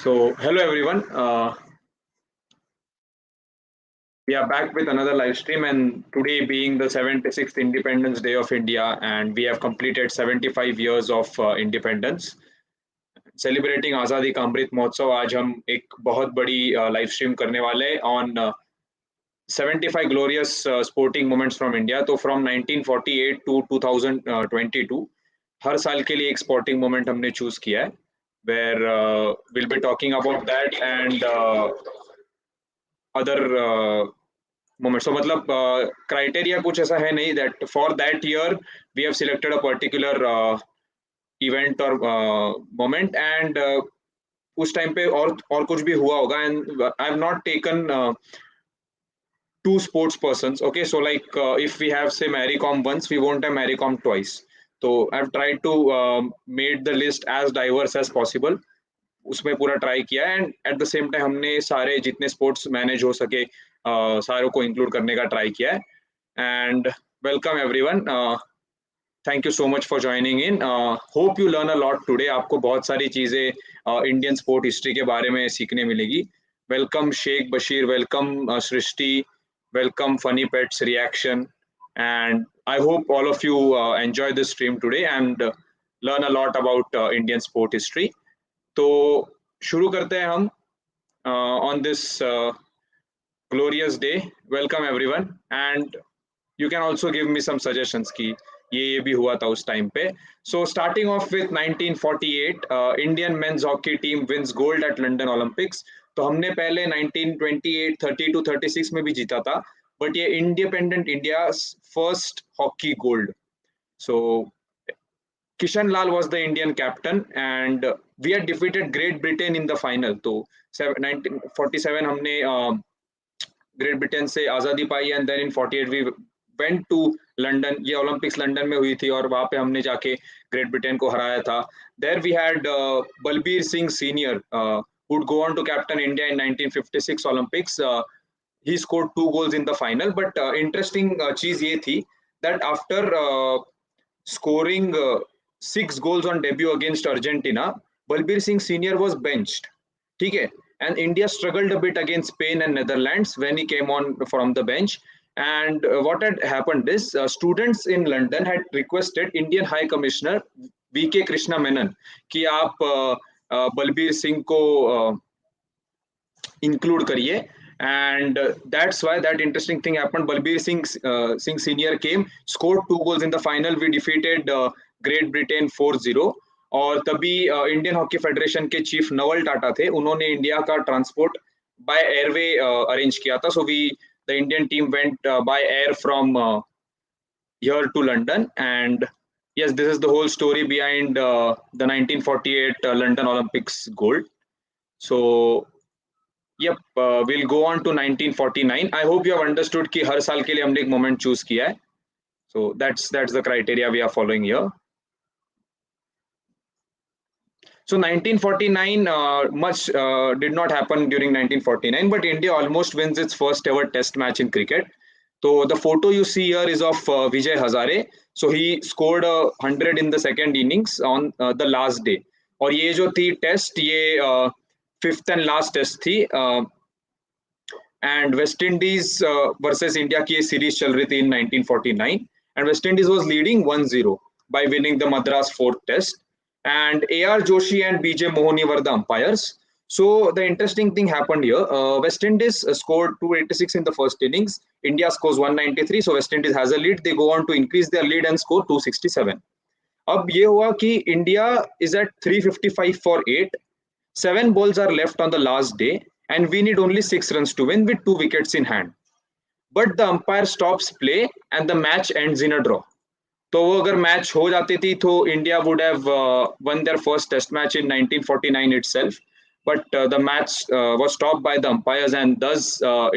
So, hello everyone. We are back with another live stream, and today being the 76th Independence Day of India, and we have completed 75 years of independence. Celebrating Azadi Ka Amrit Mahotsav, आज हम एक बहुत बड़ी live stream करने वाले हैं on 75 glorious sporting moments from India. तो from 1948 to 2022 हर साल के लिए एक sporting moment हमने choose किया है, where we'll be talking about that and other moments. So मतलब criteria कुछ ऐसा है नहीं that for that year we have selected a particular event or moment and उस टाइम पे और कुछ भी हुआ होगा and I have not taken two sports persons. Okay, so like if we have say Mary Com once, we won't have Mary Com twice. So I've tried to made the list as diverse as possible. उसमें पूरा try किया है and at the same time हमने सारे जितने sports manage हो सके सारों को इंक्लूड करने का ट्राई किया है and welcome everyone. Thank you so much for joining in. Hope you learn a lot today. आपको बहुत सारी चीज़ें इंडियन स्पोर्ट हिस्ट्री के बारे में सीखने मिलेगी. Welcome Sheikh Bashir, welcome Srishti, welcome funny pets reaction, and I hope all of you enjoy this stream today and learn a lot about Indian sport history. तो शुरू करते हैं हम on this glorious day. Welcome everyone and you can also give me some suggestions कि ये भी हुआ था उस टाइम पे. So starting off with 1948, Indian men's hockey team wins gold at London Olympics. तो हमने पहले 1928, 32, 36 में भी जीता था, बट ये independent India first hockey gold. So Kishan Lal was the Indian captain and we had defeated Great Britain in the final. तो 1947 हमने ग्रेट ब्रिटेन से आज़ादी पाई and then in 48 we went to London. ये ओलंपिक्स लंदन में हुई थी और वहाँ पे हमने जाके ग्रेट ब्रिटेन को हराया था. There we had Balbir Singh senior would go on to captain India in 1956 Olympics. He scored 2 goals in the final. But interesting चीज ये थी that after scoring 6 goals on debut against Argentina, Balbir Singh Senior was benched. ठीक है, and India struggled a bit against Spain and Netherlands when he came on from the bench. And what had happened is students in London had requested Indian High Commissioner V.K. Krishna Menon कि आप बलबीर सिंह को include करिए and that's why that interesting thing happened. Balbir Singh Senior came, scored 2 goals in the final. We defeated Great Britain 4-0. और तभी Indian hockey federation के chief Naval Tata थे, उन्होंने India का ट्रांसपोर्ट बाय एयरवे अरेंज किया था. So we the Indian team went by air from here to London, and yes, this is the whole story behind the 1948 London Olympics gold. So yep, we'll go on to 1949. I hope you have understood कि हर साल के लिए हमने एक moment choose किया है. So that's the criteria we are following here. So 1949 much did not happen during 1949, but India almost wins its first ever test match in cricket. So the photo you see here is of Vijay Hazare. So he scored 100 in the second innings on the last day. और ये जो थी test, ये fifth and last test थी and West Indies versus India की ये series चल रही थी इन 1949 and West Indies was leading 1-0 by winning the Madras fourth test, and A.R. Joshi and B.J. Mohoni were the umpires. So the interesting thing happened here. West Indies scored 286 in the first innings. India scores 193. So West Indies has a lead. They go on to increase their lead and score 267. अब ये हुआ कि India is at 355 for 8. 7 balls are left on the last day, and we need only 6 runs to win with 2 wickets in hand. But the umpire stops play and the match ends in a draw. तो वो अगर match हो जाती थी तो India would have won their first test match in 1949 itself. But the match was stopped by the umpires and thus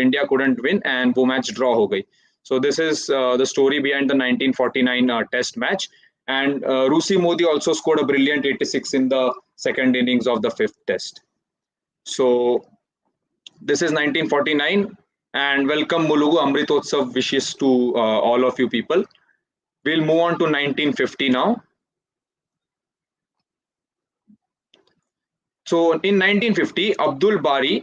India couldn't win and वो match draw हो गई. So this is the story behind the 1949 test match. And Rusi Modi also scored a brilliant 86 in the second innings of the fifth test. So this is 1949 and welcome Mulugu Amritotsav wishes to all of you people. We'll move on to 1950 now. So in 1950, Abdul Bari,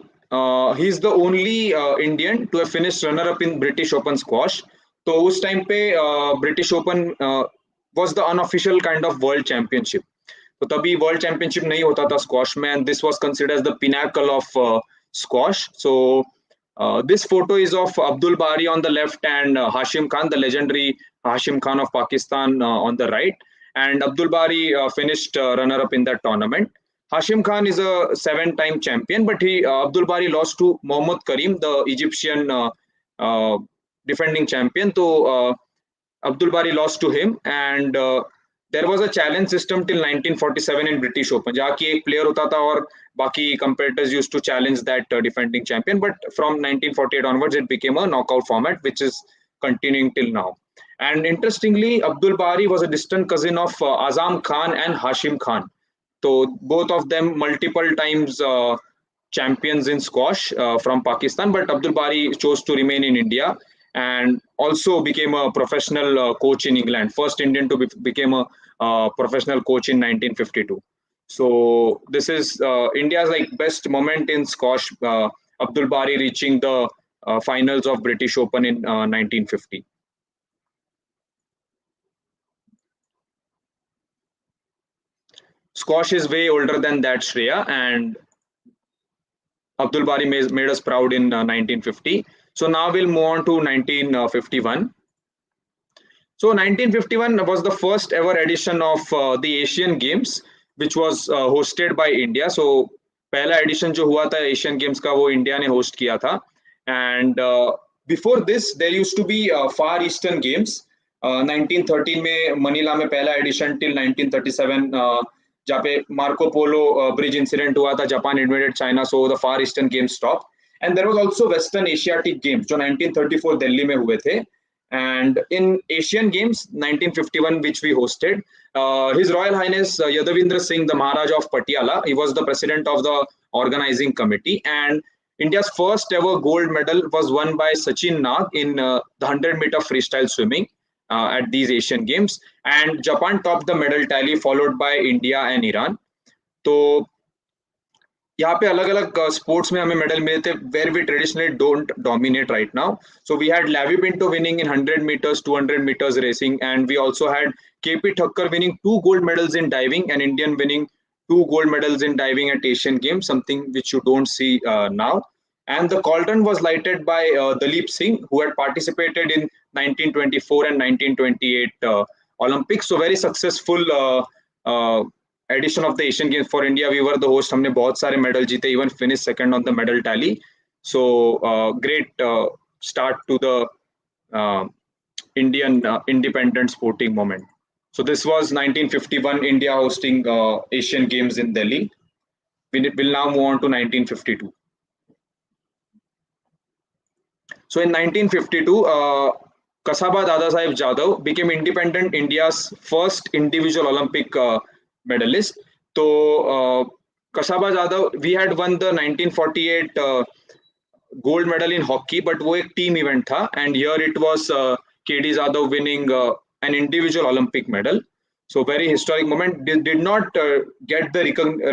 he's the only Indian to have finished runner-up in British Open squash. तो उस time पे British open was the unofficial kind of world championship. तो तभी world championship नहीं होता था squash में, and this was considered as the pinnacle of squash. So this photo is of Abdul Bari on the left and Hashim Khan, the legendary Hashim Khan of Pakistan, on the right. And Abdul Bari finished runner-up in that tournament. Hashim Khan is a 7-time champion, but Abdul Bari lost to Mohammad Karim, the Egyptian defending champion. So Abdul Bari lost to him, and there was a challenge system till 1947 in British Open, जहाँ की एक player होता था और बाकी competitors used to challenge that defending champion. But from 1948 onwards, it became a knockout format, which is continuing till now. And interestingly, Abdul Bari was a distant cousin of Azam Khan and Hashim Khan. So both of them multiple times champions in squash from Pakistan, but Abdul Bari chose to remain in India and also became a professional coach in England. First Indian to become a professional coach in 1952. So this is India's like best moment in squash. Abdul Bari reaching the finals of British Open in 1950. Squash is way older than that, Shreya, and Abdul Bari made us proud in 1950. So now we'll move on to 1951. So 1951 was the first ever edition of the Asian Games, which was hosted by India. So पहला edition जो हुआ था Asian Games का वो India ने host किया था. And before this there used to be Far Eastern Games. 1913 में मनीला में पहला edition till 1937 जहाँ पे मार्को पोलो ब्रिज इंसिडेंट हुआ था, Japan invaded China, so the Far Eastern Games stop. And there was also Western Asiatic Games जो 1934 दिल्ली में हुए थे. And in Asian Games 1951 which we hosted, his royal highness Yadavinder Singh, the Maharaj of Patiala, he was the president of the organizing committee, and India's first ever gold medal was won by Sachin Nag in the 100-meter freestyle swimming at these Asian Games, and Japan topped the medal tally followed by India and Iran. तो यहाँ पे अलग-अलग sports में हमें medal मिले थे where we traditionally don't dominate right now. So we had Lavi Pinto winning in 100 meters, 200 meters racing, and we also had KP Thakkar winning 2 gold medals in diving and Indian winning 2 gold medals in diving at Asian Games, something which you don't see now. And the cauldron was lighted by Dalip Singh, who had participated in 1924 and 1928 Olympics. So very successful edition of the Asian Games for India. We were the host. हमने बहुत सारे medal जीते, even finished second on the medal tally. So great start to the Indian independent sporting moment. So this was 1951 India hosting Asian Games in Delhi. We will now move on to 1952. So in 1952, Kasaba Dadasaheb Jadhav became independent India's first individual Olympic medalist. So Kasaba Jadhav, we had won the 1948 gold medal in hockey, but वो एक team event था, and here it was KD Jadhav winning an individual Olympic medal. So very historic moment. Did not get the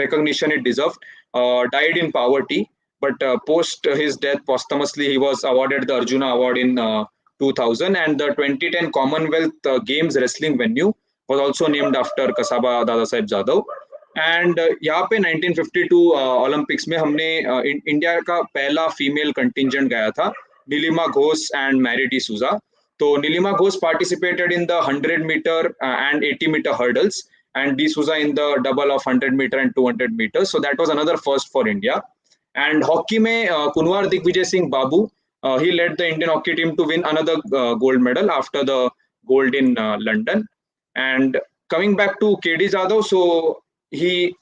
recognition it deserved. Died in poverty. But post his death, posthumously, he was awarded the Arjuna Award in 2000, and the 2010 Commonwealth Games wrestling venue was also named after Kasaba Dadasaheb Jadhav. And यहाँ पे 1952 Olympics में हमने India का पहला female contingent गया था, Nilima Ghosh and Mary D'Souza. तो Nilima Ghosh participated in the 100-meter and 80-meter hurdles, and D Souza in the double of 100-meter and 200 meters. So that was another first for India. And hockey में Kunwar Digvijay Singh Babu, he led the Indian hockey team to win another gold medal after the gold in London. And coming back to KD Jadhav, so he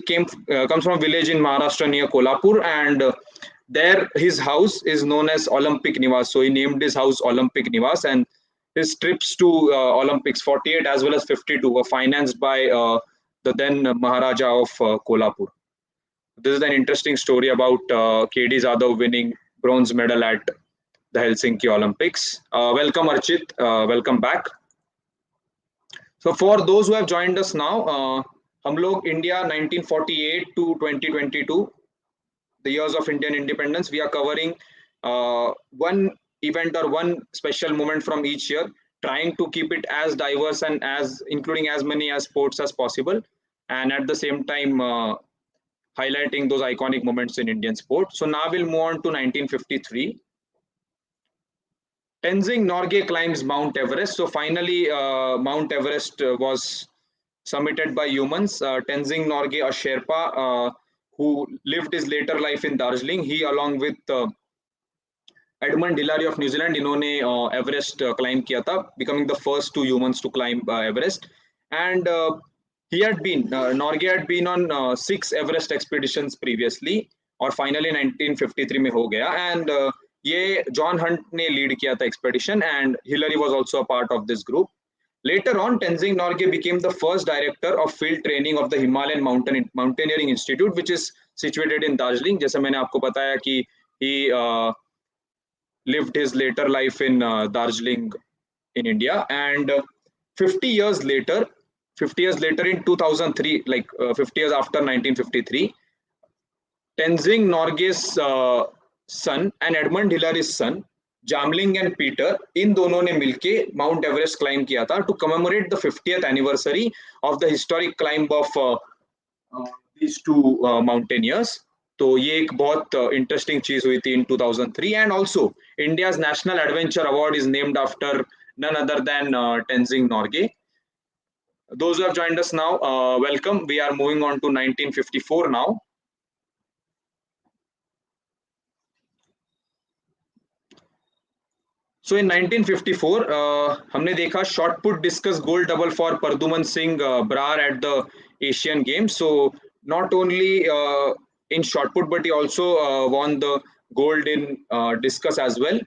comes from a village in Maharashtra near Kolhapur, and there his house is known as Olympic Niwas. So he named his house Olympic Niwas, and his trips to Olympics 48 as well as 52 were financed by the then Maharaja of Kolhapur. This is an interesting story about KD Jadhav winning bronze medal at the Helsinki Olympics. Welcome Archit, welcome back. So for those who have joined us now, हम लोग India 1948 to 2022, the years of Indian independence, we are covering one event or one special moment from each year, trying to keep it as diverse and as including as many as sports as possible, and at the same time highlighting those iconic moments in Indian sport. So now we'll move on to 1953. Tenzing Norgay climbs Mount Everest. So finally, Mount Everest was summited by humans. Tenzing Norgay, a Sherpa who lived his later life in Darjeeling, he along with Edmund Hillary of New Zealand, इन्होंने Everest climb किया था, becoming the first two humans to climb Everest. And Norgay had been on 6 Everest expeditions previously, और finally 1953 में हो गया. And ये John Hunt ने lead किया था expedition, and Hillary was also a part of this group. Later on, Tenzing Norgay became the first director of field training of the Himalayan Mountaineering Institute, which is situated in Darjeeling. जैसे मैंने आपको बताया कि he lived his later life in Darjeeling in India, and 50 years later, 50 years later in 2003, like 50 years after 1953, Tenzing Norgay's son and Edmund Hillary's son, Jamling and Peter, इन दोनों ने मिलके mount Everest climb किया था to commemorate the 50th anniversary of the historic climb of these two mountaineers. तो ये एक बहुत interesting चीज हुई थी in 2003. And also India's National Adventure Award is named after none other than Tenzing Norgay. Those who have joined us now, welcome. We are moving on to 1954 now. So in 1954, हमने देखा shot put discus gold double for Parduman Singh Brar at the Asian Games. So not only in shot put, but he also won the gold in discus as well.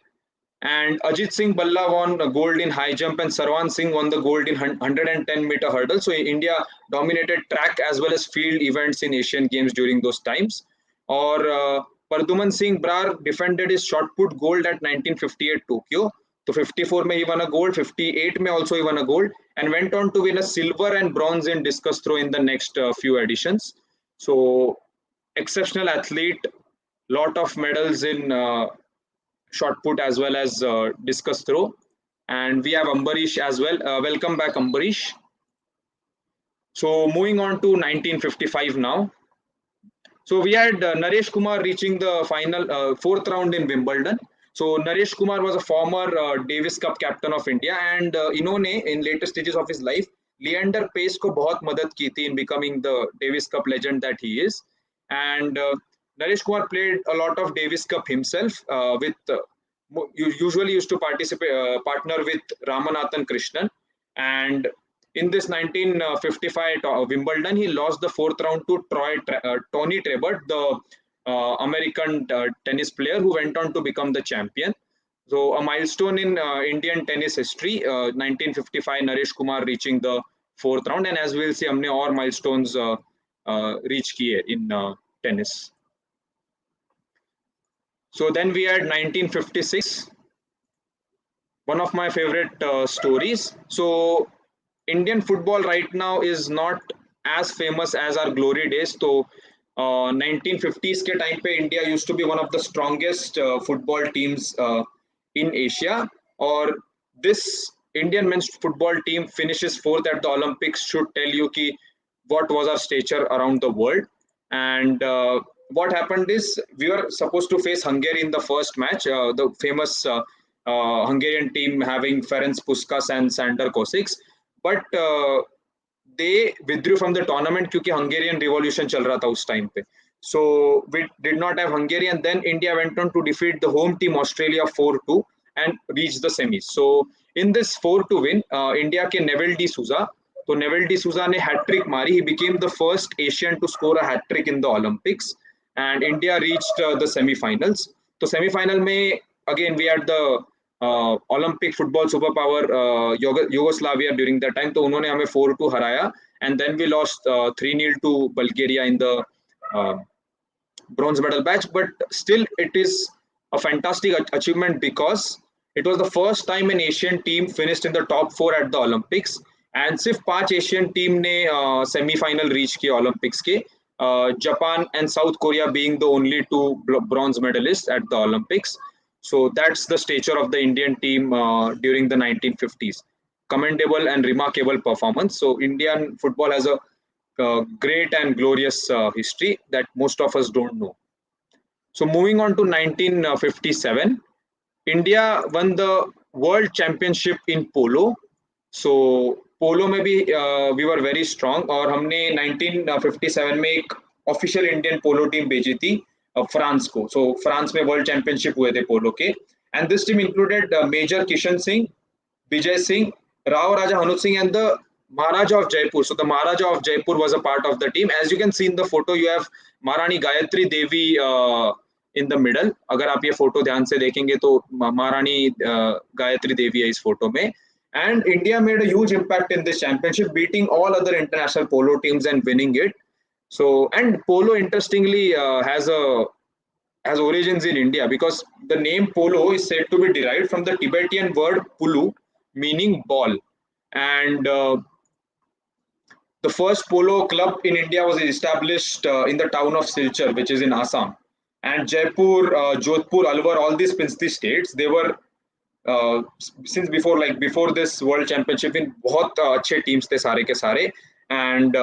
And Ajit Singh Balla won gold in high jump, and Sarwan Singh won the gold in 110-meter hurdle. So India dominated track as well as field events in Asian Games during those times. Or Parduman Singh Brar defended his shot put gold at 1958 Tokyo. So 54 में he won a gold, 58 में also he won a gold, and went on to win a silver and bronze in discus throw in the next few editions. So exceptional athlete, lot of medals in shot put as well as discus throw. And we have Ambarish as well. Welcome back, Ambarish. So moving on to 1955 now. So we had Naresh Kumar reaching the final fourth round in Wimbledon. So Naresh Kumar was a former Davies Cup captain of India, and इन्होंने in later stages of his life Leander Pace को बहुत मदद की थी in becoming the Davies Cup legend that he is. And Naresh Kumar played a lot of Davies Cup himself with usually used to participate partner with Ramanathan Krishnan. And in this 1955 Wimbledon, he lost the fourth round to Tony Trebert, the American tennis player who went on to become the champion. So a milestone in Indian tennis history, 1955 Naresh Kumar reaching the fourth round, and as we'll see, हमने और milestones reach किए in tennis. So then we had 1956, one of my favorite stories. So Indian football right now is not as famous as our glory days. So 1950s के time पे India used to be one of the strongest football teams in Asia. Or this Indian men's football team finishes fourth at the Olympics should tell you ki what was our stature around the world. And what happened is we were supposed to face Hungary in the first match, the famous Hungarian team having Ferenc Puskás and Sandor Kosic, but they withdrew from the tournament क्योंकि Hungarian revolution चल रहा था उस time पे. So we did not have Hungary, and then India went on to defeat the home team Australia 4-2 and reach the semis. So in this 4-2 win, India के Neville de Souza, तो Neville de Souza ने hat trick मारी. He became the first Asian to score a hat trick in the Olympics, and India reached the semi-finals. तो semi-final में again we had the Olympic football superpower Yugoslavia during that time. तो उन्होंने हमें 4-2 हराया, and then we lost 3-0 to Bulgaria in the bronze medal match. But still, it is a fantastic achievement because it was the first time an Asian team finished in the top 4 at the Olympics, and सिर्फ 5 Asian team ने semifinal reach किया Olympics के, Japan and south Korea being the only 2 bronze medalists at the Olympics. So that's the stature of the Indian team during the 1950s. Commendable and remarkable performance. So Indian football has a great and glorious history that most of us don't know. So moving on to 1957, India won the World Championship in polo. So पोलो में भी we were very strong, और हमने 1957 में एक official Indian polo team भेजी थी France को. सो फ्रांस में वर्ल्ड चैंपियनशिप हुए थे पोलो के, and this team included Major Kishan Singh, Vijay Singh, Rao Raja Hanut Singh and the Maharaja of Jaipur. So the Maharaja of Jaipur was a part of the team. As you can see in the photo, you have Maharani Gayatri Devi in the middle. अगर आप ये photo ध्यान से देखेंगे तो महारानी गायत्री देवी है इस फोटो में. And India made a huge impact in this championship, beating all other international polo teams and winning it. So, and polo interestingly has origins in India, because the name polo is said to be derived from the Tibetan word pulu, meaning ball. And the first polo club in India was established in the town of Silchar, which is in Assam. And Jaipur, Jodhpur, Alwar, all these princely states, they were since before this world championship in बहुत अच्छे teams थे सारे के सारे. And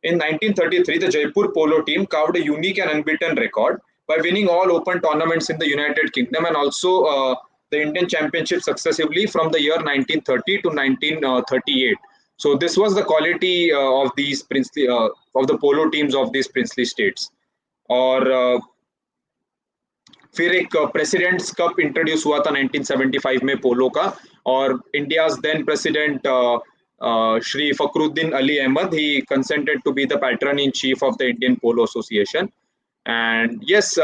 in 1933 the Jaipur polo team carved a unique and unbeaten record by winning all open tournaments in the United Kingdom, and also the Indian championship successively from the year 1930 to 1938. So this was the quality of these princely of the polo teams of these princely states. और फिर एक presidents cup introduce हुआ था 1975 में polo का, और India's then president Shri Fakhruddin Ali Ahmed, he consented to be the patron in chief of the Indian Polo Association. And yes,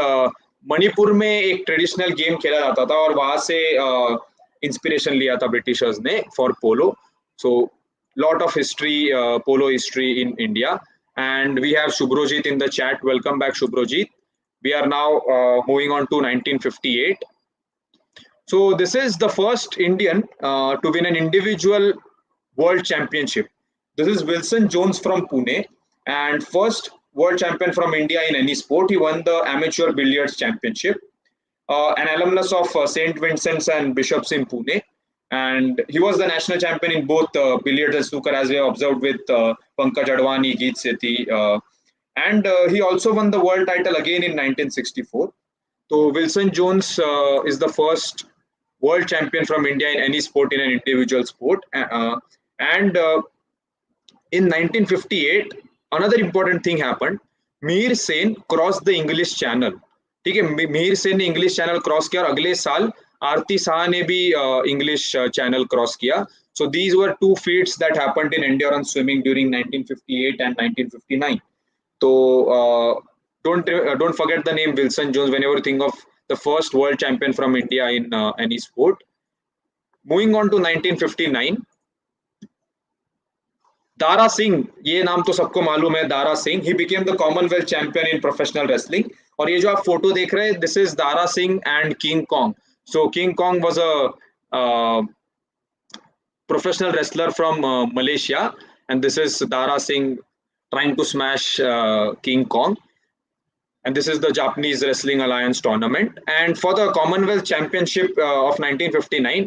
Manipur में एक ट्रेडिशनल गेम खेला जाता था और वहां से इंस्पिरेशन लिया था ब्रिटिशर्स ने for polo. So lot of history, polo history in India. And we have Shubhrojit in the chat. Welcome back Shubhrojit. We are now moving on to 1958. So this is the first Indian to win an individual world championship. This is Wilson Jones from Pune, and first world champion from India in any sport. He won the amateur billiards championship. An alumnus of St. Vincent's and Bishops in Pune, and he was the national champion in both billiards and snooker, as we have observed with Pankaj Advani, Geet Sethi. And he also won the world title again in 1964. So Wilson Jones is the first world champion from India in any sport, in an individual sport. And in 1958, another important thing happened. Mir Sen crossed the English Channel. ठीक है, मीर सेन ने English channel cross किया और अगले साल आरती शाह ने भी English channel cross किया. So these were two feats that happened in endurance swimming during 1958 and 1959. So don't forget the name Wilson Jones whenever you think of the first world champion from India in any sport. Moving on to 1959, Dara Singh, ये नाम तो सबको मालूम है, Dara Singh. He became the Commonwealth champion in professional wrestling. और ये जो आप फोटो देख रहे हैं, this is Dara Singh and King Kong. So King Kong was a professional wrestler from Malaysia, and this is Dara Singh trying to smash King Kong. And this is the Japanese Wrestling Alliance tournament. And for the Commonwealth Championship of 1959,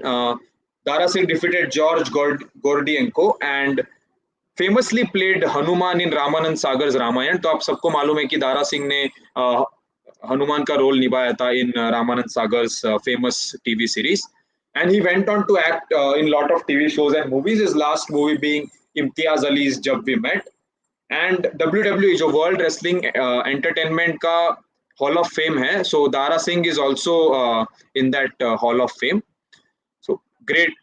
Dara Singh defeated George Gordienko and famously played Hanuman in Ramanand Sagar's Ramayan. तो आप सबको मालूम है कि दारा सिंह ने हनुमान का role निभाया था in Ramanand Sagar's famous TV series. And he went on to act in lot of TV shows and movies. His last movie being Imtiaz Ali's Jab We Met. And WWE, जो world wrestling entertainment का hall of fame है, so Dara Singh is also in that hall of fame. So great,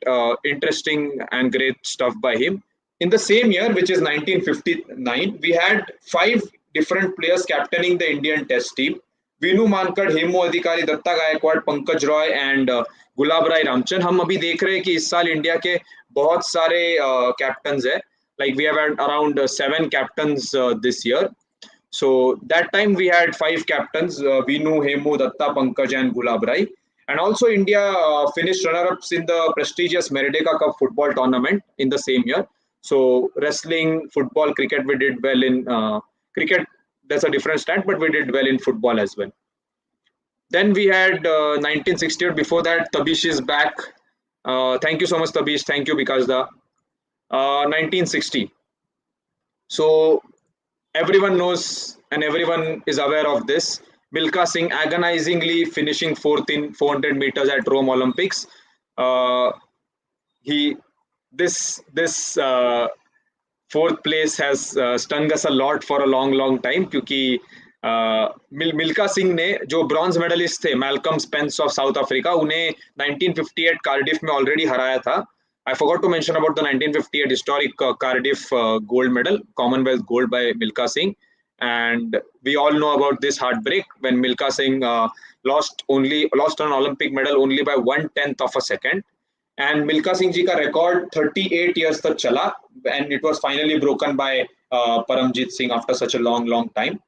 interesting and great stuff by him. In the same year, which is 1959, we had 5 different players captaining the Indian Test team. Vinu Mankad, Hemu Adhikari, Datta Gaikwad, Pankaj Roy and Gulab Rai Ramchand. हम अभी देख रहे हैं कि इस साल India के बहुत सारे कैप्टन्स हैं. Like we have had around 7 captains this year. So that time we had 5 captains, Vinu, Hemu, Datta, Pankaj and Gulab Rai. And also India finished runner-ups in the prestigious Merideka Cup football tournament in the same year. So wrestling, football, cricket, we did well in cricket. That's a different stat, but we did well in football as well. Then we had 1968. Before that, Tabish is back. Thank you so much, Tabish. Thank you, because the 1960. So everyone knows and everyone is aware of this. Milka Singh agonizingly finishing fourth in 400 meters at Rome Olympics. He this fourth place has stung us a lot for a long time, क्योंकि मिल्खा सिंह ने जो bronze medallist थे Malcolm Spence of south Africa उन्हें 1958 Cardiff में already हराया था. I forgot to mention about the 1958 historic Cardiff gold medal, Commonwealth gold by Milkha Singh, and we all know about this heartbreak when Milkha Singh lost an Olympic medal only by 1/10 of a second. And Milkha Singh ji ka record 38 years tak chala, and it was finally broken by Paramjit Singh after such a long time.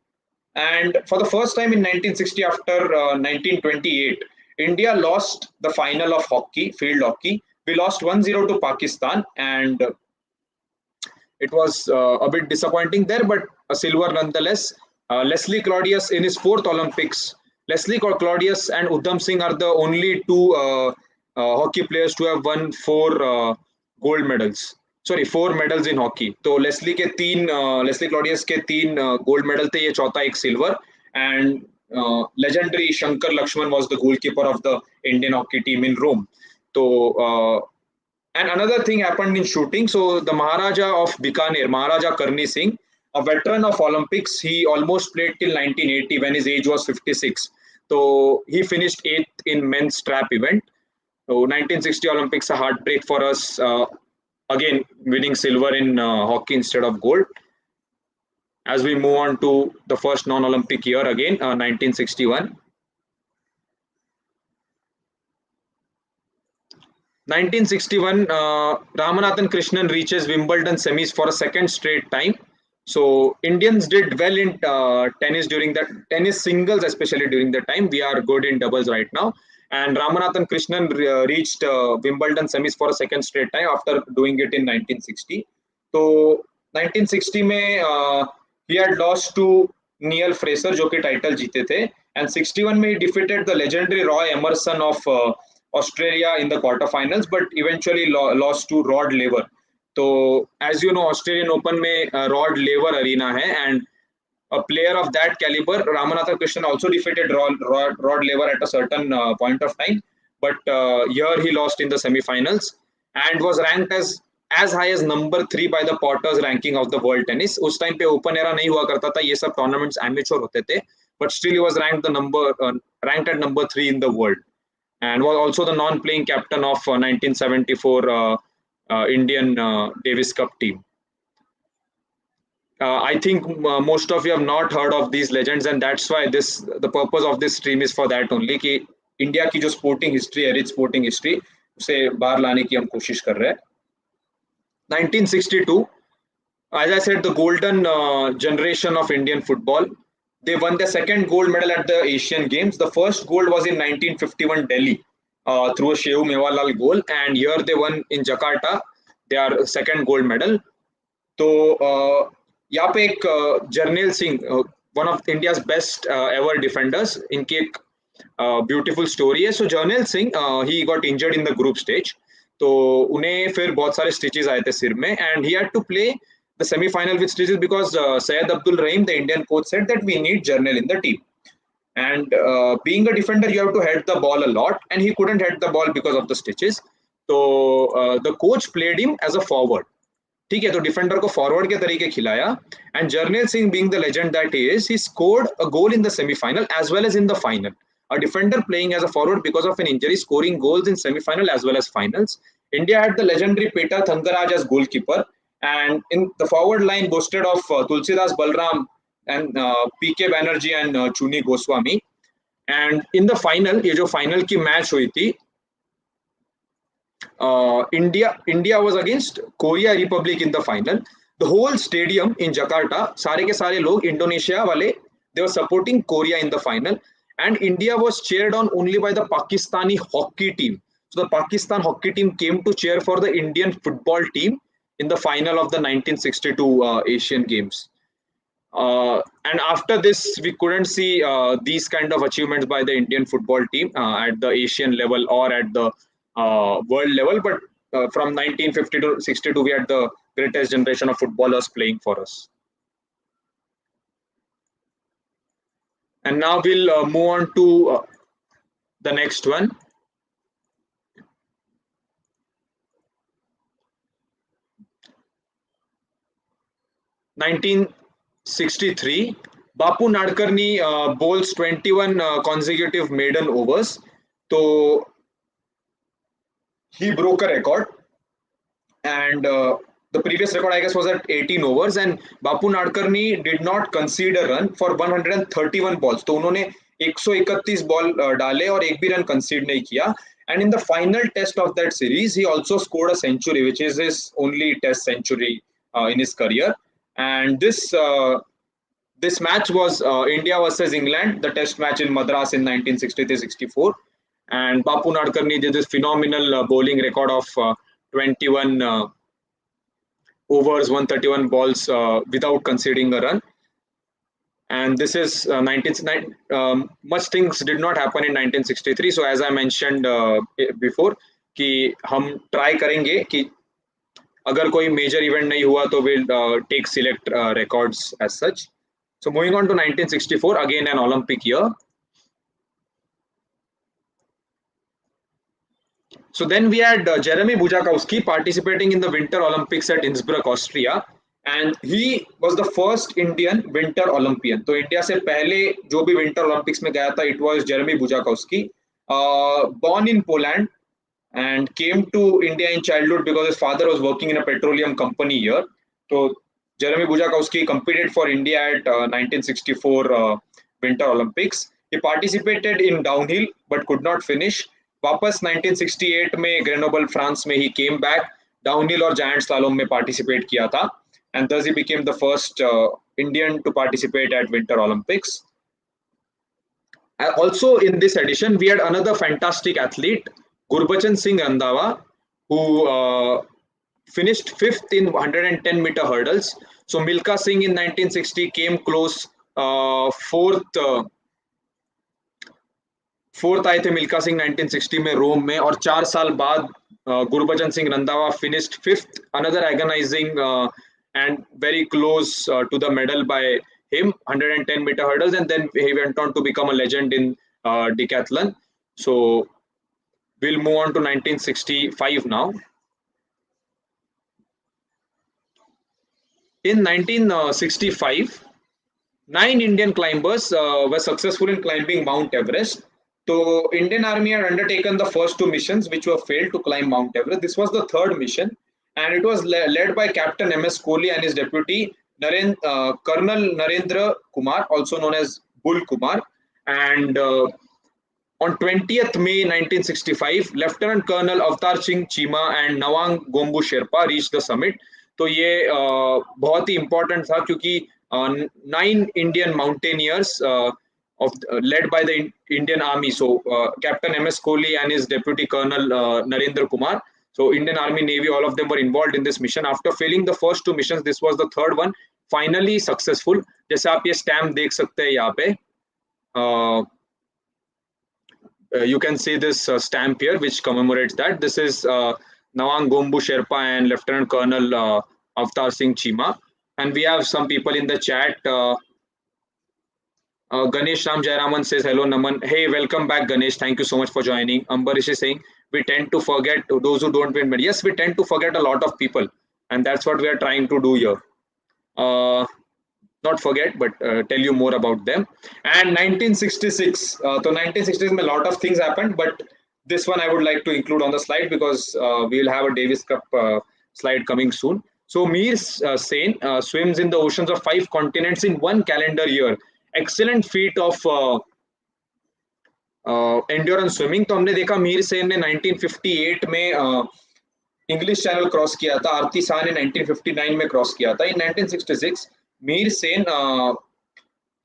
And for the first time in 1960, after 1928, India lost the final of hockey, field hockey. We lost 1-0 to Pakistan, and it was a bit disappointing there, but a silver nonetheless. Leslie Claudius in his fourth Olympics. Leslie Claudius and Udham Singh are the only two hockey players to have won four medals in hockey. तो Leslie Claudius के 3 gold medal थे, ये चौथा एक silver. And legendary Shankar Lakshman was the goalkeeper of the Indian hockey team in Rome. So and another thing happened in shooting. So the Maharaja of Bikaner, Maharaja Karni Singh, a veteran of Olympics, he almost played till 1980 when his age was 56. So he finished 8th in men's trap event. So 1960 Olympics, a heartbreak for us. Again, winning silver in hockey instead of gold. As we move on to the first non-Olympic year again, 1961. 1961, Ramanathan Krishnan reaches Wimbledon semis for a second straight time. So Indians did well in tennis singles, especially during the time. We are good in doubles right now. And Ramanathan Krishnan reached Wimbledon semis for a second straight time after doing it in 1960. So 1960 में he had lost to Neil Fraser, जो कि title जीते थे, and 61 में he defeated the legendary Roy Emerson of Australia in the quarterfinals, but eventually lost to Rod Laver. So as you know, Australian Open में Rod Laver arena है, and a player of that caliber, Ramanathan Krishnan, also defeated Rod Laver at a certain point of time, but here he lost in the semi-finals and was ranked as high as number 3 by the Potter's ranking of the world tennis. उस time पे open era नहीं हुआ करता था, ये सब tournaments amateur होते थे, but still he was ranked at number 3 in the world, and was also the non-playing captain of 1974 Indian Davies Cup team. I think most of you have not heard of these legends, and that's why the purpose of this stream is for that only, कि India की जो sporting history है, rich sporting history, उसे बाहर लाने की हम कोशिश कर रहे हैं. 1962, as I said, the golden generation of Indian football. They won their second gold medal at the Asian Games. The first gold was in 1951 Delhi through a Shehu Mewalal goal, and here they won in Jakarta their second gold medal. So यहाँ पे एक Jarnail Singh, one of India's best ever defenders, इनकी एक beautiful story है. So Jarnail Singh, he got injured in the group stage. तो उन्हें फिर बहुत सारे stitches आए थे सिर में, and he had to play the semi-final with stitches because Syed Abdul Rahim, the Indian coach, said that we need Jernal in the team. And being a defender, you have to head the ball a lot, and he couldn't head the ball because of the stitches. So the coach played him as a forward. ठीक है, तो defender को forward के तरीके खिलाया, and Jarnail Singh being the legend that he is, he scored a goal in the semi-final as well as in the final. A defender playing as a forward because of an injury scoring goals in semi-final as well as finals. India had the legendary Peter Thangaraj as goalkeeper, and in the forward line boasted of Tulsidas Balram and PK Banerjee and Chuni Goswami. And in the final, ये जो final की match हुई थी, India was against Korea Republic in the final. The whole stadium in Jakarta, सारे के सारे लोग Indonesia वाले, they were supporting Korea in the final, and India was cheered on only by the Pakistani hockey team. So the Pakistan hockey team came to cheer for the Indian football team in the final of the 1962 Asian Games. And after this, we couldn't see these kind of achievements by the Indian football team at the Asian level or at the world level. But from 1950 to 62, we had the greatest generation of footballers playing for us. And now we'll move on to the next one. (1963), Bapunagarni bowls 21 consecutive maiden overs. So he broke a record, and the previous record I guess was at 18 overs, and Bapunagarni did not concede a run for 131 balls. तो उन्होंने 131 ball डाले और एक भी run कंसीड नहीं किया. And in the final test of that series, he also scored a century, which is his only test century in his career. And this match was India versus England, the test match in Madras in 1963-64. And Bapunagarni did this phenomenal bowling record of 21 overs, 131 balls without conceding a run. And this is much things did not happen in 1963. So as I mentioned before, कि हम try करेंगे कि अगर कोई major event नहीं हुआ तो we'll take select records as such. So moving on to 1964, again an Olympic year. So then we had Jeremy Bujakowski participating in the Winter Olympics at Innsbruck, Austria, and he was the first Indian Winter Olympian. तो India से पहले जो भी Winter Olympics में गया था, it was Jeremy Bujakowski, born in Poland and came to India in childhood because his father was working in a petroleum company here. So Jeremy Bujakowski competed for India at 1964 Winter Olympics. He participated in downhill but could not finish. वापस 1968 में Grenoble France में he came back, downhill और giant slalom में participate किया था, and thus he became the first Indian to participate at Winter Olympics. Also in this edition, we had another fantastic athlete, Gurbachan Singh Randhawa, who finished 5th in 110-meter hurdles. So Milkha Singh in 1960 came close, 4th आए थे मिल्खा सिंह 1960 में रोम में, और 4 साल बाद Gurbachan Singh Randhawa finished 5th, another agonizing and very close to the medal by him, 110-meter hurdles, and then he went on to become a legend in decathlon. So we'll move on to 1965 now. In 1965, 9 Indian climbers were successful in climbing Mount Everest. So Indian Army had undertaken the first 2 missions which were failed to climb Mount Everest. This was the 3rd mission, and it was led by Captain M.S. Kohli and his deputy Colonel Narendra Kumar, also known as Bull Kumar. And on 20th May 1965, Lieutenant Colonel Avtar Singh Cheema and Nawang Gombu Sherpa reached the summit. तो ये बहुत ही important था क्योंकि 9 Indian mountaineers led by the Indian Army. So Captain M.S. Kohli and his deputy Colonel Narendra Kumar. So Indian Army, Navy, all of them were involved in this mission. After failing the first 2 missions, this was the 3rd one, finally successful. जैसे आप ये stamp देख सकते हैं यहाँ पे. You can see this stamp here which commemorates that. This is Nawang Gombu Sherpa and Lieutenant Colonel Avtar Singh Cheema. And we have some people in the chat. Ganesh Ram Jayaraman says, hello Naman. Hey, welcome back Ganesh. Thank you so much for joining. Ambarish is saying, we tend to forget those who don't win medals. Yes, we tend to forget a lot of people. And that's what we are trying to do here. Not forget, but tell you more about them. And 1966. So 1966 में a lot of things happened, but this one I would like to include on the slide because we will have a Davies Cup slide coming soon. So Mir Sen swims in the oceans of 5 continents in 1 calendar year. Excellent feat of endurance swimming. तो हमने देखा मीर सेन ने 1958 में English channel cross किया था, आरती शाह ने 1959 में cross किया था. In 1966, Mir Sen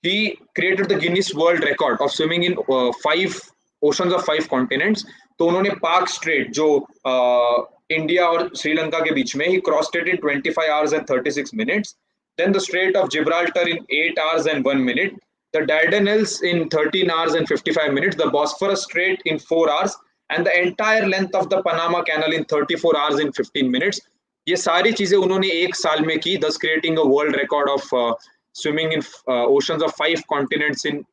he created the Guinness World Record of swimming in 5 oceans of 5 continents. तो उन्होंने पार्क स्ट्रेट जो India और श्रीलंका के बीच में. He crossed it in 25 hours and 36 minutes. Then the Strait of Gibraltar in 8 hours and 1 minute. The Dardanelles in 13 hours and 55 minutes. The Bosphorus Strait in 4 hours. And the entire length of the Panama Canal in 34 hours and 15 minutes. ये सारी चीजें उन्होंने एक साल में की, thus creating a world record of swimming in oceans of 5 continents in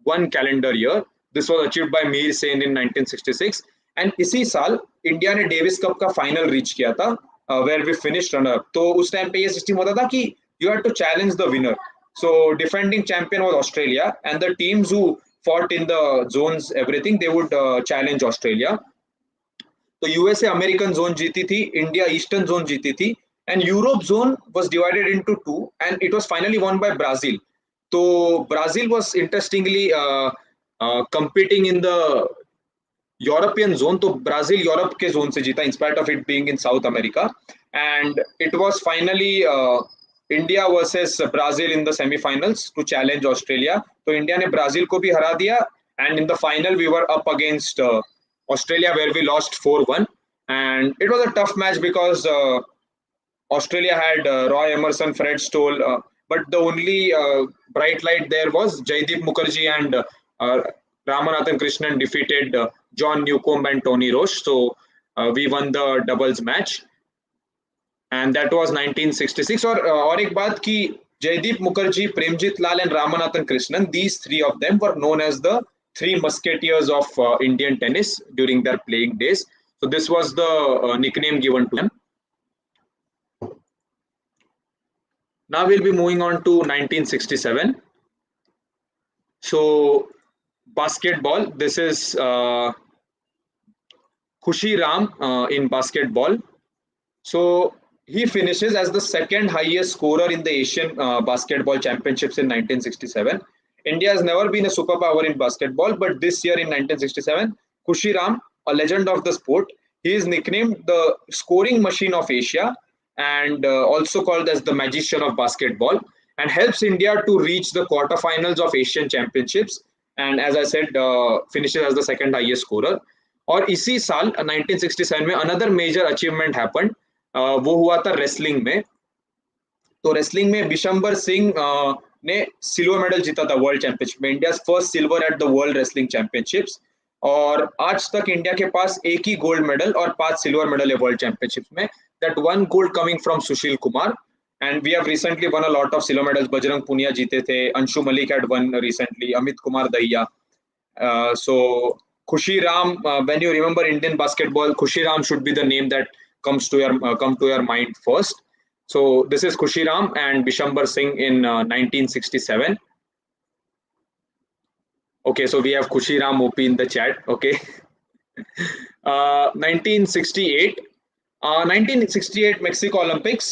one calendar year. This was achieved by Mir Sen in 1966. And इसी साल इंडिया ने डेविस कप का फाइनल रीच किया था, where we finish runner up. तो उस time पे ये सिस्टम होता था कि you have to challenge the winner. So defending champion was Australia and the teams who fought in the zones everything they would challenge Australia. तो USA American zone जीती थी, इंडिया ईस्टर्न जोन जीती थी, and Europe zone was divided into two and it was finally won by Brazil. तो Brazil was interestingly competing in the European zone. तो Brazil Europe के zone से जीता, in spite of it being in South America. And it was finally India versus Brazil in the semifinals to challenge Australia. तो India ने Brazil को भी हरा दिया and in the final we were up against Australia where we lost 4-1. And it was a tough match because Australia had Roy Emerson, Fred Stolle, but the only bright light there was Jaideep Mukherjee and Ramanathan Krishnan defeated John Newcombe and Tony Roche. So we won the doubles match and that was 1966. और एक बात कि Jaideep Mukherjee, Premjit Lal and Ramanathan Krishnan, these three of them were known as the three musketeers of Indian tennis during their playing days. So this was the nickname given to them. Now we'll be moving on to 1967. So basketball. This is Khushi Ram in basketball. So he finishes as the second highest scorer in the Asian basketball championships in 1967. India has never been a superpower in basketball, but this year in 1967, Khushi Ram, a legend of the sport, he is nicknamed the scoring machine of Asia and also called as the magician of basketball, and helps India to reach the quarterfinals of Asian championships. And as I said, finishes as the second highest scorer. और इसी साल 1967 में another major achievement happened. वो हुआ था wrestling में. तो wrestling में बिशंबर सिंह ने सिल्वर मेडल जीता था वर्ल्ड चैंपियनशिप में, India first silver at the world wrestling championships. और आज तक इंडिया के पास एक ही गोल्ड मेडल और 5 सिल्वर मेडल है वर्ल्ड चैंपियनशिप में. That one gold coming from Sushil Kumar, and we have recently won a lot of silver medals. Bajrang Punia जीते थे, Anshu Malik had won recently, Amit Kumar Dahiya. So Khushi Ram, when you remember Indian basketball, Khushi Ram should be the name that comes to your mind first. So this is Khushi Ram and Bishambar Singh in 1967. Okay, so we have Khushi Ram OP in the chat. Okay. 1968. 1968 Mexico Olympics.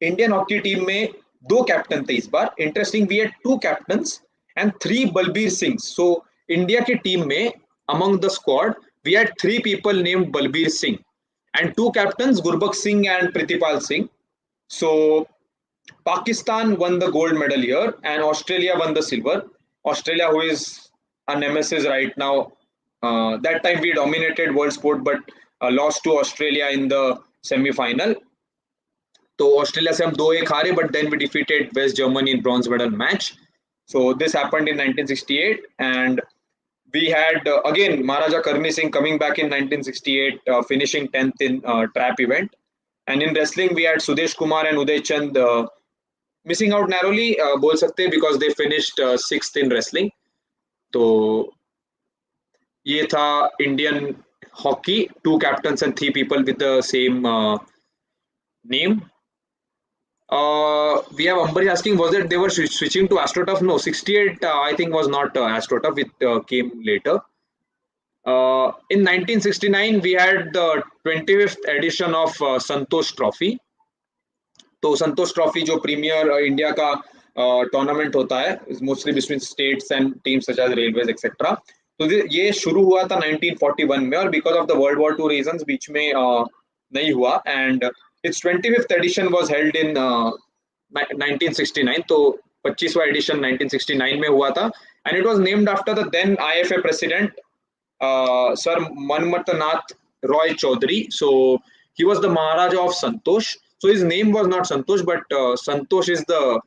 Indian hockey team में 2 captain थे इस बार. Interesting, we had 2 captains and 3 Balbir Singh. So India की टीम में among the squad we had 3 people named Balbir Singh and 2 captains Gurbaksh Singh and Pritipal Singh. So Pakistan won the gold medal here and Australia won the silver. Australia, who is a nemesis right now, that time we dominated world sport but lost to Australia in the semi-final. तो Australia से हम 2-1 हारे, but then we defeated West Germany in bronze medal match. So this happened in 1968 and we had again Maharaja Karni Singh coming back in 1968, finishing 10th in trap event. And in wrestling we had Sudesh Kumar and Uday Chand missing out narrowly, बोल सकते हैं, because they finished 6th in wrestling. तो ये था Indian hockey, 2 captains and 3 people with the same name. We have Ambarish asking, was it they were switching to AstroTurf? No, 68 I think was not AstroTurf. It came later. In 1969 we had the 25th edition of Santos Trophy. तो Santosh trophy जो premier India का tournament होता है, mostly between states and teams such as railways etcetera. तो ये शुरू हुआ था 1941 में और because of the world war 2 reasons बीच में नहीं हुआ. And its 25th edition was held in 1969. तो 25वां एडिशन 1969 में हुआ था and it was named after the then IFA president Sir Manmathnath Roy Chaudhary. So he was the Maharaja of Santosh. So his name was not Santosh, but Santosh is the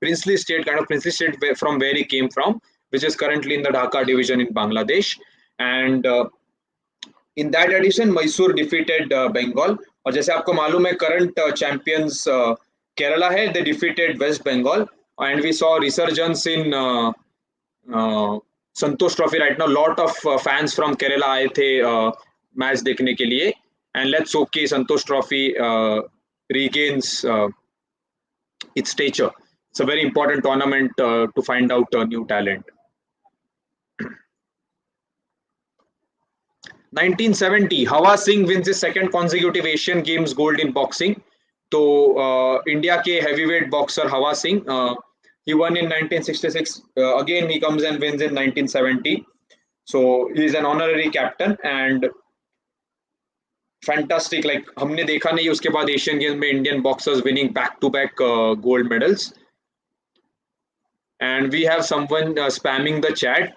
princely state, kind of princely state from where he came from, which is currently in the Dhaka division in Bangladesh. And in that edition, Mysore defeated Bengal. और जैसे आपको मालूम है current champions Kerala है, they defeated West Bengal, and we saw resurgence in Santos Trophy right now. Lot of fans from Kerala आए थे match देखने के लिए, and let's hope कि Santos Trophy regains its stature. It's a very important tournament to find out new talent. 1970, Hawa Singh wins his second consecutive Asian Games gold in boxing. So India के heavyweight boxer Hawa Singh, he won in 1966. Again, he comes and wins in 1970. So he is an honorary captain and fantastic. Like हमने देखा नहीं उसके बाद Asian Games में Indian boxers winning back-to-back gold medals. And we have someone spamming the chat.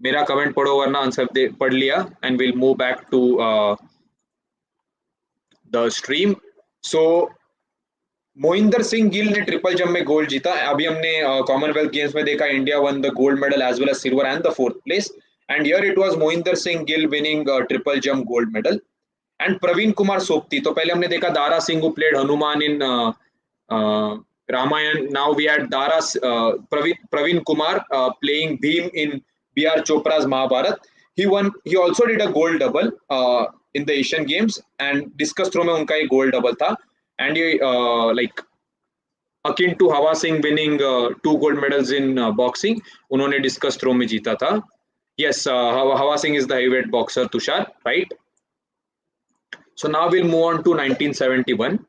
मेरा comment पढ़ो वरना answer पढ़ लिया, and we'll move back to the stream. So मोइंदर Singh Gill ने ट्रिपल जंप में गोल्ड जीता. अभी हमने कॉमनवेल्थ गेम्स में देखा India won the gold medal as well as silver and the fourth place, and here it was Mohinder Singh Gill winning triple jump gold medal. And Praveen Kumar Sobti, तो पहले हमने देखा Dara Singh who played Hanuman in Ramayan. Now we had Dara Praveen Kumar playing Bhim in B.R. Chopra's Mahabharat. He also did a gold double in the Asian Games, and discus throw में उनका एक gold double था, and he like akin to Hawa Singh winning 2 gold medals in boxing, उन्होंने discus throw में जीता था. Yes, Hawa Singh is the heavyweight boxer, Tushar, right? So now we'll move on to 1971.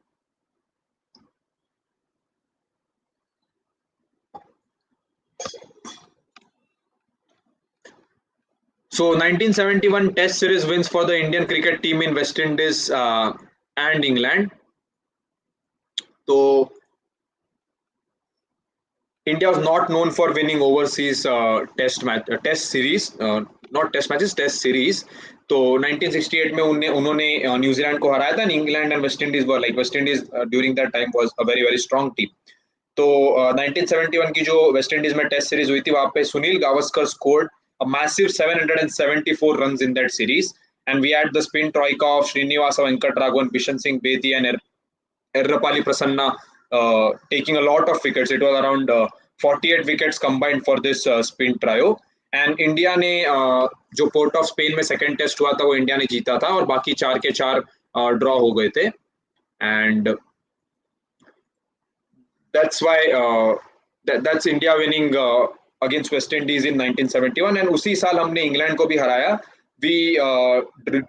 So 1971 Test Series wins for the Indian cricket team in West Indies and England. So India was not known for winning overseas test series, not test matches, test series. तो 1968 में उन्होंने New Zealand को हराया था, and England and West Indies were like, West Indies during that time was a very strong team. तो 1971 की जो West Indies में टेस्ट सीरीज हुई थी, वहां पे Sunil Gavaskar scored a massive 774 runs in that series, and we had the spin troika of Srinivasa Venkatraghavan, Bishan Singh Bedi and Errapali Prasanna taking a lot of wickets. It was around 48 wickets combined for this spin trio, and India ने जो port of Spain में second test हुआ था वो India ने जीता था, और बाकी 4 के 4 ड्रॉ हो गए थे, and that's why that's India winning against West Indies in 1971. and उसी साल हमने इंग्लैंड को भी हराया. We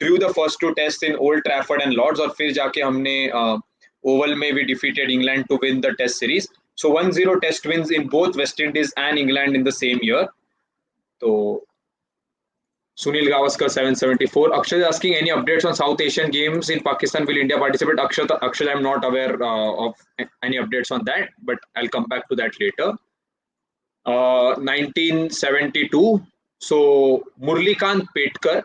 drew the first 2 tests in Old Trafford and Lords, और फिर जाके हमने ओवल में भी defeated England to win the test series. So 1-0 test wins in both West Indies and England in the same year. So Sunil Gavaskar 774. Akshay is asking any updates on South Asian Games in Pakistan. Will India participate? Akshay, I'm not aware of any updates on that, but I'll come back to that later. 1972. So Murlikant Petkar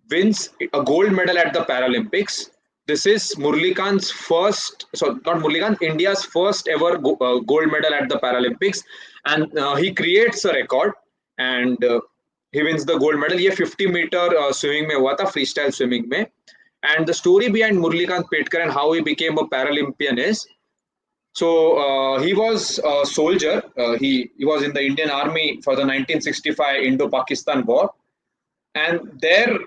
wins a gold medal at the Paralympics. This is Murlikant's first, so not Murlikant, India's first ever gold medal at the Paralympics, and he creates a record and he wins the gold medal. ये 50 meter swimming में हुआ था, freestyle swimming में. And the story behind Murlikant Petkar and how he became a Paralympian is, so he was a soldier. He was in the Indian Army for the 1965 Indo-Pakistan War, and there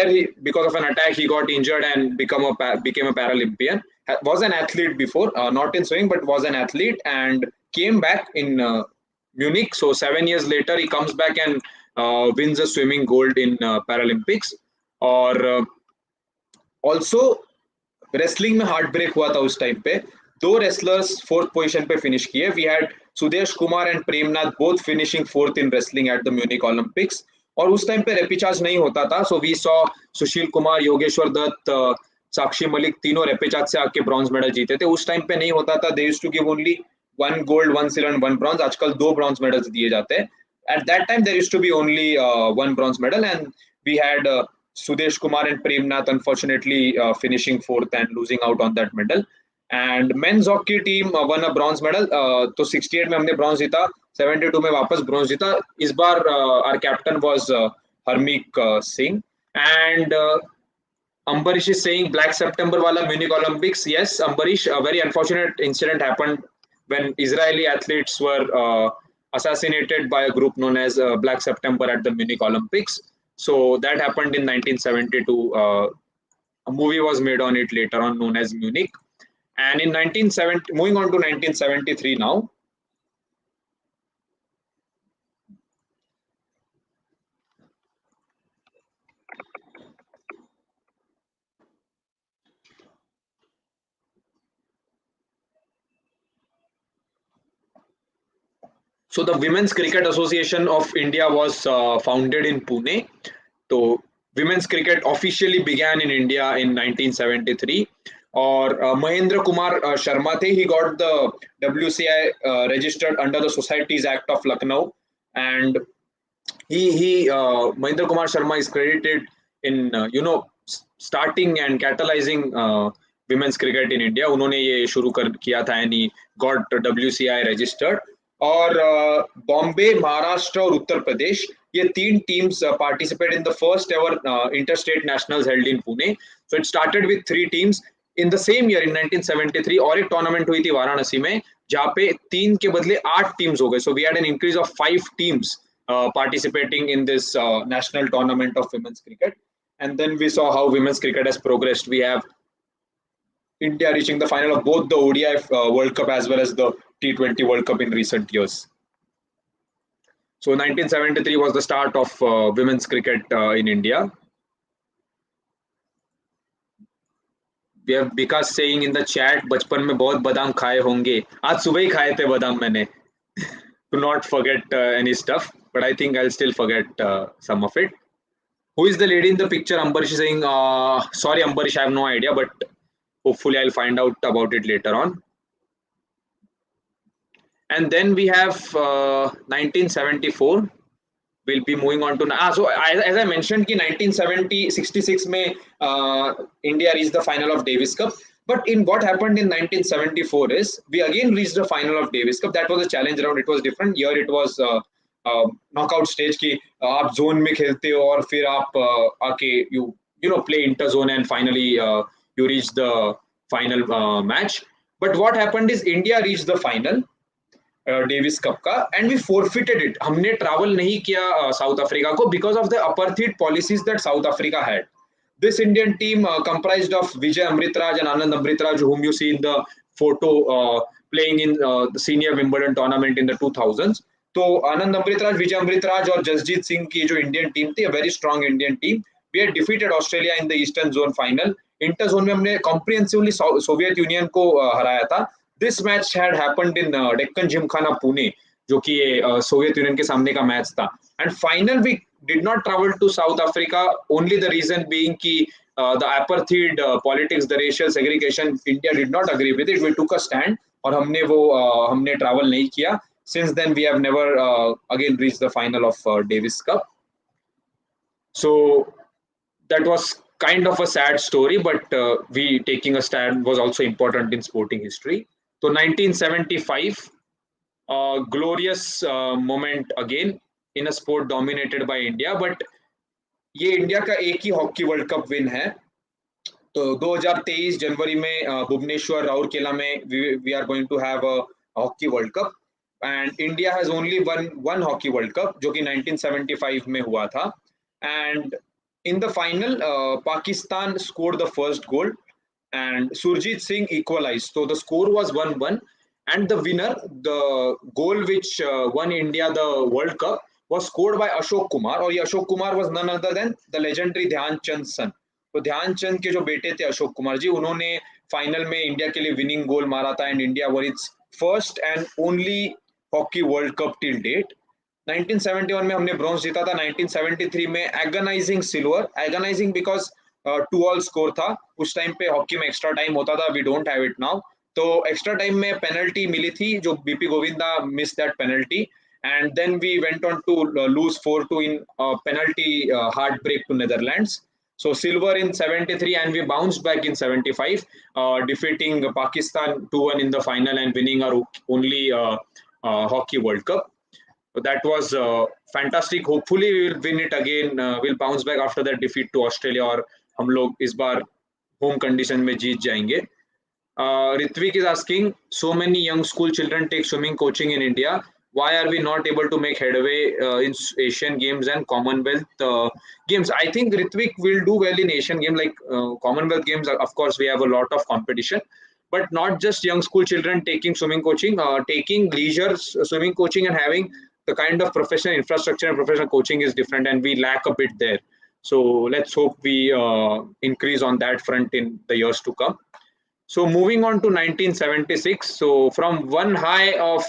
he, because of an attack, he got injured and became a Paralympian. Was an athlete before, not in swimming, but was an athlete, and came back in Munich. So 7 years later, he comes back and wins a swimming gold in Paralympics. और also wrestling में heart break हुआ था उस time पे. 2 wrestlers 4th position पे finish किए. We had Sudesh Kumar and Premnath both finishing 4th in wrestling at the Munich Olympics. और उस टाइम पे रेपिचार्ज नहीं होता था. So we saw Sushil Kumar, Yogeshwar Dutt, Sakshi Malik तीनों रेपिचार्ज से आके ब्रॉन्ज मेडल जीते थे. उस टाइम पे नहीं होता था. They used to give only 1 gold, 1 silver and 1 bronze. आजकल 2 ब्रॉन्ज मेडल्स दिए जाते हैं. At that time there used to be only one bronze medal, and we had Sudesh Kumar and Premnath unfortunately finishing fourth and losing out on that medal. And men's hockey team won a bronze medal. तो 68 में हमने bronze जीता, 72 में वापस bronze जीता. इस बार our captain was Harmeet Singh. And Ambarish is saying Black September wala Munich Olympics. Yes, Ambarish, a very unfortunate incident happened when Israeli athletes were assassinated by a group known as Black September at the Munich Olympics. So that happened in 1972. A movie was made on it later on, known as Munich. And in 1970, moving on to 1973 now. So the Women's Cricket Association of India was founded in Pune. So women's cricket officially began in India in 1973. Or Mahendra Kumar Sharma the, he got the WCI registered under the Societies Act of Lucknow, and he Mahendra Kumar Sharma is credited in starting and catalyzing women's cricket in India. उन्होंने ये शुरू किया था, and he got WCI registered. और बॉम्बे, महाराष्ट्र और उत्तर प्रदेश, ये तीन teams participate in the first ever interstate nationals held in Pune. So it started with 3 teams. In the same year, in 1973, और एक टूर्नामेंट हुई थी वाराणसी में, जहाँ पे 3 के बदले 8 टीम्स हो गए. So we had an increase of 5 teams participating in this national tournament of women's cricket. And then we saw how women's cricket has progressed. We have India reaching the final of both the ODI World Cup as well as the T20 World Cup in recent years. So 1973 was the start of women's cricket in India. We have Vikas saying in the chat, बचपन में बहुत बादाम खाए होंगे. आज सुबह ही खाए थे बादाम मैंने. To not forget any stuff, but I think I'll still forget some of it. Who is the lady in the picture? Ambarish is saying, sorry Ambarish, I have no idea, but hopefully I'll find out about it later on. And then we have 1974. We'll be moving on to so as I mentioned कि 1966 में India reached the final of Davies Cup. But in what happened in 1974 is we again reached the final of Davies Cup. That was a challenge round. It was different. Here it was knockout stage कि आप zone में खेलते हो और फिर आप आके you play inter zone and finally you reach the final match. But what happened is India reached the final Davis Cup का, एंड वी फोरफिटेड इट. हमने ट्रैवल नहीं किया साउथ अफ्रीका को because of the apartheid policies that south Africa had. This Indian team comprised of Vijay Amritraj and Anand Amritraj, whom you see in the photo playing in the senior Wimbledon tournament in the 2000s. So Anand Amritraj, Vijay Amritraj और जसजीत सिंह की जो Indian team थी, a very strong Indian team. We had defeated Australia in the Eastern Zone final. Inter zone में हमने comprehensively Soviet union को हराया था. This match had happened in Deccan Gymkhana Pune, जो कि सोवियत यूनियन के सामने का मैच था. And final we did not travel to South Africa, only the reason being कि the apartheid politics, the racial segregation, India did not agree with it. We took a stand और हमने travel नहीं किया. Since then we have never again reached the final of Davis Cup. So that was kind of a sad story, but we taking a stand was also important in sporting history. So 1975, glorious moment again in a sport dominated by India, but ये India का एक ही hockey World cup win है. तो 2023 जनवरी में भुवनेश्वर राउरकेला में we are going to have a hockey world cup, and India has only won one hockey world cup जो कि 1975 में हुआ था. And in the final Pakistan scored the first goal and Surjit Singh equalized. So the score was 1-1, and the winner, the goal which won India the World Cup, was scored by Ashok Kumar. और ये Ashok Kumar was none other than the legendary ध्यान चंद son. तो ध्यान चंद के जो बेटे थे अशोक कुमार जी, उन्होंने फाइनल में इंडिया के लिए विनिंग गोल मारा था, and India won its first and only hockey World Cup till date. 1971 में हमने ब्रॉन्ज जीता था. 1973 में agonising silver. Agonising because 2-2 score था. उस टाइम पे हॉकी में एक्स्ट्रा टाइम होता था. We don't have it now. तो एक्स्ट्रा टाइम में पेनल्टी मिली थी, जो BP Govinda miss that penalty, and then we went on to lose 4-2 in penalty heartbreak to Netherlands. So silver in 73, and we bounced back in 75, defeating Pakistan 2-1 in the final and winning our only hockey World Cup. So that was fantastic. Hopefully we will win it again. We'll bounce back after that defeat to Australia, और हम लोग इस बार home condition में जीत जाएंगे. Ritvik is asking, so many young school children take swimming coaching in India. Why are we not able to make headway in Asian Games and Commonwealth Games? I think Ritvik will do well in Asian Games, like Commonwealth Games. Of course, we have a lot of competition, but not just young school children taking swimming coaching, taking leisure swimming coaching and having the kind of professional infrastructure and professional coaching is different, and we lack a bit there. So let's hope we increase on that front in the years to come. So moving on to 1976. So from one high of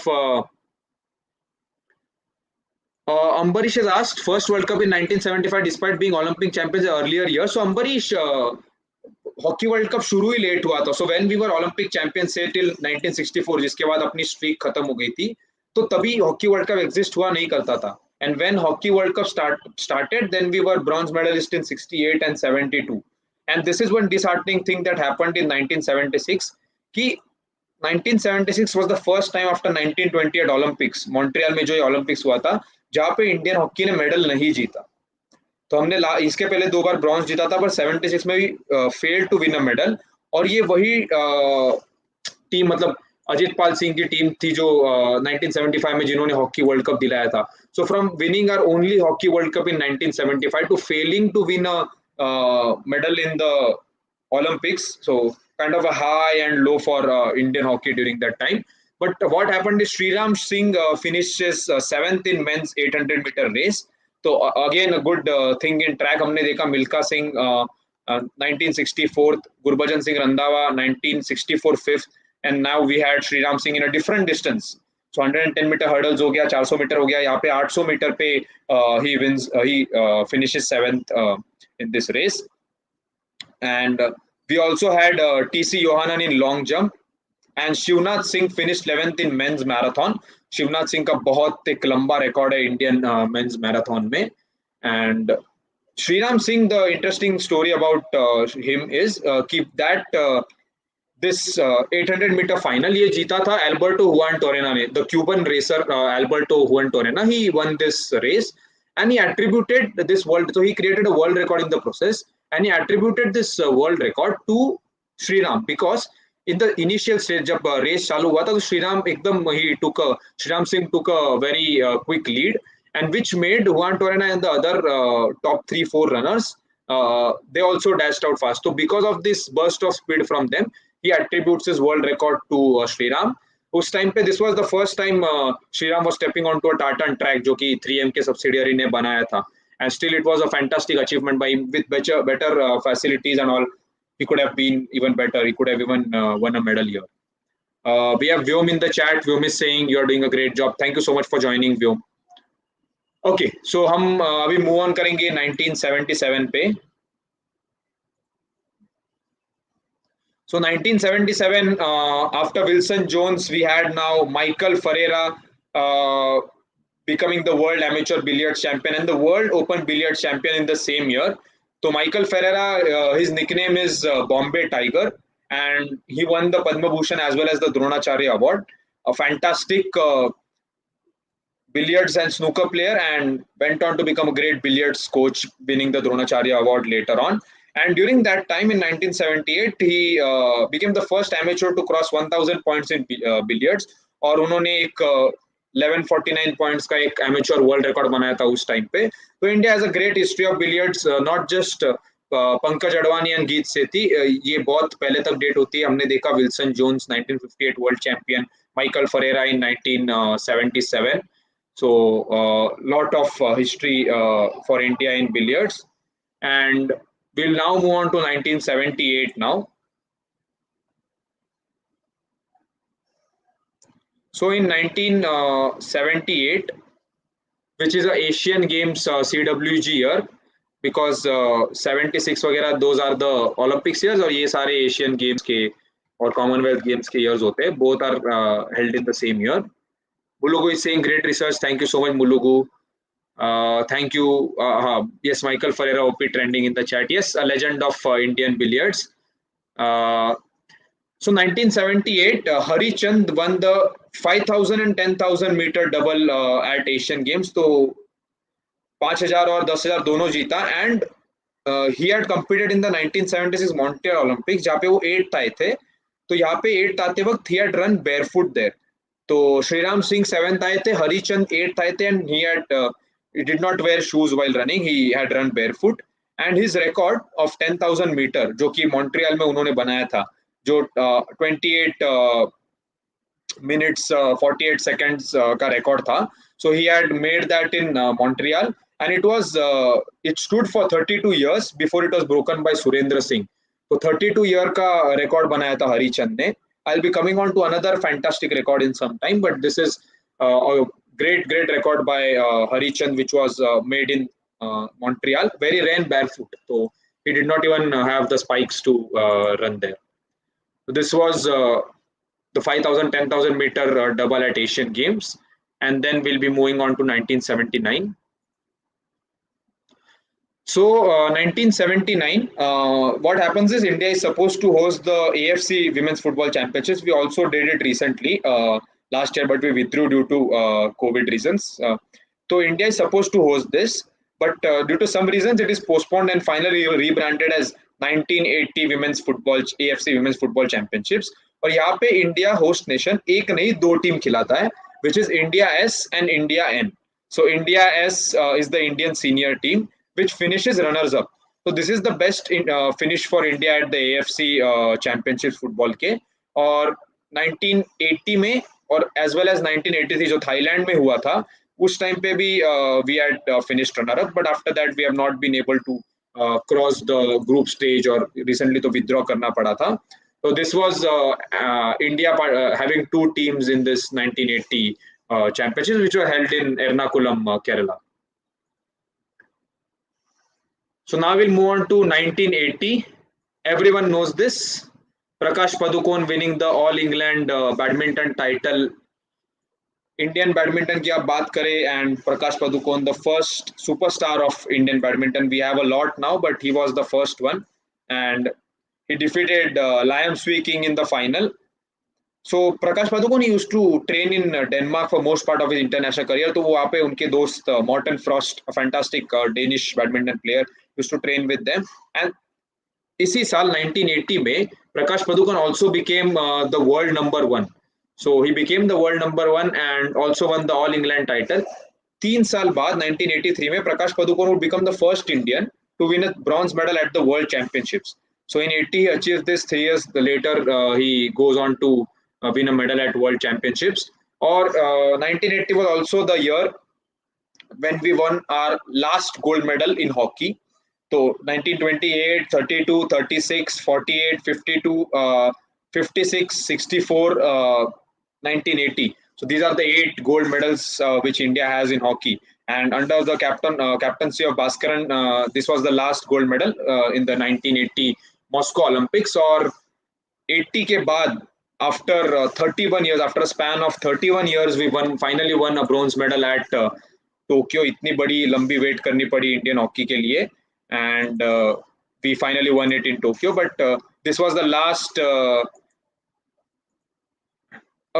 Ambarish has asked, first World Cup in 1975 despite being Olympic champions earlier year. So Ambarish, hockey World Cup शुरू ही late हुआ था. So when we were Olympic champion से till 1964, जिसके बाद अपनी streak खत्म हो गई थी, तो तभी हॉकी वर्ल्ड कप एग्जिस्ट हुआ नहीं करता था. And when hockey World cup started, then we were bronze medalist in 68 and 72. And this is one disheartening thing that happened in 1976 कि 1976 was the first time after 1928 Olympics, Montreal में जो ये Olympics हुआ था, जहाँ पे इंडियन हॉकी ने medal नहीं जीता. तो हमने इसके पहले 2 बार ब्रॉन्ज जीता था, पर 76 में भी fail to win a medal. और ये वही टीम, मतलब अजित पाल सिंह की टीम थी जो 1975 में जिन्होंने हॉकी वर्ल्ड कप दिलाया था. So from winning our only hockey World Cup in 1975 to failing to win a medal in the Olympics, so kind of a high and low for Indian hockey during that time. But what happened is Sriram Singh finishes 7th in men's 800 meter race. So again a good thing in track. हमने देखा Milkha Singh 1964, Gurbachan Singh Randhawa 1964 5th, and now we had Sriram Singh in a different distance. So 110 meter hurdles हो गया, 400 meter हो गया, यहाँ पे 800 meter पे he wins, he finishes 7th in this race. And we also had TC Yohanan in long jump, and Shivnath Singh finished 11th in men's marathon. Shivnath Singh का बहुत एक लंबा रिकॉर्ड है इंडियन मेंस मैराथन में. And Sriram Singh, the interesting story about him is कि that this 800 metre final ये जीता था एल्बर्टो हुआन टोरेना ने, the Cuban racer Alberto Juantorena. He won this race and he attributed this world, so he created a world record in the process, and he attributed this world record to Sriram, because in the initial stage जब race चालू हुआ था तो श्रीराम एकदम Shriram Singh took a very quick lead, and which made Juan Torena and the other top 3-4 runners they also dashed out fast. So because of this burst of speed from them, he attributes his world record to Sriram. उस time पे this was the first time Sriram was stepping on to a tartan track जो कि 3M के subsidiary ने बनाया था, and still it was a fantastic achievement by him with better facilities and all. He could have been even better. He could have even won a medal here. We have Vyom in the chat. Vyom is saying you are doing a great job. Thank you so much for joining, Vyom. Okay, so हम अभी move on करेंगे 1977 पे. So 1977, after Wilson Jones, we had now Michael Ferreira becoming the world amateur billiards champion and the world open billiards champion in the same year. So Michael Ferreira, his nickname is Bombay Tiger, and he won the Padma Bhushan as well as the Dronacharya Award. A fantastic billiards and snooker player, and went on to become a great billiards coach, winning the Dronacharya Award later on. And during that time in 1978, he became the first amateur to cross 1000 points in billiards, और उन्होंने एक 1149 points का एक amateur world record बनाया था उस time पे. तो India has a great history of billiards, not just Pankaj Advani and गीत सेठी, ये बहुत पहले तक डेट होती है. हमने देखा Wilson Jones 1958 world champion, Michael Ferreira in 1977. So lot of history for India in billiards. And we'll now move on to 1978 now. So in 1978, which is a Asian Games CWG year, because 76 वगैरह those are the Olympics years, और ये सारे Asian Games के और Commonwealth Games के years होते हैं. Both are held in the same year. Mulugu is saying great research. Thank you so much, Mulugu. Thank you. Yes, Michael Ferreira OP trending in the chat. Yes, a legend of Indian billiards. Uh, so 1978, Hari Chand won the 5,000 and 10,000 meter double at Asian Games. So 5,000 और 10,000 दोनों जीता and he had competed in the 1976 Montreal Olympics जहाँ पे वो 8th आए थे. तो यहाँ पे 8th आते वक्त ही हैड रन बेयरफुट देयर. तो श्रीराम सिंह 7th आए थे, हरिचंद 8th आए थे and he did not wear shoes while running. He had run barefoot and his record of 10,000 metre जो कि मॉन्ट्रियल में उन्होंने बनाया था, जो 28 minutes 48 seconds का record था. So he had made that in Montreal and it stood for 32 years before it was broken by Surendra Singh. तो 32 year का record बनाया था हरिचंद ने. I'll be coming on to another fantastic record in some time, but this is a great record by Harichand, which was made in Montreal. Very ran barefoot, so he did not even have the spikes to run there. So this was the 5,000 10,000 meter double at Asian Games, and then we'll be moving on to 1979. So 1979, what happens is India is supposed to host the AFC Women's Football Championships. We also did it recently last year, but we withdrew due to COVID reasons. So India is supposed to host this, but due to some reasons it is postponed and finally rebranded as 1980 Women's Football AFC Women's Football Championships. और यहाँ पे India host nation एक नहीं दो team खिलाता है, which is India S and India N. So India S is the Indian senior team, which finishes runners up. So this is the best finish for India at the AFC Championships football के. और 1980 में और as well as 1983 जो Thailand में हुआ था, उस time पे भी we had finished runner up, but after that we have not been able to cross the group stage और recently तो withdraw करना पड़ा था. So this was India having two teams in this 1980 championships, which were held in Ernakulam, Kerala. So now we'll move on to 1980. Everyone knows this. Prakash Padukone winning the All England badminton title. Indian badminton की आप बात करें and Prakash Padukone, the first superstar of Indian badminton. We have a lot now, but he was the first one, and he defeated Liam Swee King in the final. So Prakash Padukone used to train in Denmark for most part of his international career. तो वो वहाँ पे उनके दोस्त Morten Frost, a fantastic Danish badminton player, used to train with them. And इसी साल 1980 में Prakash Padukone also became the world number one. So he became the world number one and also won the All England title. 3 साल बाद 1983 में Prakash Padukone would become the first Indian to win a bronze medal at the World Championships. So in 80 he achieved this. 3 years later he goes on to win a medal at World Championships. Or 1980 was also the year when we won our last gold medal in hockey. So 1928, 32, 36, 48, 52, 56, 64, 1980. So these are the 8 gold medals which India has in hockey. And under the captaincy of Bhaskaran, this was the last gold medal in the 1980 Moscow Olympics. Or 80 के बाद, after 31 years, after a span of 31 years, we finally won a bronze medal at Tokyo. इतनी बड़ी लंबी wait करनी पड़ी Indian hockey के लिए, and we finally won it in Tokyo. But this was the last.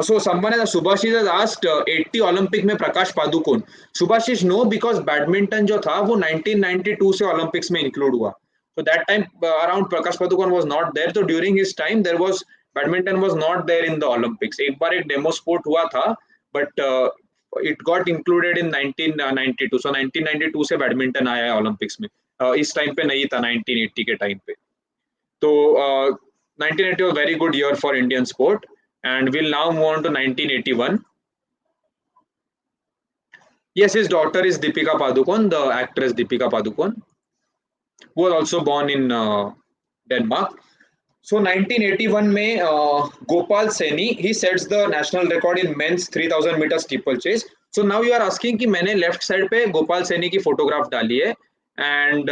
So someone has Subhashish has asked 80 Olympic में Prakash Padukone. Subhashish no, because badminton जो था वो 1992 से Olympics में include हुआ. So that time around Prakash Padukone was not there. So during his time there was badminton was not there in the Olympics. एक बार एक demo sport हुआ था, but it got included in 1992. So 1992 से badminton आया है Olympics में. इस time पे नहीं था 1980 के time पे. तो 1980 was a very good year for Indian sport. And we'll now move on to 1981. Yes, his daughter is Deepika Padukone, the actress Deepika Padukone, who was also born in Denmark. So 1981 में Gopal Saini, he sets the national record in men's 3000 meter steeplechase. So now you are asking कि मैंने left side पे Gopal Saini की photograph डाली है, and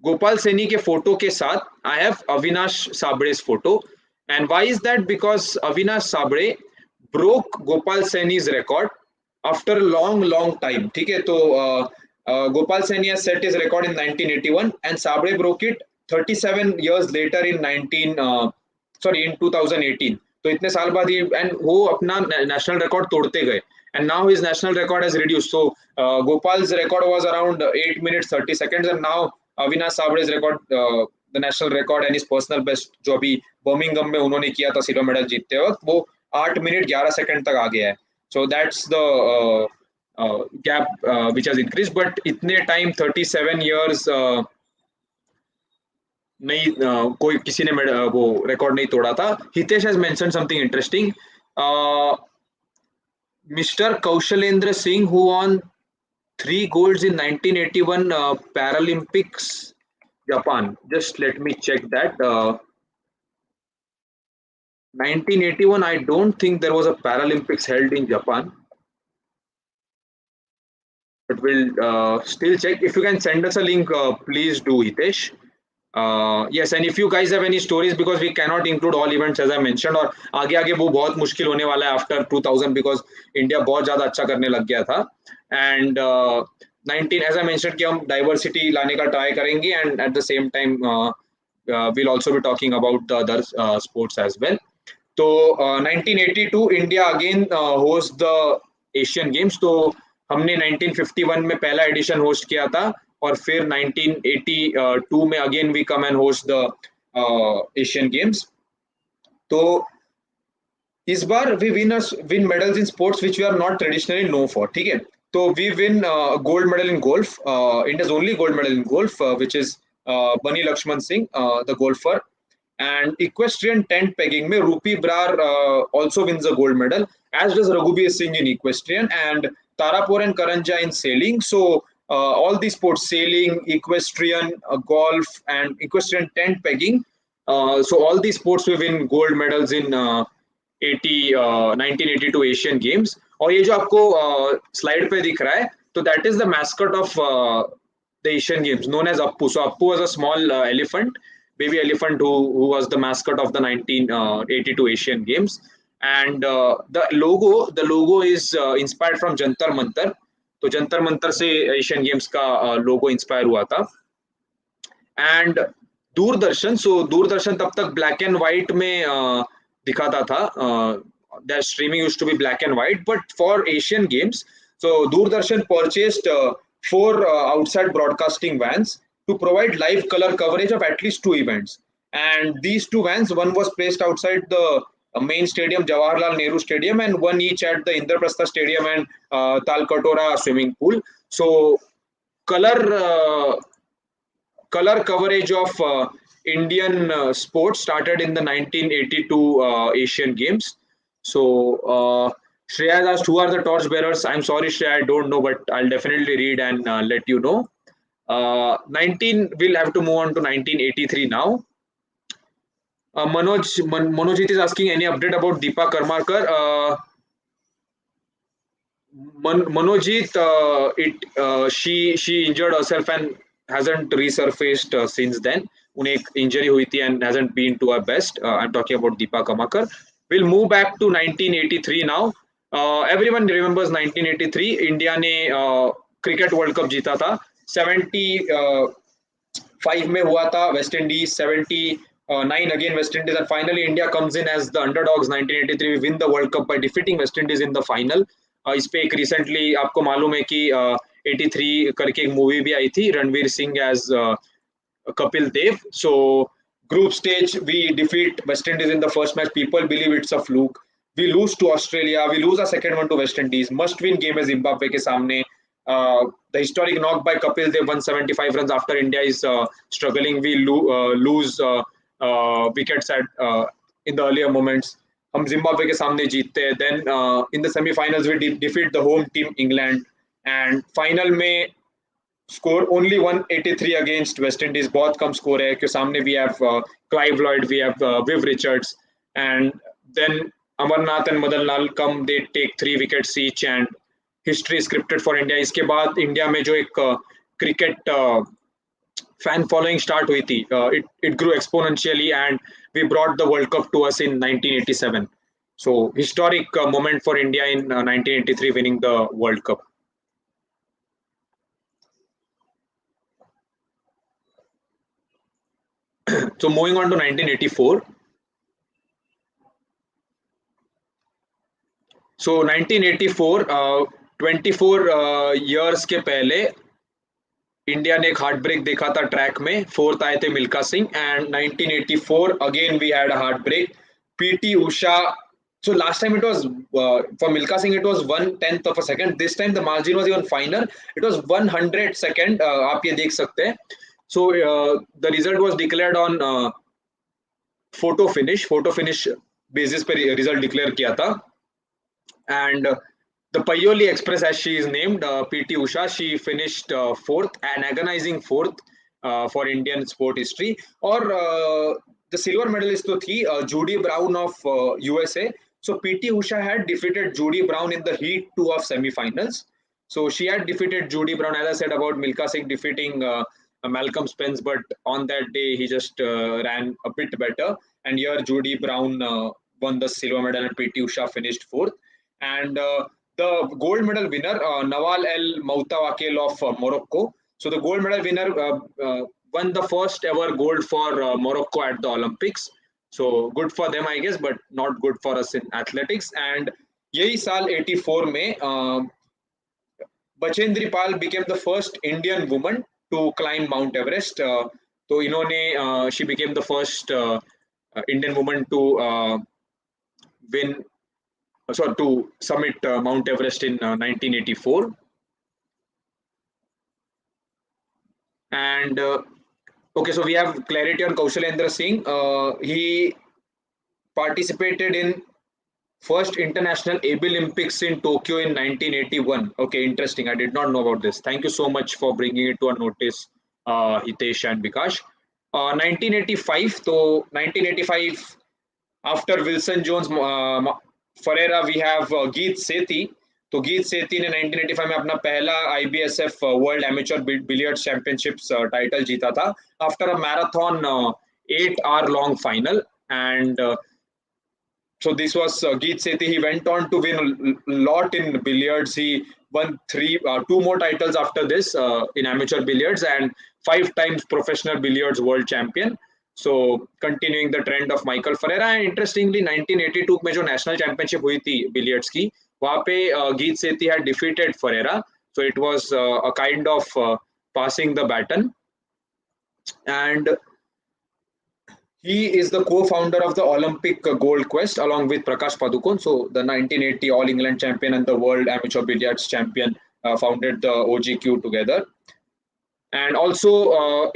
Gopal Saini के photo के साथ I have Avinash Sabre's photo. And why is that? Because Avinash Sabre broke Gopal Saini's record after a long time. ठीक है, तो Gopal Saini has set his record in 1981 and Sabre broke it 37 years later in 2018. तो इतने साल बाद ही and वो अपना national record तोड़ते गए and now his national record has reduced. So Gopal's record was around 8 minutes 30 seconds and now Avinash Sabre's record, the national record and his personal best जो अभी बर्मिंगम में उन्होंने किया था सिल्वर मेडल जीतते वक्त, वो 8 मिनट 11 सेकंड तक आ गया है. So that's the gap which has increased, but इतने टाइम 37 years नहीं कोई किसी ने वो रिकॉर्ड नहीं तोड़ा था. Hitesh has mentioned something interesting. Mr. Kaushalendra Singh, who won 3 golds in 1981 Paralympics Japan. Just let me check that. 1981, I don't think there was a Paralympics held in Japan. But we'll still check. If you can send us a link, please do, Hitesh. Yes, and if you guys have any stories, because we cannot include all events as I mentioned, और आगे वो बहुत मुश्किल होने वाला है after 2000 because India बहुत ज़्यादा अच्छा करने लग गया था. And 19 as I mentioned कि हम diversity लाने का try करेंगे and at the same time we'll also be talking about the other sports as well. तो 1982 India again hosts the Asian Games. तो हमने 1951 में पहला एडिशन होस्ट किया था और फिर 1982 में again we came and host the Asian Games. तो इस बार we win medals in sports which we are not traditionally known for. ठीक है, तो we win gold medal in golf. India's only gold medal in golf which is Bunny Lakshman Singh the golfer. And equestrian tent pegging में Rupi Brar also wins a gold medal, as does Raghubir Singh in equestrian, and Tarapur and Karanja in sailing. So all these sports, sailing, equestrian, golf, and equestrian tent pegging. So all these sports we win gold medals in 1982 Asian Games. और ये जो आपको slide पे दिख रहा है, तो that is the mascot of the Asian Games, known as Appu. So Appu was a small elephant, baby elephant who was the mascot of the 1982 Asian Games. And the logo is inspired from Jantar Mantar. तो जंतर मंतर से Asian games का लोगो inspire हुआ था. And Doordarshan, सो दूरदर्शन तब तक black and white में दिखाता था. That streaming used to be black and white, but for Asian games so Doordarshan purchased 4 outside broadcasting vans to provide live color coverage of at least 2 events. And these 2 vans, one was placed outside the main stadium, Jawaharlal Nehru Stadium, and one each at the Indraprastha Stadium and Talkatora swimming pool. So color coverage of Indian sports started in the 1982 Asian Games. So Shreya has asked, who are the torch bearers? I'm sorry, Shreya, I don't know, but I'll definitely read and let you know. 19, we'll have to move on to 1983 now. Manojit is asking any update about Deepa Karmakar. Manojit, she injured herself and hasn't resurfaced since then. उन्हें एक injury हुई थी and hasn't been to her best. I'm talking about Deepa Karmakar. We'll move back to 1983 now. Everyone remembers 1983. India ने cricket world cup जीता था. 75 में हुआ था West Indies, 79 again West Indies, and finally India comes in as the underdogs. 1983 we win the World Cup by defeating West Indies in the final. इस पे एक recently आपको मालूम है कि 83 करके एक मूवी भी आई थी, Ranveer Singh as Kapil Dev. So group stage we defeat West Indies in the first match. People believe it's a fluke. We lose to Australia. We lose our second one to West Indies. Must win game है Zimbabwe के सामने. The historic knock by Kapil Dev, 175 runs after India is struggling. We lose wickets at in the earlier moments. हम Zimbabwe के सामने जीतते हैं. Then in the semi-finals we defeat the home team England, and final में score only 183 against West Indies. बहुत कम score है क्योंकि सामने we have Clive Lloyd, we have Viv Richards, and then Amarnath and Madan Lal come. They take 3 wickets each, and history scripted for India. इसके बाद India में जो एक cricket fan following start हुई थी, it grew exponentially and we brought the World Cup to us in 1987. So historic moment for India in 1983 winning the World Cup. So moving on to 1984. So 1984, 24 years के पहले India ने एक heart break देखा था track में. Fourth आए थे Milkha Singh. And 1984 again we had a heart break. PT Usha. So last time it was for Milkha Singh it was 1/10 of a second. This time the margin was even finer. It was 100 second. आप ये देख सकते हैं. So the result was declared on photo finish. Photo finish basis पे result declare किया था. And the Payoli Express, as she is named, PT Usha, she finished fourth, an agonizing fourth for Indian sport history. Or the silver medalist to thi Judy Brown of USA. So PT Usha had defeated Judy Brown in the heat 2 of semi-finals. So she had defeated Judy Brown, as I said about Milkha Singh defeating Malcolm Spence, but on that day he just ran a bit better. And here Judy Brown won the silver medal and PT Usha finished fourth. And the gold medal winner, Nawal El Moutawakil of Morocco. So the gold medal winner won the first ever gold for Morocco at the Olympics. So good for them, I guess, but not good for us in athletics. And यही साल 84 में Bachendri Pal became the first Indian woman to climb Mount Everest. तो इन्होंने she became the first Indian woman to win. So to summit Mount Everest in 1984. And okay, so we have clarity on Kaushalendra Singh. He participated in first international AB Olympics in Tokyo in 1981. Okay, interesting. I did not know about this. Thank you so much for bringing it to our notice, Hitesh and Bikash. 1985. So 1985, after Wilson Jones, Ferreira, we have Geet Sethi. तो गीत सेठी ने 1985 में अपना पहला IBSF world amateur billiards championships title जीता था after a marathon 8-hour long final. And so this was Geet Sethi. He went on to win a lot in billiards. He won two more titles after this in amateur billiards, and 5 times professional billiards world champion. So continuing the trend of Michael Ferreira. And interestingly 1982 में जो national championship हुई थी billiards की, वहाँ पे गीत सेठी had defeated Ferreira. So it was a kind of passing the baton. And he is the co-founder of the Olympic Gold Quest along with Prakash Padukone. So the 1980 All England champion and the World Amateur Billiards champion founded the OGQ together. And also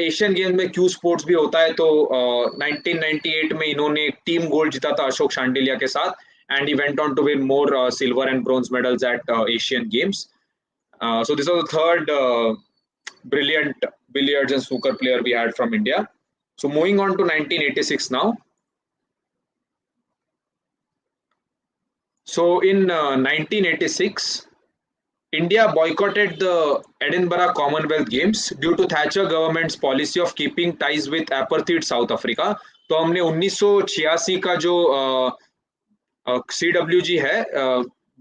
Asian game में Q sports भी होता है. तो 1998 में इन्होंने एक team gold जीता था अशोक शांडिलिया के साथ. And he went on to win more silver and bronze medals at Asian Games. So this was the third brilliant billiards and snooker player we had from India. So moving on to 1986 now. So in 1986, India boycotted the Edinburgh Commonwealth Games due to Thatcher government's policy of keeping ties with apartheid South Africa. तो हमने 1986 का जो CWG है,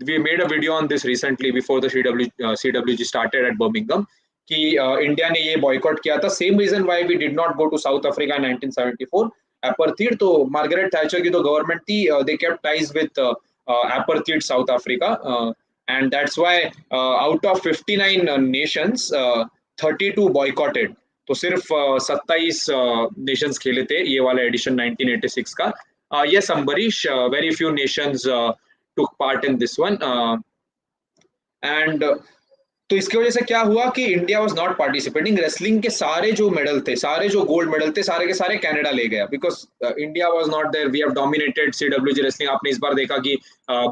we made a video on this recently before the CWG started at Birmingham. कि India ने ये boycott किया था. Same reason why we did not go to South Africa in 1974. apartheid. तो मार्गरेट थैचर की तो गवर्नमेंट थी, they kept ties with apartheid South Africa. and that's why out of 59 nations 32 boycotted. तो सिर्फ 27 नेशंस खेले थे ये वाला एडिशन 1986 का. Yes, Ambarish, very few nations took part in this one. And तो इसकी वजह से क्या हुआ कि India was not participating. Wrestling के सारे जो मेडल थे, सारे जो गोल्ड मेडल थे, सारे के सारे कनाडा ले गया because India was not there. We have dominated CWG wrestling. आपने इस बार देखा कि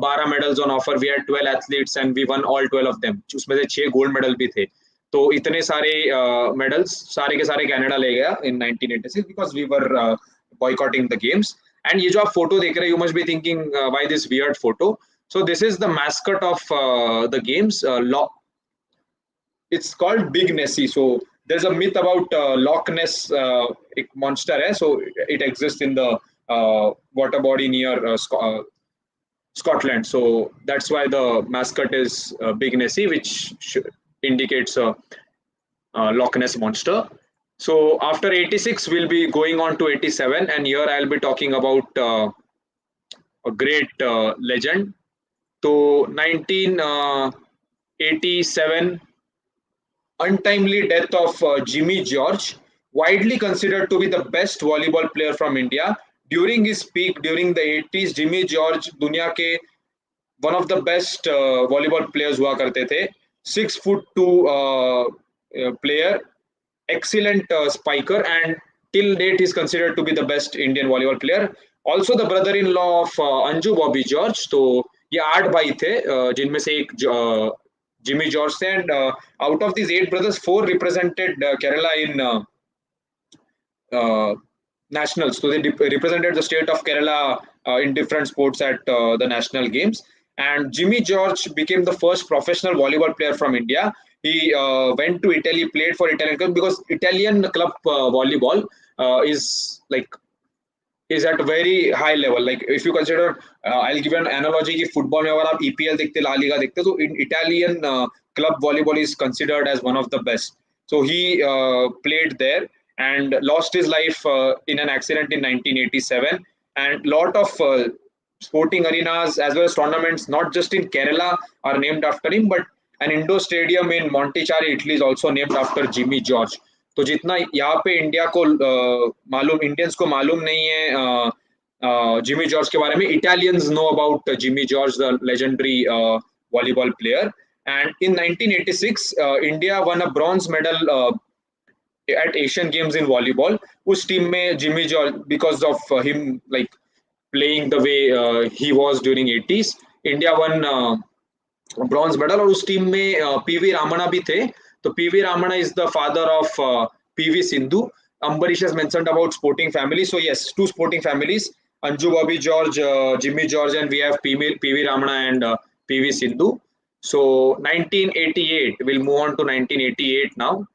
12 medals on offer. We had 12 athletes and we won all 12 of them. उसमें से 6 गोल्ड मेडल भी थे. तो इतने सारे मेडल्स सारे के सारे कनाडा ले गया in 1986 because we were boycotting the games. And ये जो आप फोटो देख रहे हैं, you must be thinking why this weird photo. So this is the mascot of the games. It's called Big Nessie. So there's a myth about Loch Ness एक monster है. So it exists in the water body near Scotland. So that's why the mascot is Big Nessie, which indicates a Loch Ness monster. So after 86, we'll be going on to 87, and here I'll be talking about a great legend. So 1987, untimely death of Jimmy George, widely considered to be the best volleyball player from India. During his peak, during the 80s, Jimmy George दुनिया के one of the best volleyball players हुआ करते थे. 6'2" player, excellent spiker, and till date he's considered to be the best Indian volleyball player. Also the brother-in-law of Anju Bobby George. तो ये 8 भाई थे जिनमें से एक Jimmy George थे, and out of these 8 brothers, 4 represented Kerala in nationals. So they represented the state of Kerala in different sports at the national games. And Jimmy George became the first professional volleyball player from India. He went to Italy, played for Italian club, because Italian club volleyball is at a very high level. Like if you consider, I'll give you an analogy कि football में अगर आप EPL देखते, La Liga देखते, तो in Italian club volleyball is considered as one of the best. So he played there and lost his life in an accident in 1987. And lot of sporting arenas as well as tournaments, not just in Kerala, are named after him, but an indoor stadium in Montichiari, Italy is also named after Jimmy George. तो जितना यहाँ पे India को मालूम, Indians को मालूम नहीं है जिमी जॉर्ज के बारे में, Italians know about Jimmy George, the legendary volleyball player. And in 1986 India one a bronze medal at Asian Games in volleyball. उस टीम में Jimmy George, because of him like playing the way he was during 80s, India one bronze medal. और उस team में PV रामना भी थे. तो PV Ramana is the father of PV Sindhu. Ambarish has mentioned about sporting families. So yes, 2 sporting families, Anju Bobby George, Jimmy George, and we have PV Ramana and PV Sindhu. So 1988, we'll move on to 1988 now.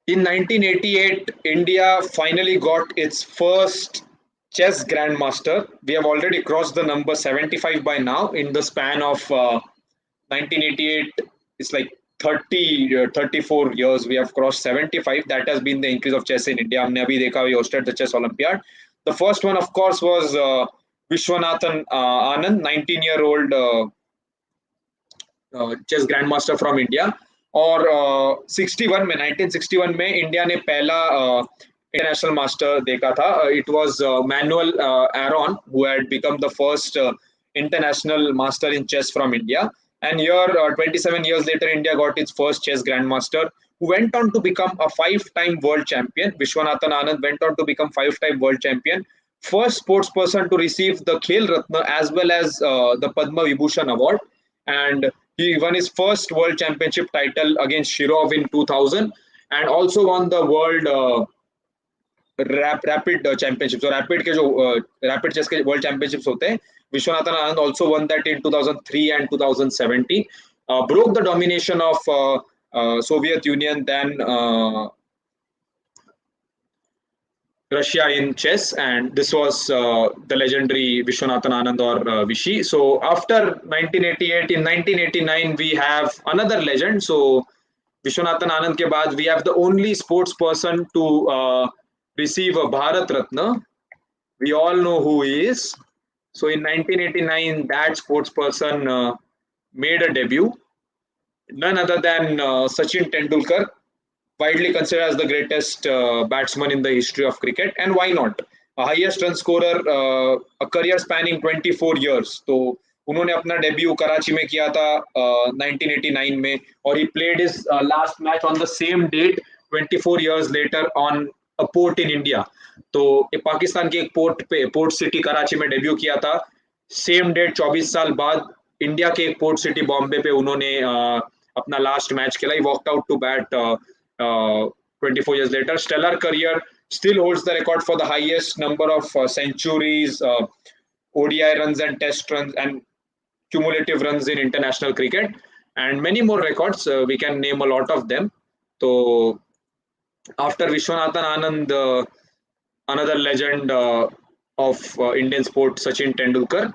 In 1988, India finally got its first chess grandmaster. We have already crossed the number 75 by now. In the span of 1988, it's like 34 years, we have crossed 75. That has been the increase of chess in India. हमने अभी देखा, we hosted the chess Olympiad. The first one, of course, was Vishwanathan Anand, 19-year-old chess grandmaster from India. और 61 में 1961 में India ने पहला international master देखा था. It was manual Aaron who had become the first international master in chess from India. And here 27 years later, India got its first chess grandmaster, who went on to become a 5-time world champion. Vishwanathan Anand went on to become 5-time world champion, first sports person to receive the Khel Ratna as well as the Padma Vibhushan award. And he won his first world championship title against Shirov in 2000, and also won the world rapid championship. So rapid के जो rapid chess के world championships होते हैं, Vishwanathan Anand also won that in 2003 and 2017. Broke the domination of Soviet Union, then Russia in chess, and this was the legendary Vishwanathan Anand or Vishy. So after 1988, in 1989 we have another legend. So Vishwanathan Anand के बाद we have the only sports person to receive a Bharat Ratna. We all know who he is. So in 1989, that sports person made a debut. None other than Sachin Tendulkar, widely considered as the greatest batsman in the history of cricket. And why not? A highest run scorer, a career spanning 24 years. तो उन्होंने अपना debut Karachi में किया था 1989 में, और he played his last match on the same date 24 years later on a port in India. तो पाकिस्तान के एक पोर्ट सिटी कराची में डेब्यू किया था. सेम डेट 24 साल बाद इंडिया के एक पोर्ट सिटी बॉम्बे पे उन्होंने अपना लास्ट मैच खेला. He walked out to bat 24 years later. Stellar career, still holds the record for the highest number of centuries, ODI runs and test runs, and cumulative runs in international cricket, and many more records. We can name a lot of them. So after Vishwanathan Anand, another legend of Indian sport, Sachin Tendulkar.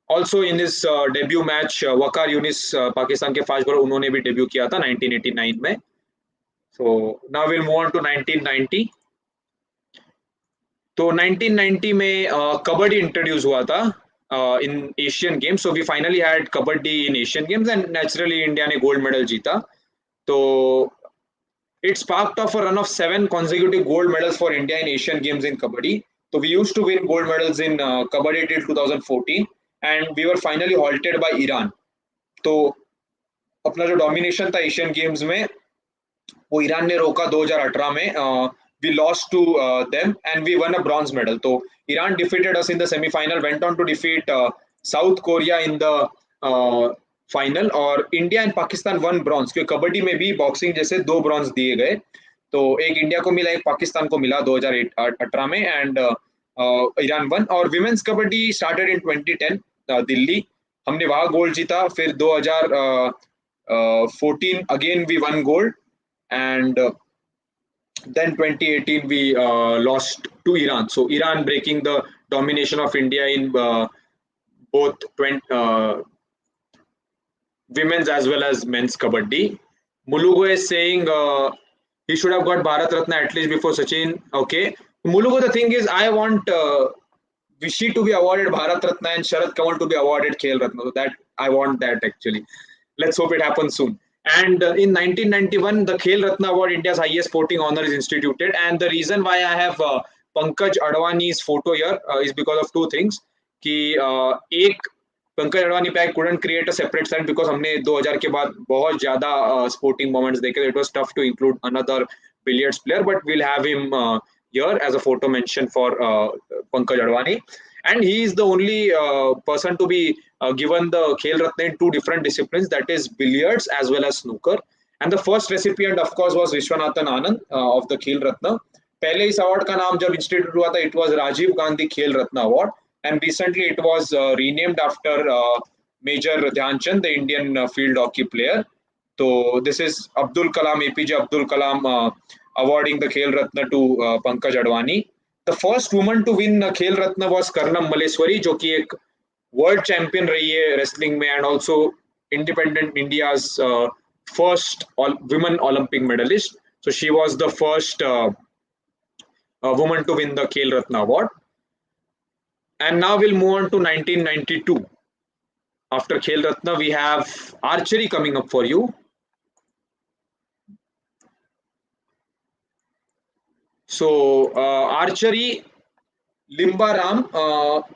Also in his debut match, Waqar Younis Pakistan के fast bowler, उन्होंने भी debut किया था 1989 में. So now we'll move on to 1990. तो 1990 में kabaddi introduce हुआ था in Asian games. So we finally had kabaddi in Asian games and naturally India ने गोल्ड मेडल जीता. तो it sparked off a run of 7 consecutive gold medals for India in Asian Games in Kabaddi. So we used to win gold medals in Kabaddi till 2014 and we were finally halted by Iran. तो अपना जो domination था Asian games में वो Iran ने रोका 2018 में. We lost to them and we won a bronze medal. So Iran defeated us in the semi-final, went on to defeat South Korea in the final. और India and Pakistan won bronze, क्योंकि कबड्डी में भी boxing जैसे 2 bronze दिए गए. तो एक India को मिला, एक पाकिस्तान को मिला 2018 में एंड ईरान वन. और women's kabaddi started in 2010 Delhi, हमने वहां गोल्ड जीता. फिर 2014 again we won gold and then 2018 we lost to Iran. So Iran breaking the domination of India in both women's as well as men's kabaddi. Mulugo is saying he should have got Bharat Ratna at least before Sachin. Okay, Mulugo, the thing is I want Vishy to be awarded Bharat Ratna and Sharad Kamal to be awarded Khel Ratna. So that I want that actually. Let's hope it happens soon. And in 1991, the Khel Ratna Award, India's highest sporting honor, is instituted. And the reason why I have Pankaj Advani's photo here is because of 2 things. कि एक पंकज अडवाणी पे I couldn't create a separate slide because हमने 2000 के बाद बहुत ज़्यादा sporting moments देखे. It was tough to include another billiards player, but we'll have him here as a photo mention for Pankaj Advani. And he is the only person to be given the Khel Ratna in 2 different disciplines, that is billiards as well as snooker. And the first recipient of course was Vishwanathan Anand of the Khel Ratna. पहले इस award का नाम जब institute हुआ था, it was Rajiv Gandhi Khel Ratna Award, and recently it was renamed after Major Dhyanchand, the Indian field hockey player. So this is Abdul Kalam, APJ Abdul Kalam awarding the Khel Ratna to Pankaj Advani. The first woman to win Khel Ratna was Karnam Malleswari, जो कि एक world champion रही है wrestling में and also independent India's first women Olympic medalist. So she was the first woman to win the Khel Ratna Award. And now we'll move on to 1992. After Khel Ratna, we have archery coming up for you. So archery, Limba Ram,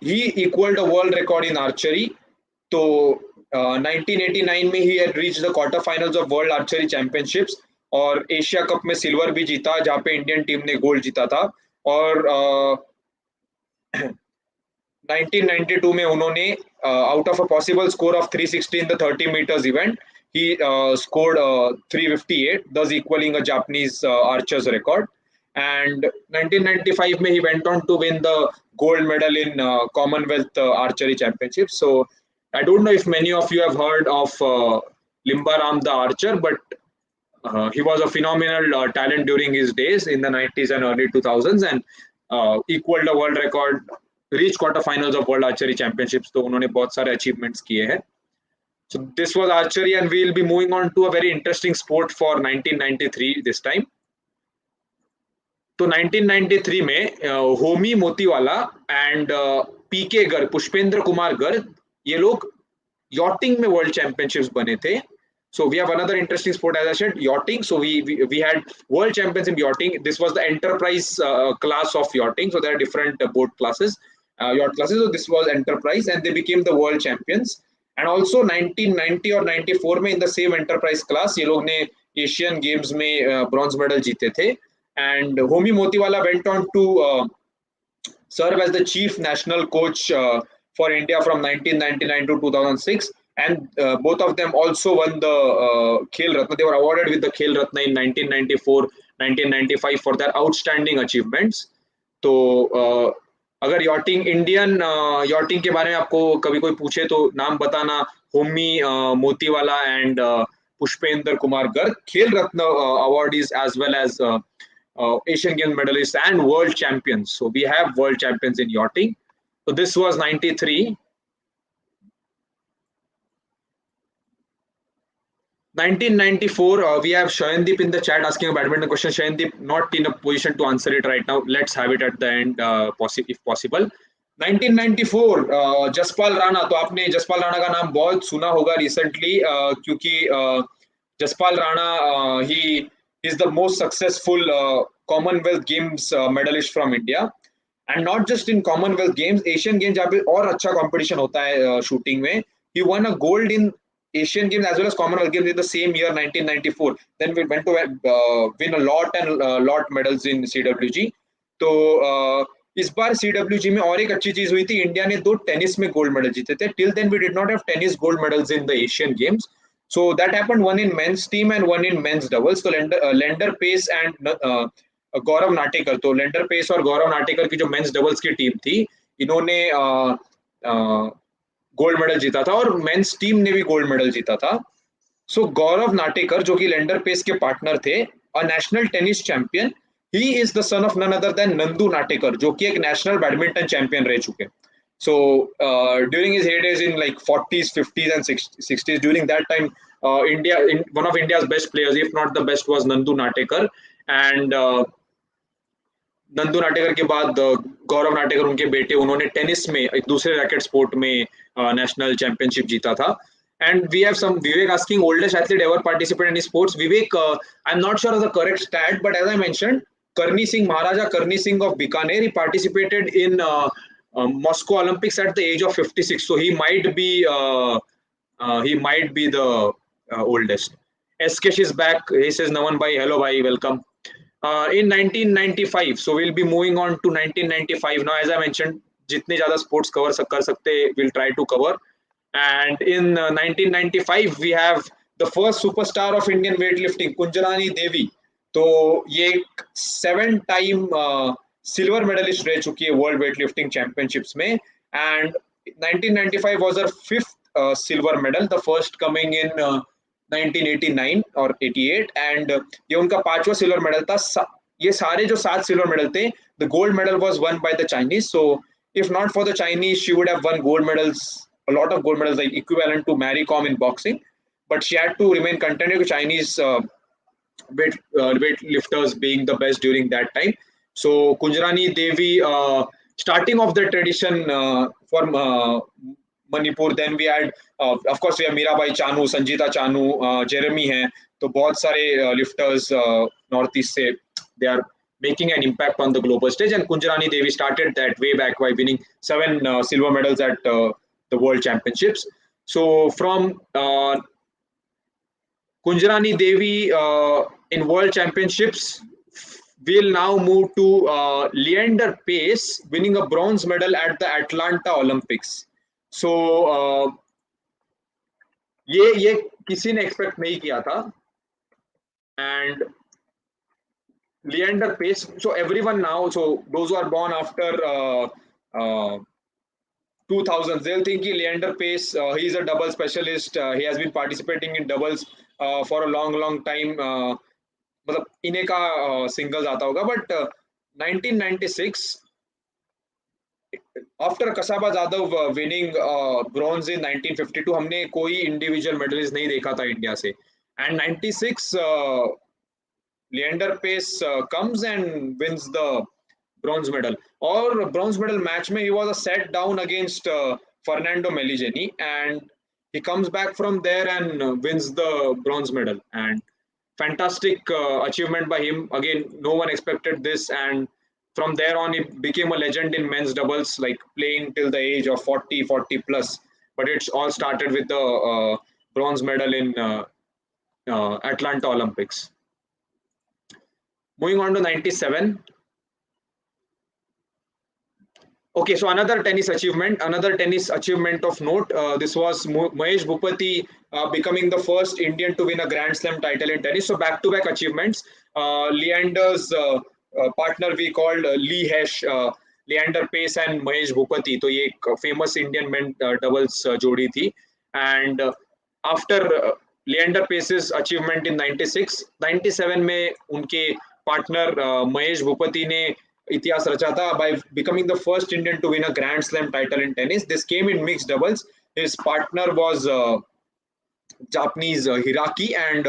he equaled a world record in archery. So 1989 में he had reached the quarterfinals of World Archery Championships और Asia cup में silver भी जीता जहाँ पे Indian team ने gold जीता था. और 1992 में उन्होंने out of a possible score of 360 in the 30 meters event, he scored 358, thus equaling a Japanese archer's record. And 1995 में he went on to win the gold medal in Commonwealth Archery Championships. So I don't know if many of you have heard of Limba Ram the archer, but he was a phenomenal talent during his days in the 90s and early 2000s and equaled a world record, reached quarterfinals of World Archery Championships. तो उन्होंने बहुत सारे achievements किए हैं. So this was archery and we'll be moving on to a very interesting sport for 1993 this time. तो 1993 में Homi Motiwala and पीके गर्ग, पुष्पेंद्र कुमार गर्ग, ये लोग यॉटिंग में वर्ल्ड चैंपियनशिप्स बने थे. So we have another interesting sport, as I said, yachting. So we had world champions in yachting. This was the enterprise class of yachting. So there are different boat classes, yacht classes. So this was enterprise, and they became the world champions. And also 1990 और 94 में in the same enterprise class ये लोग ने Asian games में bronze medal जीते थे. And Homi Motiwala went on to serve as the chief national coach for India from 1999 to 2006. And both of them also won the Khel Ratna. They were awarded with the Khel Ratna in 1994, 1995 for their outstanding achievements. तो अगर yachting, Indian yachting के बारे में आपको कभी कोई पूछे तो नाम बताना Homi Motiwala and Pushpendra Kumar Garg. Khel Ratna awardees as well as Asian Games medalists and world champions. So we have world champions in yachting. So this was 93. 1994, we have Shayandeep in the chat asking a badminton question. Shayandeep not in a position to answer it right now. Let's have it at the end, if possible. 1994, Jaspal Rana. तो आपने जसपाल राणा का नाम बहुत सुना होगा recently, क्योंकि Jaspal Rana he is the most successful Commonwealth Games medalist from India. And not just in Commonwealth Games, Asian Games जहाँ पे और अच्छा कंपटीशन होता है शूटिंग में. He won a gold in Asian Games as well as Commonwealth Games in the same year, 1994. Then we went to win a lot medals in CWG. तो इस बार CWG में और एक अच्छी चीज हुई थी, इंडिया ने 2 टेनिस में गोल्ड मेडल जीते थे. Till then we did not have tennis gold medals in the Asian Games. So that happened, one in men's team and one in men's doubles. So Lender Pace and गौरव नाटेकर. तो lender pace और गौरव नाटेकर की जो men's doubles की team थी, इन्होंने gold medal जीता था और मेंस टीम ने भी गोल्ड मेडल जीता था. सो गौरव नाटेकर जो कि लेंडर पेस के पार्टनर थे, a national tennis champion, he is the son of none other than Nandu Natekar, जो कि एक नेशनल बैडमिंटन चैंपियन रह चुके. So during his heydays in like 40s, 50s and 60s, during that time, one of India's best players, if not the best, was Nandu Natekar. And Nandu Natekar के बाद गौरव नाटेकर उनके बेटे, उन्होंने टेनिस में एक दूसरे रैकेट स्पोर्ट में नेशनल चैंपियनशिप जीता था. And we have some Vivek asking oldest athlete ever participated in sports. Vivek, I'm not sure of the correct stat, but as I mentioned, Karni Singh, Maharaja Karni Singh of Bikaner, he participated in Moscow Olympics at the age of 56. So he might be the oldest. Eskesh is back. He says, Naman bhai, hello bhai, welcome. In 1995, so we'll be moving on to 1995 now. As I mentioned, जितने ज़्यादा sports cover कर सकते, we'll try to cover. And in 1995, we have the first superstar of Indian weightlifting, Kunjarani Devi. तो ये 7-time silver medalist रह चुकी है World Weightlifting Championships में. And 1995 was her 5th silver medal, the first coming in 1989 or 88. And ये उनका 5वां silver medal था. ये सारे जो 7 सिल्वर मेडल थे, the gold medal was won by the Chinese. So if not for the Chinese, she would have won gold medals, a lot of gold medals, like equivalent to Mary Kom in boxing. But she had to remain content with Chinese weightlifters being the best during that time. So Kunjarani Devi, starting off the tradition for Manipur. Then we had, of course, we have Mirabai Chanu, Sanjita Chanu, Jeremy हैं. तो बहुत सारे lifters northeast से, they are making an impact on the global stage. And Kunjarani Devi started that way back by winning 7 silver medals at the World Championships. So from Kunjarani Devi in World Championships, we'll now move to Leander Pace winning a bronze medal at the Atlanta Olympics. So ये किसी ने expect नहीं किया था. And Leander Pace, so everyone now, so those who are born after 2000, they'll think Leander Pace, he is a double specialist. He has been participating in doubles for a long time. मतलब इन्हें का singles आता होगा. But 1996, after Kasaba Jadhav winning bronze in 1952, हमने कोई individual medalist नहीं देखा था इंडिया से. And 96, Leander Pace comes and wins the bronze medal. और bronze medal match में he was a set down against Fernando Meligeni, and he comes back from there and wins the bronze medal. And fantastic achievement by him. Again, no one expected this, and from there on, he became a legend in men's doubles, like playing till the age of 40 plus. But it's all started with the bronze medal in Atlanta Olympics. Moving on to 97. Okay, so another tennis achievement of note. This was Mahesh Bhupati becoming the first Indian to win a Grand Slam title in tennis. So back-to-back achievements. Leander's partner we called Lee Hesh, Leander Pace and Mahesh Bhupati. तो ये एक famous Indian men doubles जोड़ी थी. And after Leander Pace's achievement in 96, 97 में उनके partner Mahesh Bhupathi ने इतिहास रचा था by becoming the first Indian to win a Grand Slam title in tennis. This came in mixed doubles. His partner was Japanese Hiraki, and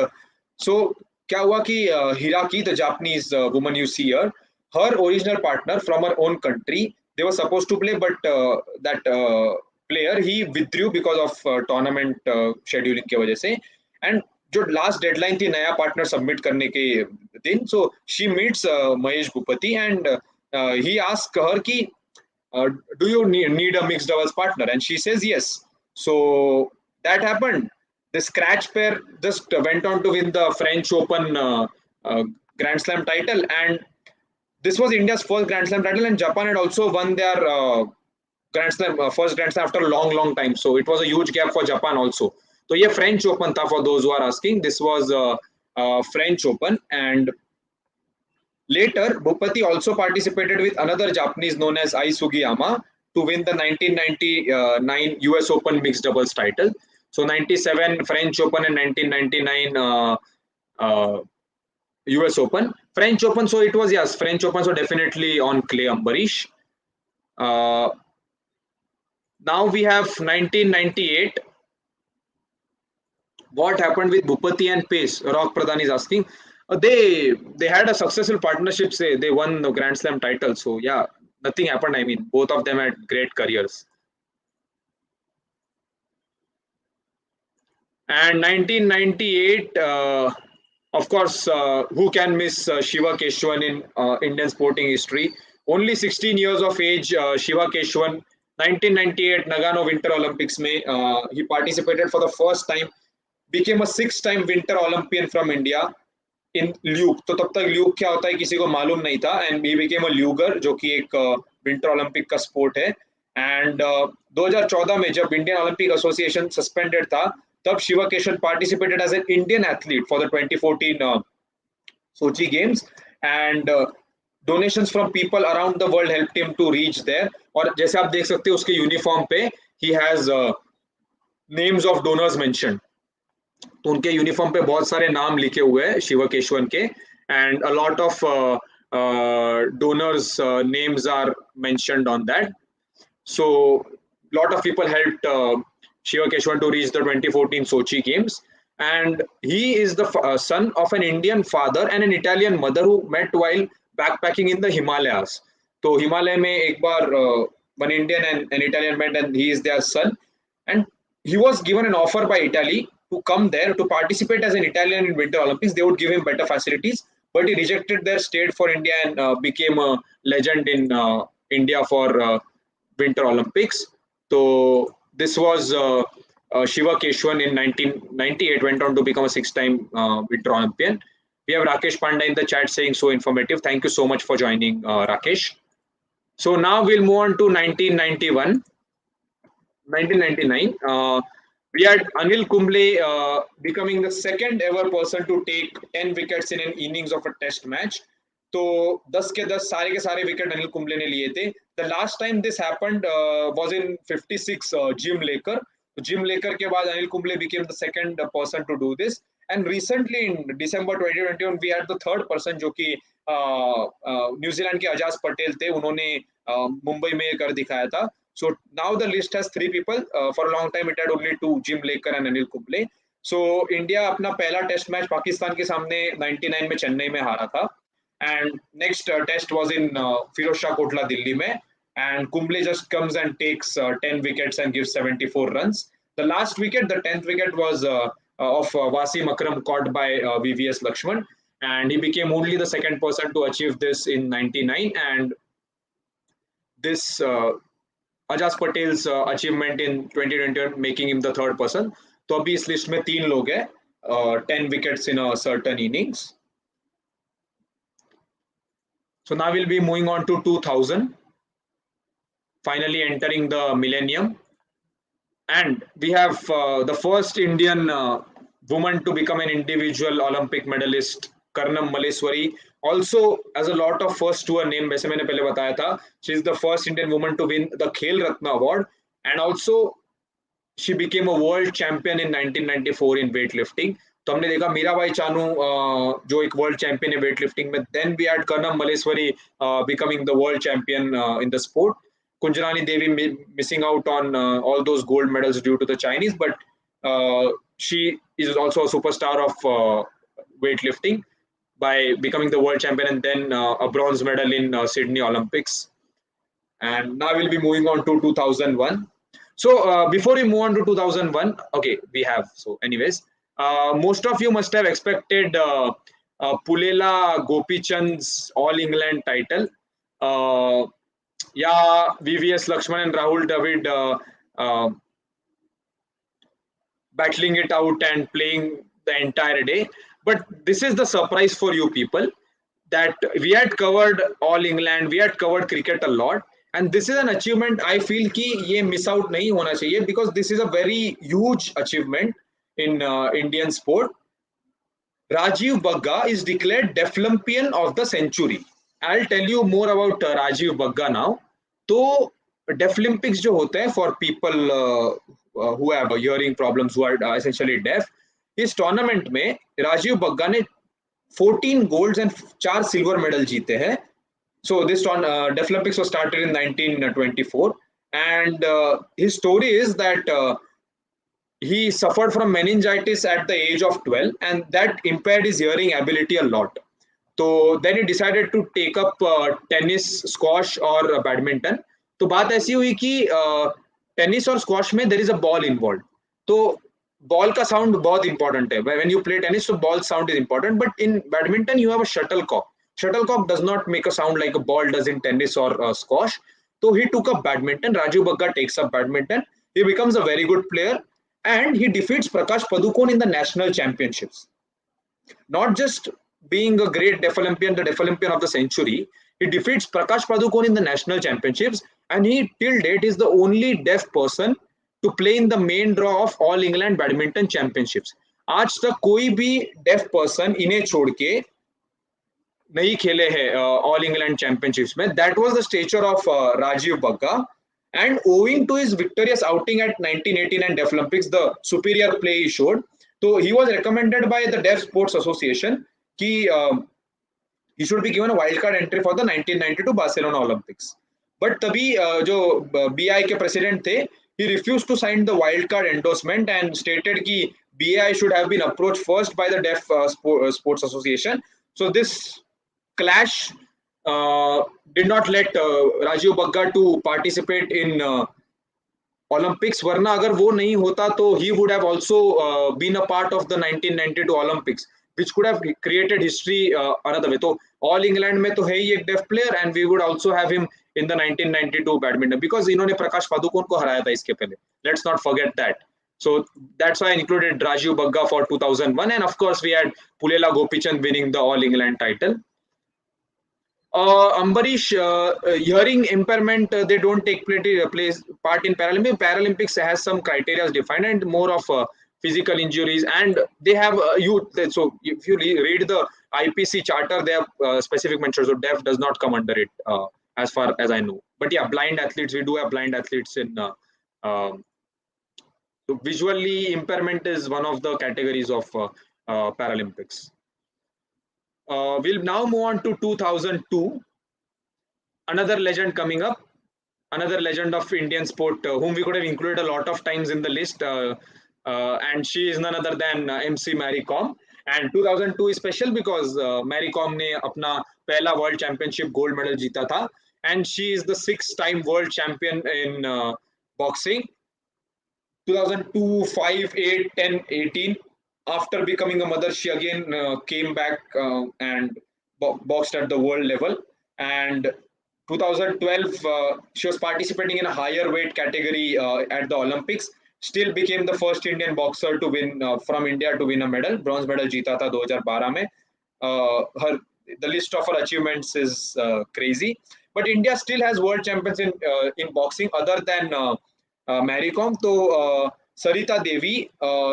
so क्या हुआ कि Hiraki, the Japanese woman you see here, her original partner from her own country, they were supposed to play, but that player he withdrew because of tournament scheduling के वजह से, and जो last deadline थी नया partner submit करने के दिन, so she meets Mahesh Bhupathi and he ask her कि do you need a mixed doubles partner, and she says yes. So that happened. The scratch pair just went on to win the French Open Grand Slam title, and this was India's first Grand Slam title, and Japan had also won their Grand Slam first Grand Slam after a long time, so it was a huge gap for Japan also. तो ये French Open था, for those who are asking. This was French Open, and later Bhupathi also participated with another Japanese known as Ai Sugiyama to win the 1999 US Open mixed doubles title. So 97 French Open and 1999 US Open. French Open, so it was, yes, French Open, so definitely on clay Ambarish. Now we have 1998. What happened with Bhupathi and Pace? Rock Pradhan is asking. They had a successful partnership. Say they won the Grand Slam title. So yeah, nothing happened. I mean, both of them had great careers. And 1998, of course, who can miss Shiva Keshwan in Indian sporting history? Only 16 years of age, Shiva Keshwan. 1998 Nagano Winter Olympics में he participated for the first time. Became a 6-time Winter Olympian from India in Luke. तो तब तक Luke क्या होता है किसी को मालूम नहीं था, and he became a luger जो कि एक Winter Olympic का sport है. And 2014 में जब Indian Olympic Association suspended था, तब Shiva Keshwan participated as an Indian athlete for the 2014 Sochi Games, and donations from people around the world helped him to reach there. और जैसे आप देख सकते हैं उसके यूनिफॉर्म पे he has names of donors mentioned. तो उनके यूनिफॉर्म पे बहुत सारे नाम लिखे हुए हैं शिवा केशवन के, and a lot of donors names are mentioned on that. So lot of people helped Shiva Keshavan to reach the 2014 Sochi games, and he is the son of an Indian father and an Italian mother who met while backpacking in the Himalayas. तो हिमालय में एक बार one Indian and an Italian met, and he is their son, and he was given an offer by Italy to come there to participate as an Italian in Winter Olympics. They would give him better facilities, but he rejected their, stayed for India, and became a legend in India for Winter Olympics. So this was Shiva Keshwan in 1998, went on to become a 6-time Winter Olympian. We have Rakesh Panda in the chat saying so informative. Thank you so much for joining, Rakesh. So now we'll move on to 1991. 1999. We had Anil Kumble becoming the second ever person to take 10 wickets in an innings of a test match. तो 10 के 10 सारे के सारे wicket Anil Kumble ने लिए थे. The last time this happened was in 56 Jim Laker. Jim Laker के बाद Anil Kumble became the second person to do this. And recently in December 2021 we had the third person जो कि न्यूजीलैंड के अजाज पटेल थे, उन्होंने मुंबई में कर दिखाया था. So now the list has 3 people. For a long time it had only 2, Jim Laker and Anil Kumble. So India अपना पहला टेस्ट मैच पाकिस्तान के सामने 99 में चेन्नई में हारा था, and next test was in Firozshah Kotla Delhi में, and Kumble just comes and takes 10 wickets and gives 74 runs. The last wicket, the 10th wicket, was of Wasim Akram caught by VVS Lakshman, and he became only the second person to achieve this in 99, and this Ajaz Patels achievement in 2021 making him the third person. तो अभी इस list में 3 लोग हैं, 10 wickets in a certain innings. So now we'll be moving on to 2000, finally entering the millennium, and we have the first Indian woman to become an individual Olympic medalist, Karnam Malleswari. Also, as a lot of first to her name, वैसे मैंने पहले बताया था, she is the first Indian woman to win the Khel Ratna Award, and also she became a world champion in 1994 in weightlifting. तो हमने देखा मीराबाई चानू जो एक वर्ल्ड चैंपियन है वेट लिफ्टिंग में. Then we had Karnam Malleswari becoming the world champion in the sport. Kunjarani Devi missing out on all those gold medals due to the Chinese, but she is also a superstar of weightlifting by becoming the world champion and then a bronze medal in Sydney Olympics. And now we'll be moving on to 2001. So before we move on to 2001, okay, we have. So anyways, most of you must have expected Pulela Gopichand's All England title. Yeah, VVS Lakshman and Rahul Dravid battling it out and playing the entire day. But this is the surprise for you people that we had covered All England, we had covered cricket a lot, and this is an achievement I feel कि ये miss out नहीं होना चाहिए because this is a very huge achievement in Indian sport. Rajiv Bagga is declared Deaflympian of the century. I'll tell you more about Rajiv Bagga now. तो Deaflympics जो होते हैं for people who have hearing problems, who are essentially deaf, इस tournament में राजीव बग्गा ने 14 golds and 4 silver medal जीते हैं. So this Deaflympics was started in 1924, and his story is that he suffered from meningitis at the age of 12, and that impaired his hearing ability a lot. So then he decided to take up tennis, squash or badminton. तो बात ऐसी हुई कि tennis और squash में there is a ball involved. तो ball का sound बहुत इंपॉर्टेंट है. When you play tennis, so ball sound is important, but in badminton you have a shuttlecock. Shuttlecock does not make a sound like a ball does in tennis or squash. So he took up badminton. Rajiv Bagga takes up badminton. He becomes a very good player, and he defeats Prakash Padukone in the national championships. Not just being a great Deaflympian, the Deaflympian of the century, he defeats Prakash Padukone in the national championships, and he till date is the only deaf person to play in the main draw of All England Badminton Championships. आज तक कोई भी deaf person इन्हें छोड़ के नहीं खेले हैं All England Championships में. That was the stature of Rajiv Bagga, and owing to his victorious outing at 1989 Deaflympics, the superior play he showed, so he was recommended by the Deaf Sports Association कि he should be given a wildcard entry for the 1992 Barcelona Olympics. But तभी जो BI के president थे, he refused to sign the wildcard endorsement and stated कि BI should have been approached first by the Deaf Sports Association. So this clash did not let Rajiv Bagga to participate in Olympics. वरना अगर वो नहीं होता तो he would have also been a part of the 1992 Olympics, which could have created history another way. तो All England में तो है ही एक deaf player, and we would also have him in the 1992 badminton because इन्होंने प्रकाश पादुकोण को हराया था इसके पहले. Let's not forget that. So that's why I included Rajiv Bagga for 2001, and of course we had Pulela Gopichand winning the All England title. Ambarish, hearing impairment, they don't take part in Paralympics. Paralympics has some criteria defined and more of physical injuries, and they have so if you read the IPC charter, they have specific mentions. So deaf does not come under it, as far as I know. But yeah, blind athletes, we do have blind athletes in. So visually impairment is one of the categories of Paralympics. We'll now move on to 2002. Another legend coming up, another legend of Indian sport, whom we could have included a lot of times in the list, and she is none other than MC Mary Kom. And 2002 is special because Mary Kom ने अपना पहला World Championship gold medal जीता था, and she is the 6th-time world champion in boxing. 2002, 5, 8, 10, 18. After becoming a mother, she again came back and boxed at the world level. And 2012, she was participating in a higher weight category at the Olympics. Still became the first Indian boxer to win from India to win a medal. Bronze medal जीता था 2012 में. The list of her achievements is crazy. But India still has world champions in boxing other than Mary Kom. तो Sarita Devi,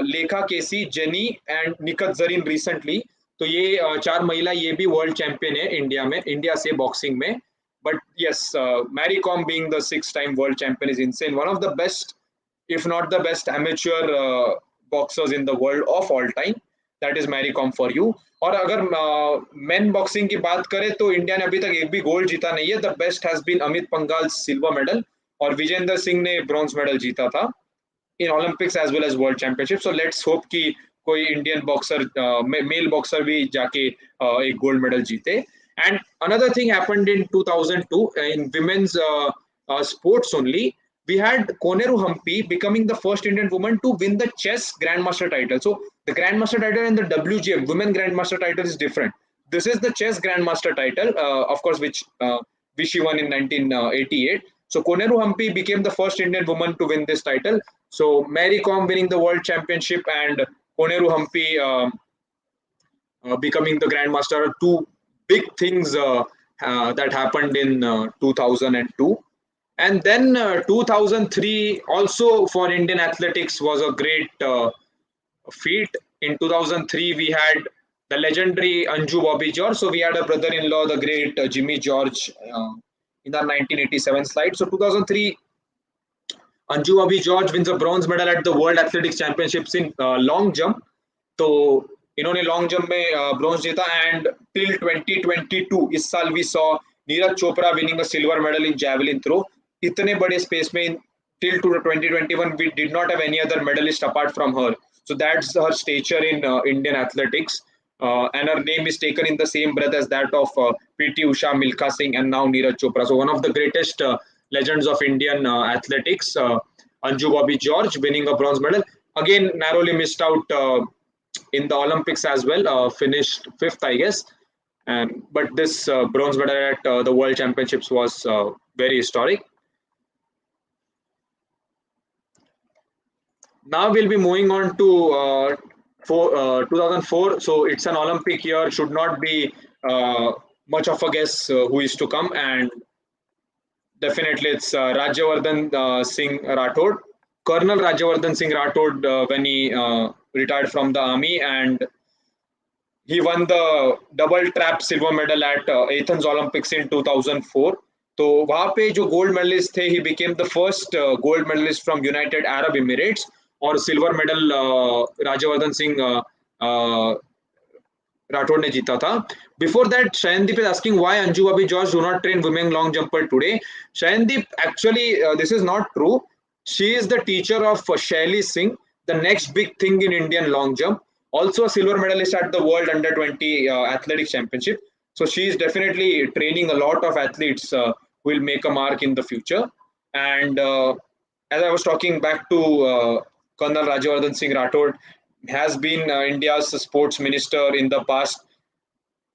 Lekha KC, Jenny and Nikhat Zareen recently, तो ये 4 महिला ये भी world champion है इंडिया से बॉक्सिंग में. But yes, Mary Kom being the 6th-time world champion is insane. One of the best, if not the best, amateur boxers in the world of all time. That is Mary Kom for you. और अगर main boxing की बात करें तो India ने अभी तक एक भी गोल्ड जीता नहीं है। The best has been Amit Panghal silver medal और विजेंद्र सिंह ने ब्रॉन्ज मेडल जीता था in Olympics as well as world championship. So let's hope कि कोई इंडियन बॉक्सर मेल बॉक्सर भी जाके एक गोल्ड मेडल जीते। And another thing happened in 2002 in women's sports only. We had Koneru Hampi becoming the first Indian woman to win the chess grandmaster title. So the grandmaster title and the WGM women grandmaster title is different. This is the chess grandmaster title, of course, which she won in 1988. So Koneru Hampi became the first Indian woman to win this title. So Mary Kom winning the world championship and Koneru Hampi becoming the grandmaster are two big things that happened in 2002. And then 2003 also for Indian athletics was a great feat. In 2003 we had the legendary Anju Bobby George. So we had a brother-in-law, the great Jimmy George, in our 1987 slide. So 2003 Anju Bobby George wins a bronze medal at the World Athletics Championships in long jump. तो इन्होंने long jump में bronze जीता and till 2022 इस साल we saw Neeraj Chopra winning a silver medal in javelin throw. इतने बड़े space में till to 2021 we did not have any other medalist apart from her. So that's her stature in Indian athletics. And her name is taken in the same breath as that of PT Usha, Milkha Singh, and now Neeraj Chopra. So one of the greatest legends of Indian athletics, Anju Bobby George winning a bronze medal. Again, narrowly missed out in the Olympics as well, finished fifth, I guess. But this bronze medal at the World Championships was very historic. Now we'll be moving on to 2004. So it's an Olympic year. Should not be much of a guess who is to come, and definitely it's Rajyavardhan Singh Rathod, Colonel Rajyavardhan Singh Rathod, when he retired from the army, and he won the double trap silver medal at Athens Olympics in 2004. तो वहाँ पे जो gold medallist थे, he became the first gold medalist from United Arab Emirates, और silver medal Rajvardhan Singh Rathod ने जीता था. Before that, Shayandeep is asking why Anju Bobby George do not train women long jumper today. Shayandeep, actually, this is not true. She is the teacher of Shaili Singh, the next big thing in Indian long jump. Also a silver medalist at the World Under-20 Athletics Championship. So she is definitely training a lot of athletes who will make a mark in the future. And as I was talking back to Colonel Rajyavardhan Singh Rathod, has been India's sports minister in the past.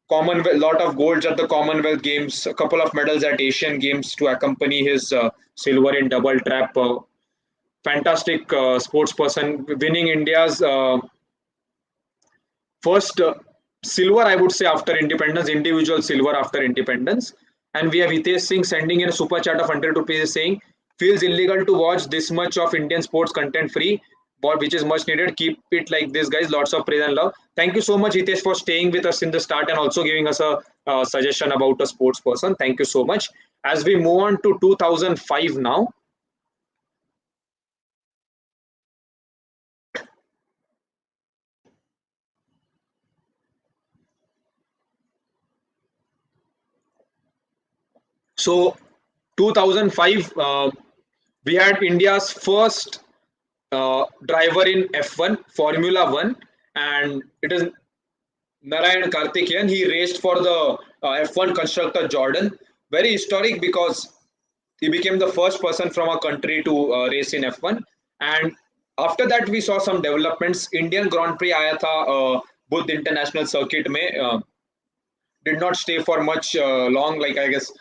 Commonwealth, lot of golds at the Commonwealth Games, a couple of medals at Asian Games to accompany his silver in double trap. Fantastic sports person, winning India's first silver, I would say, after independence, individual silver after independence. And we have Hitesh Singh sending in a super chat of 100 rupees saying, feels illegal to watch this much of Indian sports content free, but which is much needed. Keep it like this, guys. Lots of praise and love. Thank you so much, Hitesh, for staying with us in the start and also giving us a suggestion about a sports person. Thank you so much. As we move on to 2005 now. So 2005, we had India's first driver in F1, Formula One, and it is Narayan Karthikeyan. He raced for the F1 constructor Jordan. Very historic because he became the first person from our country to race in F1. And after that, we saw some developments. Indian Grand Prix आया था Buddh International Circuit में. Did not stay for much long, like I guess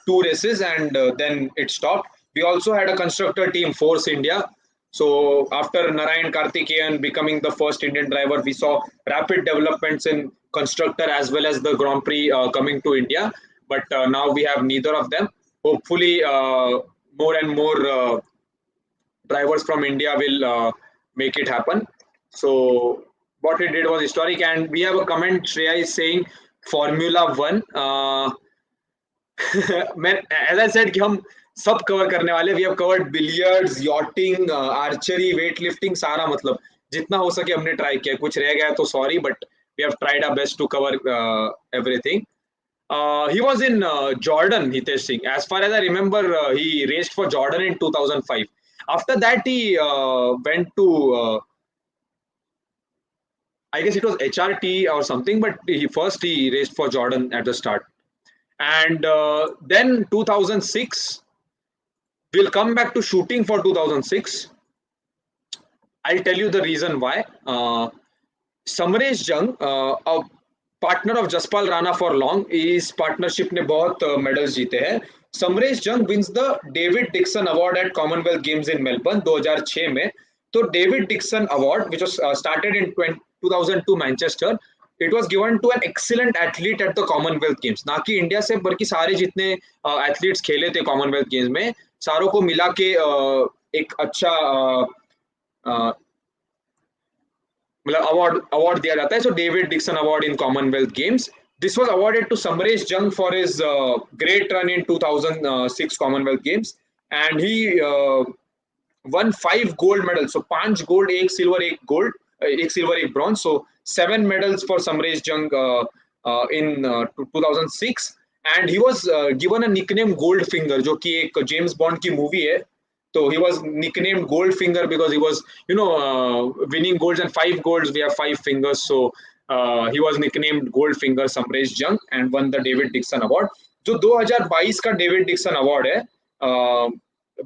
2 races, and then it stopped. We also had a constructor team, Force India. So after Narayan Karthikeyan becoming the first Indian driver, we saw rapid developments in constructor as well as the Grand Prix coming to India. But now we have neither of them. Hopefully, more and more drivers from India will make it happen. So what he did was historic. And we have a comment, Shreya is saying Formula One. As I said, कि हम सब cover करने वाले. We have covered billiards, yachting, archery, weightlifting, सारा मतलब जितना हो सके हमने ट्राई किया, कुछ रह गया तो sorry, but we have tried our best to cover everything. He was in Jordan, Hitesh Singh. As far as I remember, he raced for Jordan in 2005. After that, he went to, I guess it was HRT or something, but he raced for Jordan at the start. And then 2006, we'll come back to shooting for 2006. I'll tell you the reason why. Samaresh जंग, a partner of Jaspal Rana for long, इस partnership ने बहुत medals जीते हैं. समरेश जंग wins the David Dixon Award at Commonwealth Games in Melbourne 2006 में. तो David Dixon Award, which was started in 2002 Manchester, it was given to an excellent athlete at the Commonwealth Games. ना कि India से बल्कि सारे जितने एथलीट्स खेले थे Commonwealth Games में, सारों को मिला के एक अच्छा अवार्ड दिया जाता है. सो David Dixon award in Commonwealth Games. This was awarded to Samresh Jung for his great run in 2006 Commonwealth Games, and he won 5 gold medals. So 5 gold, 1 silver, 1 gold, 1 silver, 1 bronze. So 7 medals for Samresh Jung in 2006, and he was given a nickname Goldfinger, जो कि एक James bond की movie है. So he was nicknamed Goldfinger because he was, winning golds, and 5 golds, we have 5 fingers. So he was nicknamed Goldfinger Samresh Jung and won the David Dixon Award. जो 2022 का David Dixon Award है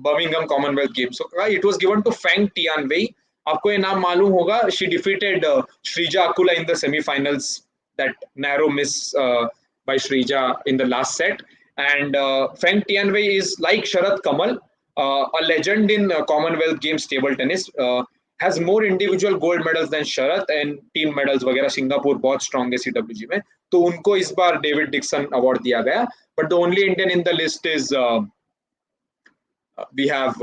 Birmingham Commonwealth Games. So it was given to Feng Tianwei. आपको ये नाम मालूम होगा. She defeated Shrija Akula in the semi-finals. That narrow miss by Shrija in the last set. And Feng Tianwei is like Sharat Kamal, a legend in Commonwealth Games table tennis, has more individual gold medals than Sharat, and team medals वगैरह. Singapore बहुत strong है CWG में, तो उनको इस बार David Dixon award दिया गया. But the only Indian in the list is we have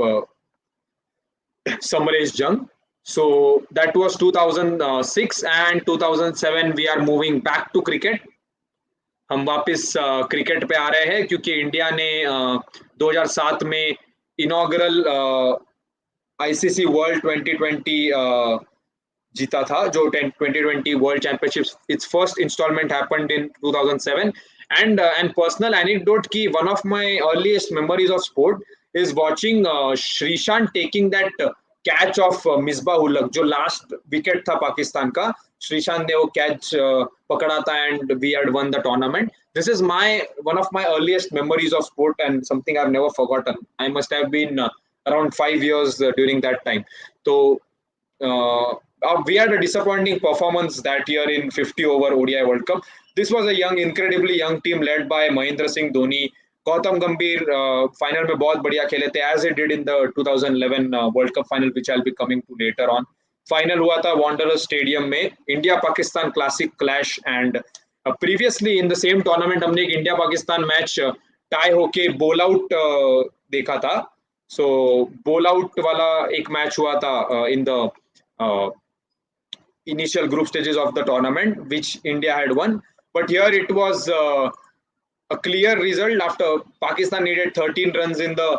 Samresh Jung. So that was 2006, and 2007 we are moving back to cricket. हम वापस क्रिकेट पे आ रहे हैं क्योंकि इंडिया ने 2007 में इनॉग्रल आईसीसी वर्ल्ड 2020 जीता था, जो 2020 world championship. Its first instalment happened in 2007. And personal anecdote की one of my earliest memories of sport is watching Sreesanth taking that catch of Misbah ul-Haq, जो लास्ट विकेट था पाकिस्तान का. श्रीशांत ने वो कैच पकड़ा था, and we had won the tournament. This is one of my earliest memories of sport, and something I've never forgotten. I must have been around 5 years during that time. So we had a disappointing performance that year in 50 over ODI World Cup. This was a incredibly young team led by Mahendra Singh Dhoni. Gautam Gambhir final में बहुत बढ़िया खेले थे, as he did in the 2011 World Cup final, which I'll be coming to later on. Final हुआ था Wanderers Stadium में, India Pakistan classic clash. And previously in the same tournament हमने एक इंडिया पाकिस्तान मैच टाई होके बोल out देखा था. सो बोल आउट वाला एक मैच हुआ था in the initial group stages of the tournament, which India had won. But here it was a clear result after Pakistan needed 13 runs in the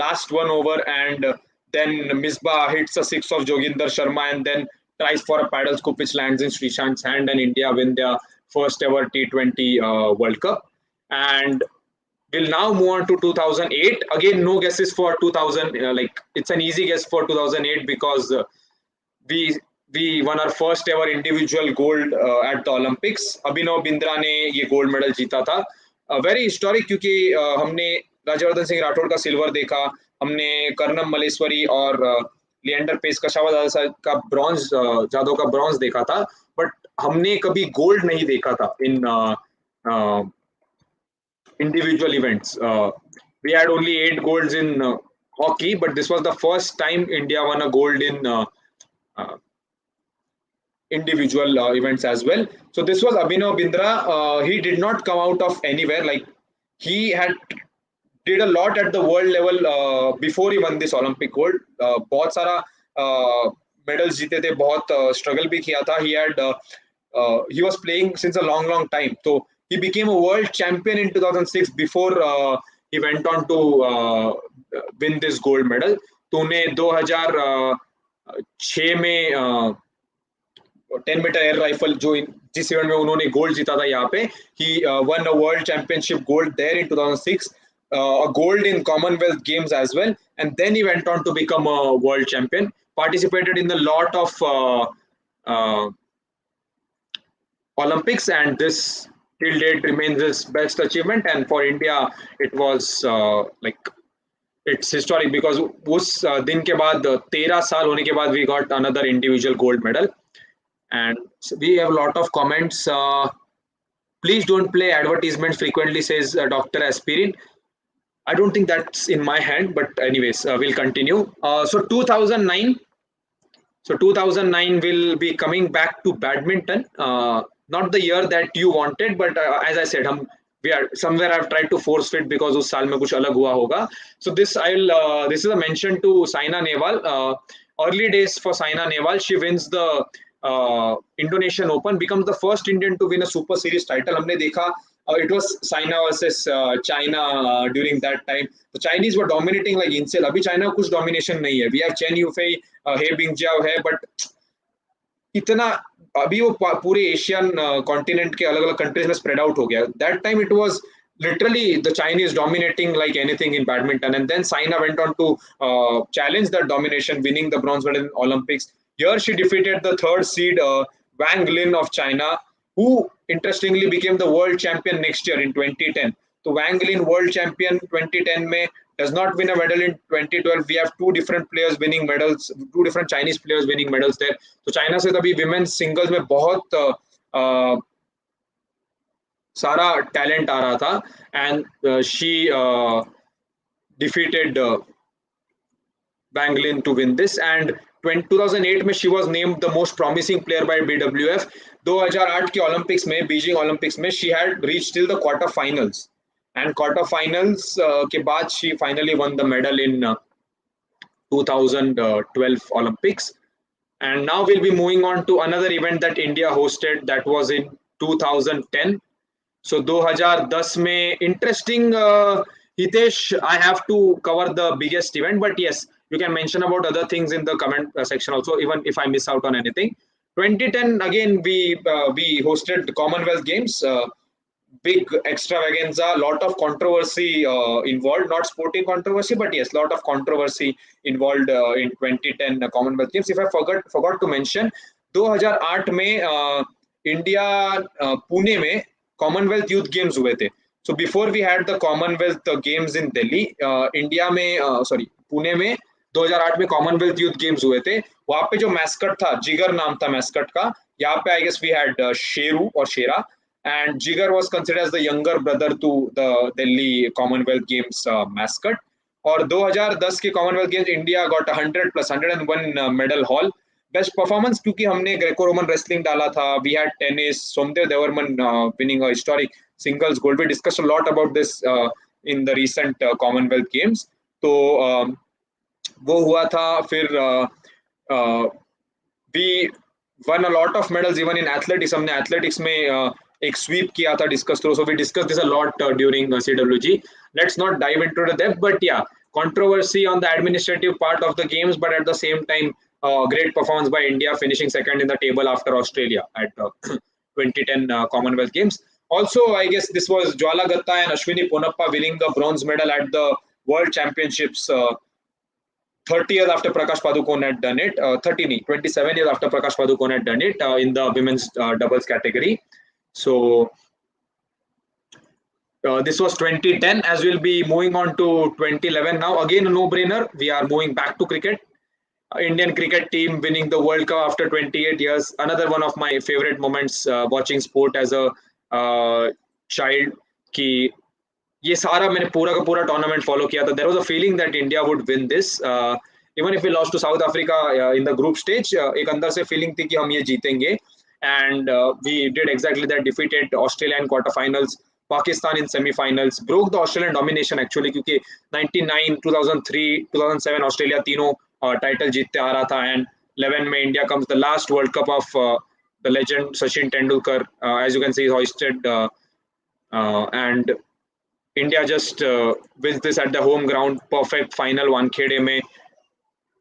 last one over, and then Misbah hits a 6 of Joginder Sharma and then tries for a paddle scoop which lands in Srishant's hand, and India win their first ever T20 World Cup. And we'll now move on to 2008. Again, no guesses for 2000. It's an easy guess for 2008 because we won our first ever individual gold at the Olympics. Abhinav Bindra ने ये gold medal जीता था. Very historic, क्योंकि हमने राज्यवर्धन सिंह राठौड़ का silver देखा, हमने कर्णम मलेश्वरी और लिएंडर पेस कशावा का ब्रॉन्ज, जादव का ब्रॉन्ज देखा था, बट हमने कभी गोल्ड नहीं देखा था इन individual events. We had only 8 golds in hockey, but this was the first time India won a gold in individual events as well. So this was Abhinav Bindra. He did not come out of anywhere. Like, he had did a lot at the world level before he won this Olympic gold. बहुत सारा medals जीते थे, बहुत struggle भी किया था. He was playing since a long time. So he became a world champion in 2006 before he went on to win this gold medal. तो उन्हें 6 में 10 मीटर एयर राइफल जो जिस इवेंट में उन्होंने गोल्ड जीता था यहाँ पे, he won a world championship gold there in 2006, a gold in Commonwealth Games as well, and then he went on to become a world champion. Participated in a lot of uh, Olympics, and this till date remains his best achievement. And for India, it was like it's historic because उस दिन के बाद 13 साल होने के बाद we got another individual gold medal. And we have a lot of comments. Please don't play advertisements frequently, says Dr. Aspirin. I don't think that's in my hand, but anyways, we'll continue. So 2009. So 2009 will be coming back to badminton. Not the year that you wanted, but as I said, we are somewhere I've tried to force fit because उस साल में कुछ अलग हुआ होगा. So this is a mention to Saina Nehwal. Early days for Saina Nehwal. She wins the Indonesian Open, becomes the first Indian to win a Super Series title. हमने देखा it was China versus China during that time. The Chinese were dominating like insane. अभी China का कुछ domination नहीं है. We have Chen Yufei, He Bingjiao है, but इतना अभी वो पूरे एशियन कॉन्टिनेंट के अलग अलग कंट्रीज में स्प्रेड आउट हो गया. That time it was literally the Chinese dominating like anything in badminton, and then Saina went on to challenge that domination, winning the bronze medal in Olympics. Here she defeated the third seed Wang Lin of China, who interestingly became the world champion next year in 2010. So Wang Lin world champion 2010 में does not win a medal in 2012. We have two different players winning medals, two different Chinese players winning medals there. So China से तभी women's singles में बहुत सारा talent आ रहा था, and she defeated Wang Lin to win this. And 2008 में she was named the most promising player by BWF. 2008 के Olympics में, बीजिंग ओलंपिक्स में, she had reached till the quarter finals, and quarter finals के बाद she finally won the medal in 2012 Olympics. And now we'll be moving on to another event that India hosted, that was in 2010. So 2010 में interesting, Hitesh, I have to cover the biggest event, but yes, you can mention about other things in the comment section also, even if I miss out on anything. 2010 again, we hosted the Commonwealth Games, big extravaganza, lot of controversy involved, not sporting controversy, but yes, lot of controversy involved in 2010 Commonwealth Games. If I forgot to mention, 2008 में India Pune में Commonwealth youth games हुए थे. So before we had the Commonwealth Games in Delhi, India में पुणे में 2008 में Commonwealth youth games हुए थे. वहां पे जो मैस्कट था, जिगर नाम था मैस्कट का. यहाँ पे I guess we had Sheru और Shera, and Jigar was considered as the younger brother to the Delhi Commonwealth Games mascot. और 2010 के Commonwealth Games India got 100 plus 101 medal haul. Best performance क्योंकि हमने ग्रेको रोमन रेसलिंग डाला था, we had tennis, Somdev Devvarman winning a historic singles gold. We discussed a lot about this in the recent Commonwealth Games. तो वो हुआ था. फिर we won a lot of medals even in athletics. हमने athletics में एक स्वीप किया था discus throw. So we discuss this a lot during CWG. Let's not dive into the depth, but yeah, controversy on the administrative part of the games, but at the same time great performance by India, finishing second in the table after Australia at 2010 Commonwealth Games. Also, I guess this was Jwala Gatta and Ashwini Ponappa winning the bronze medal at the World Championships 30 years after Prakash Padukone had done it. 27 years after Prakash Padukone had done it in the women's doubles category. So this was 2010. As we'll be moving on to 2011 now. Again, a no-brainer. We are moving back to cricket. Indian cricket team winning the World Cup after 28 years. Another one of my favorite moments watching sport as a child. कि ये सारा मैंने पूरा का पूरा tournament follow किया था. There was a feeling that India would win this. Even if we lost to South Africa in the group stage, एक अंदर से feeling थी कि हम ये जीतेंगे. And we did exactly that. Defeated Australia in quarterfinals. Pakistan in semi-finals, broke the Australian domination actually, क्योंकि 99, 2003, 2007 Australia तीनों टाइटल जीतते आ रहा था. एंड 11 में India comes the last World Cup of the legend Sachin Tendulkar, as you can see, hoisted, and India just wins this at the home ground. Perfect final Wankhede में.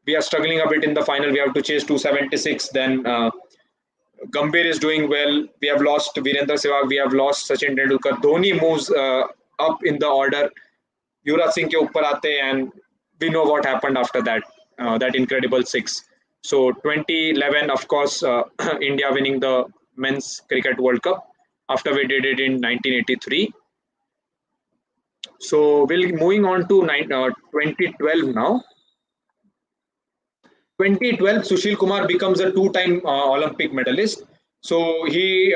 we are struggling a bit in the final. We have to chase 276. Then Gambhir is doing well. We have lost Virendra Sehwag. We have lost Sachin Tendulkar. Dhoni moves up in the order. Yuvraj Singh ke upar aate, and we know what happened after that. That incredible six. So 2011, of course, India winning the Men's Cricket World Cup after we did it in 1983. So we'll moving on to 2012 now. 2012, Sushil Kumar becomes a two-time Olympic medalist. So he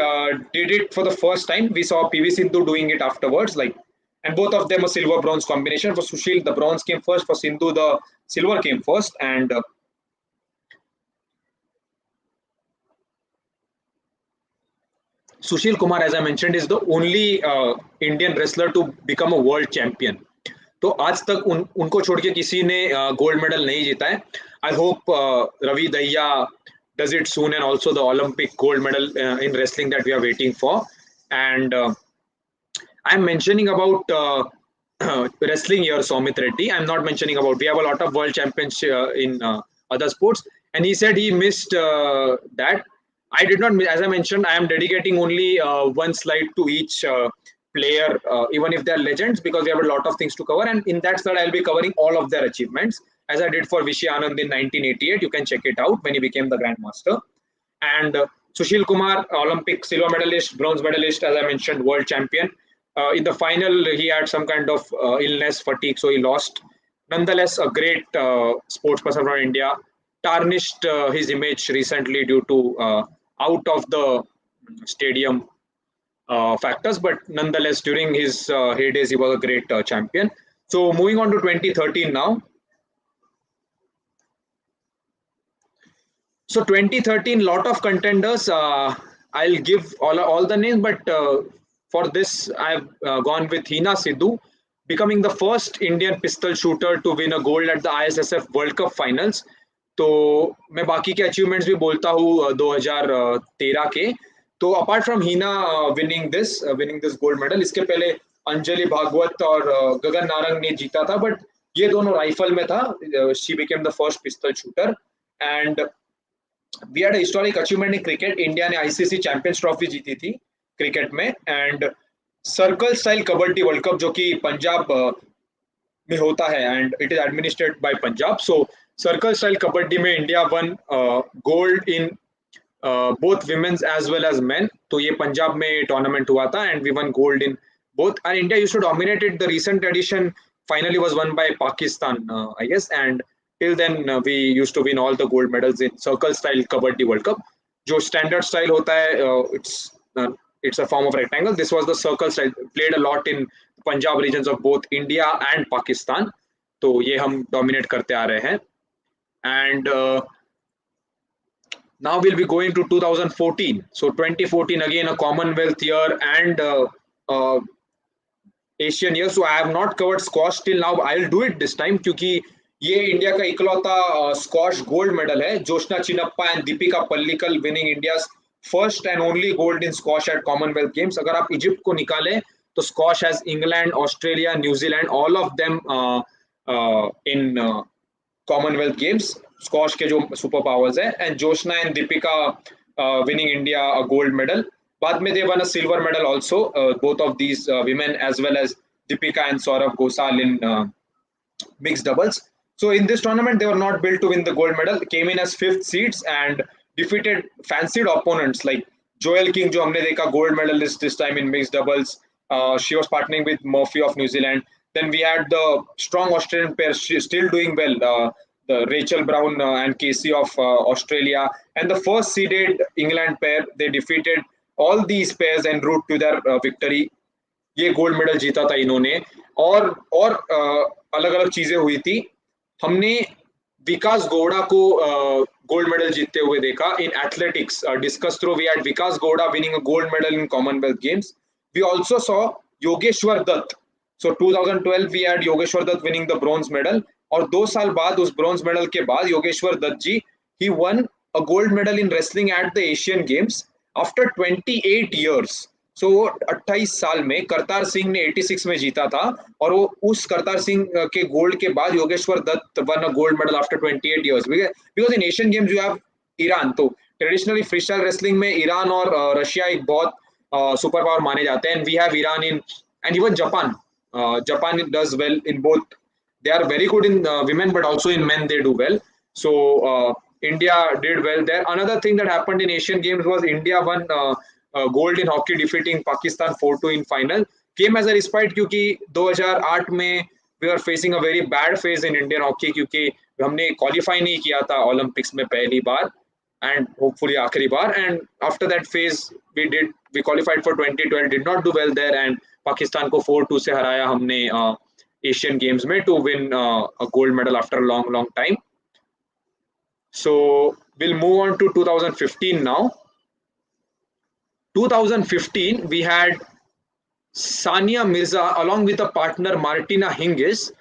did it for the first time. We saw PV Sindhu doing it afterwards, and both of them a silver bronze combination. For Sushil, the bronze came first. For Sindhu, the silver came first. And Sushil Kumar, as I mentioned, is the only Indian wrestler to become a world champion. तो आज तक उनको छोड़ के किसी ने gold medal नहीं जीता है. I hope Ravi Dahiya does it soon, and also the Olympic gold medal in wrestling that we are waiting for. And I'm mentioning about wrestling here, Soumit Reddy. I'm not mentioning about, we have a lot of world champions in other sports, and he said he missed that. I did not, as I mentioned, I am dedicating only one slide to each player, even if they're legends, because we have a lot of things to cover. And in that slide, I'll be covering all of their achievements, as I did for Vishy Anand in 1988. You can check it out when he became the Grandmaster. And Sushil Kumar, Olympic silver medalist, bronze medalist, as I mentioned, world champion. In the final, he had some kind of illness, fatigue, so he lost. Nonetheless, a great sports person from India. Tarnished his image recently due to out of the stadium factors, but nonetheless, during his heydays, he was a great champion. So moving on to 2013 now. So 2013, lot of contenders. I'll give all the names, but for this, I've gone with Hina Sidhu, becoming the first Indian pistol shooter to win a gold at the ISSF World Cup Finals. तो मैं बाकी के achievements भी बोलता हूँ 2013 के. तो apart from Heena winning this gold medal, इसके पहले अंजलि भागवत और गगन नारंग ने जीता था, बट ये दोनों राइफल में था. She became the first pistol shooter. And we had a historic achievement in cricket. India ने आईसीसी चैंपियंस ट्रॉफी जीती थी क्रिकेट में. And circle style kabaddi world cup, जो कि पंजाब में होता है, and it is administered by Punjab. So circle style kabaddi में India won gold in both women's as well as men. तो ये पंजाब में टूर्नामेंट हुआ था, and we won gold in both. And India used to dominate it. The recent edition finally was won by Pakistan, I guess. And till then, we used to win all the gold medals in circle style Kabaddi World Cup. जो standard style होता है, it's a form of rectangle. This was the circle style. Played a lot in Punjab regions of both India and Pakistan. तो ये हम dominate करते आ रहे हैं. And now we'll be going to 2014. So 2014 again a Commonwealth year and Asian year. So I have not covered squash till now. I'll do it this time क्योंकि ये India का इकलौता स्क्वाश गोल्ड मेडल है. Joshna Chinappa and Dipika Pallikal winning India's first and only gold in squash at Commonwealth Games. अगर आप Egypt को निकालें तो squash has England, Australia, New Zealand, all of them in Commonwealth Games. Squash के जो सुपर पावर्स है. And Joshna and Dipika winning India a gold medal. बाद में they won a silver medal also, both of these women as well as Dipika and Saurabh Ghosal in mixed doubles. So in this tournament they were not built to win the gold medal. Came in as fifth seeds and defeated fancied opponents like Joel King, जो हमने देखा gold medalist this time in mixed doubles. She was partnering with Murphy of New Zealand. Then we had the strong Australian pair still doing well, the Rachel Brown and Casey of Australia, and the first seeded England pair. They defeated all these pairs en route to their victory. ये gold medal जीता था इन्होंने. और अलग अलग चीजें हुई थी. हमने विकास गौड़ा को गोल्ड मेडल जीतते हुए देखा in athletics. Discus throw we had Vikas Gowda winning a gold medal in Commonwealth Games. We also saw Yogeshwar Dutt. So 2012 we had Yogeshwar Dutt winning the bronze medal. और 2 साल बाद उस ब्रॉन्ज मेडल के बाद Yogeshwar Dutt ji, he won a gold medal in wrestling at the Asian Games after 28 years. सो वो 28 साल में करतार सिंह ने 86 में जीता था, और वो उस करतार सिंह के गोल्ड के बाद Yogeshwar Dutt won a gold medal after 28 years, because in Asian games you have Iran. तो ट्रेडिशनली फ्री स्टाइल रेसलिंग में ईरान और रशिया एक बहुत सुपर पावर माने जाते हैं, and we have Iran in, and even Japan, Japan does well in both, they are very good in women, but also in men they do well. So India did well there. Another thing that happened in Asian Games was India won gold in hockey, defeating Pakistan 4-2 in final. Came as a respite क्योंकि 2008 में we were facing a very bad phase in Indian hockey, क्योंकि हमने qualify नहीं किया था Olympics में पहली बार, and hopefully आखिरी बार, and after that phase we qualified for 2012, did not do well there, and Pakistan को 4-2 से हराया हमने Asian Games में to win a gold medal after a long time. So we'll move on to 2015 now. 2015 we had Sania Mirza along with a partner Martina Hingis.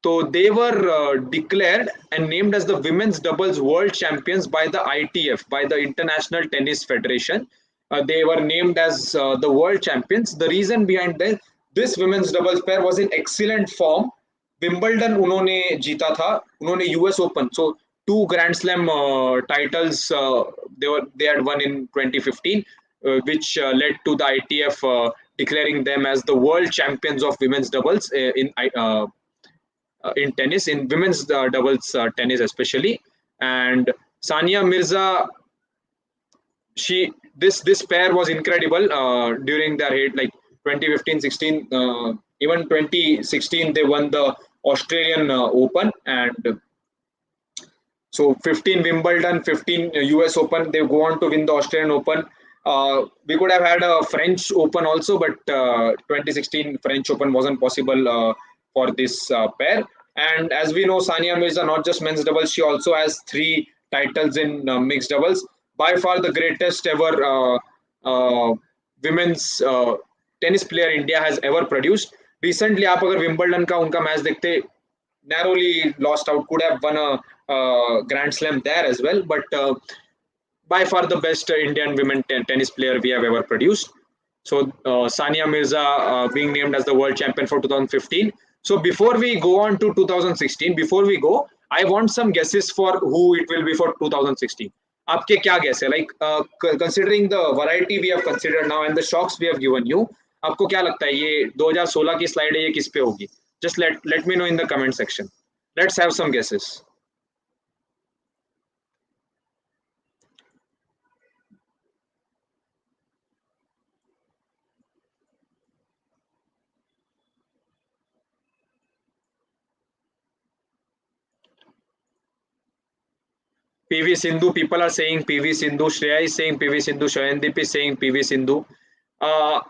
So they were declared and named as the women's doubles world champions by the ITF, by the International Tennis Federation. They were named as the world champions. The reason behind this women's doubles pair was in excellent form. Wimbledon उन्होंने जीता था, उन्होंने US open, so 2 grand slam titles they had won in 2015, which led to the ITF declaring them as the world champions of women's doubles in tennis, in women's doubles tennis especially. And Sania Mirza, this pair was incredible during their hit, like 2015, 16, even 2016 they won the Australian Open, and so 15 Wimbledon, 15 US Open, they go on to win the Australian Open. We could have had a French Open also, but 2016 French Open wasn't possible for this pair. And as we know, Sania Mirza, not just men's doubles, she also has 3 titles in mixed doubles. By far the greatest ever women's tennis player India has ever produced. Recently, आप अगर Wimbledon का उनका match देखते, narrowly lost out, could have won a Grand Slam there as well, but by far the best Indian women tennis player we have ever produced. So Sania Mirza being named as the world champion for 2015. So before we go on to 2016, before we go, I want some guesses for who it will be for 2016. आपके क्या guess है? Like considering the variety we have considered now and the shocks we have given you, आपको क्या लगता है ये 2016 की slide है, ये किस पे होगी? Just let me know in the comment section. Let's have some guesses. PV Sindhu, people are saying PV Sindhu, Shreya is saying PV Sindhu, Shoyandeep is saying PV Sindhu.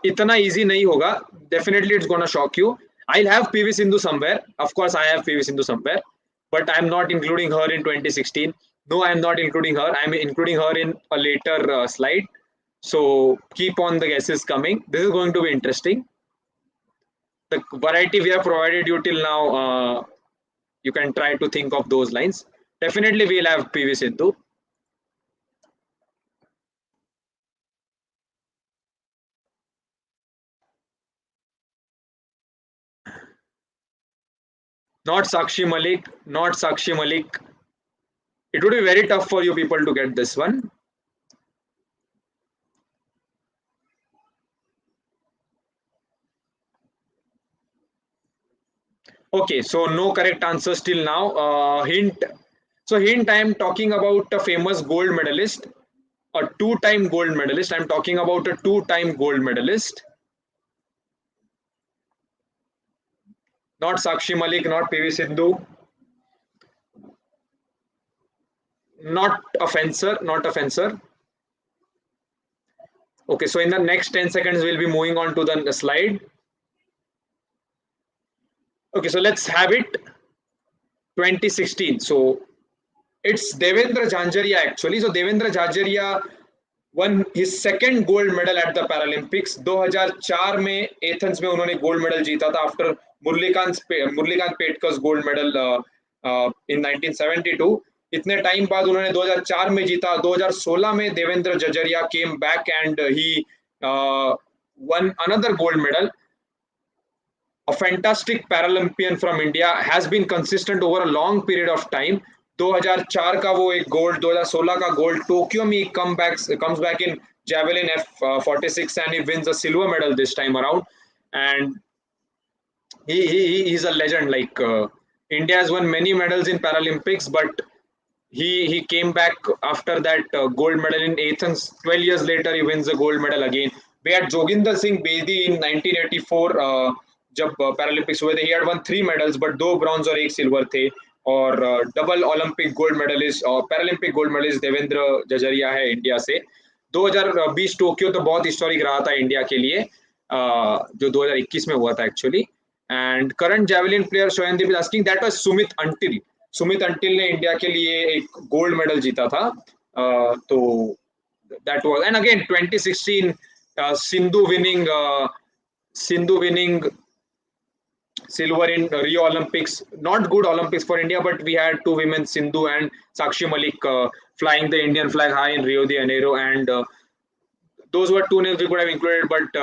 इतना easy नहीं होगा. Definitely it's gonna shock you. I'll have PV Sindhu somewhere. Of course I have PV Sindhu somewhere, but I'm not including her in 2016. No, I'm not including her. I'm including her in a later slide. So keep on the guesses coming. This is going to be interesting. The variety we have provided you till now, you can try to think of those lines. Definitely we'll have PV Sindhu. Not Sakshi Malik, not Sakshi Malik. It would be very tough for you people to get this one. Okay, so no correct answers till now. Hint. So hint, I am talking about a famous gold medalist, a 2-time gold medalist. I'm talking about a 2-time gold medalist. Not Sakshi Malik, not PV Sindhu. Not a fencer, not a fencer. Okay, so in the next 10 seconds, we'll be moving on to the slide. Okay, so let's have it. 2016. So it's Devendra Jhanjharia actually. So Devendra Jhanjharia won his second gold medal at the Paralympics. 2004 में Athens में उन्होंने gold medal जीता था after Murlikant Petkar's gold medal in 1972. इतने time बाद उन्होंने 2004 में जीता. 2016 में Devendra Jhajharia came back and he won another gold medal. A fantastic Paralympian from India, has been consistent over a long period of time. 2004 का वो एक गोल्ड, 2016 का गोल्ड, टोक्यो में comes back in javelin F46 and he wins a silver medal this time around. And he's a legend. Like India has won many medals in Paralympics, but he came back after that gold medal in Athens. 12 years later, he wins the gold medal again. We had Joginder Singh Bedi in 1984 जब Paralympics हुए थे. He had won 3 medals, but 2 bronze और 1 silver थे. और double Olympic gold medallist और Paralympic gold medallist Devendra Jajaria है India से. 2020 Tokyo तो बहुत हिस्टोरिक रहा था इंडिया के लिए, जो 2021 में हुआ था actually. And current javelin player Shoyandeep is asking, that was Sumit Antil ने इंडिया के लिए एक गोल्ड मेडल जीता था. तो that was, and again 2016 Sindhu winning silver in Rio Olympics. Not good Olympics for India, but we had 2 women, Sindhu and Sakshi Malik, flying the Indian flag high in Rio de Janeiro. And those were 2 names we could have included, but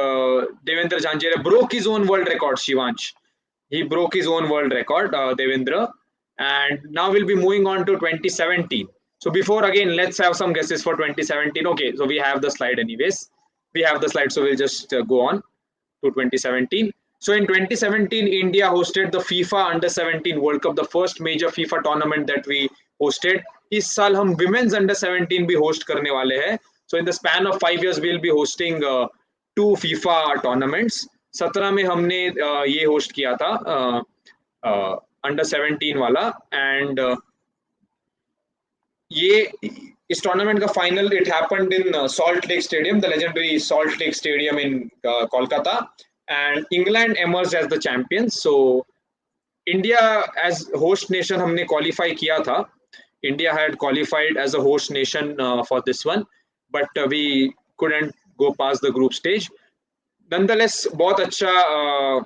Devendra Jhanjere broke his own world record, Shivansh. He broke his own world record, Devendra. And now we'll be moving on to 2017. So before, again, let's have some guesses for 2017. Okay, so we have the slide anyways. We have the slide, so we'll just go on to 2017. So in 2017, India hosted the FIFA Under-17 World Cup, the first major FIFA tournament that we hosted. इस साल हम Women's Under-17 भी host करने वाले हैं. So in the span of 5 years, we'll be hosting 2 FIFA tournaments. 17 में हमने ये host किया था Under-17 वाला, and ये इस tournament का final it happened in Salt Lake Stadium, the legendary Salt Lake Stadium in Kolkata. And England emerged as the champions. So India as host nation हमने qualify किया था. India had qualified as a host nation for this one, but we couldn't go past the group stage. Nonetheless, बहुत अच्छा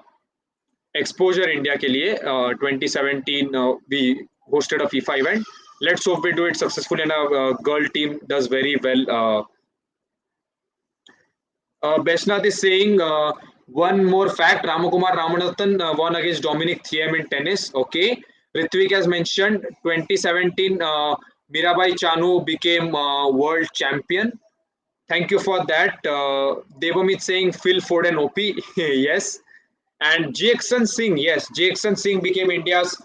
exposure India के लिए. 2017 we hosted a FIFA event. Let's hope we do it successfully and our girl team does very well. Beshnath is saying one more fact, Ramakumar Ramanathan won against Dominic Thiem in tennis. Okay. Ritvik has mentioned 2017 Mirabai Chanu became world champion. Thank you for that. Devamit saying Phil Foden OP. Yes. And Jackson Singh, yes, Jackson Singh became India's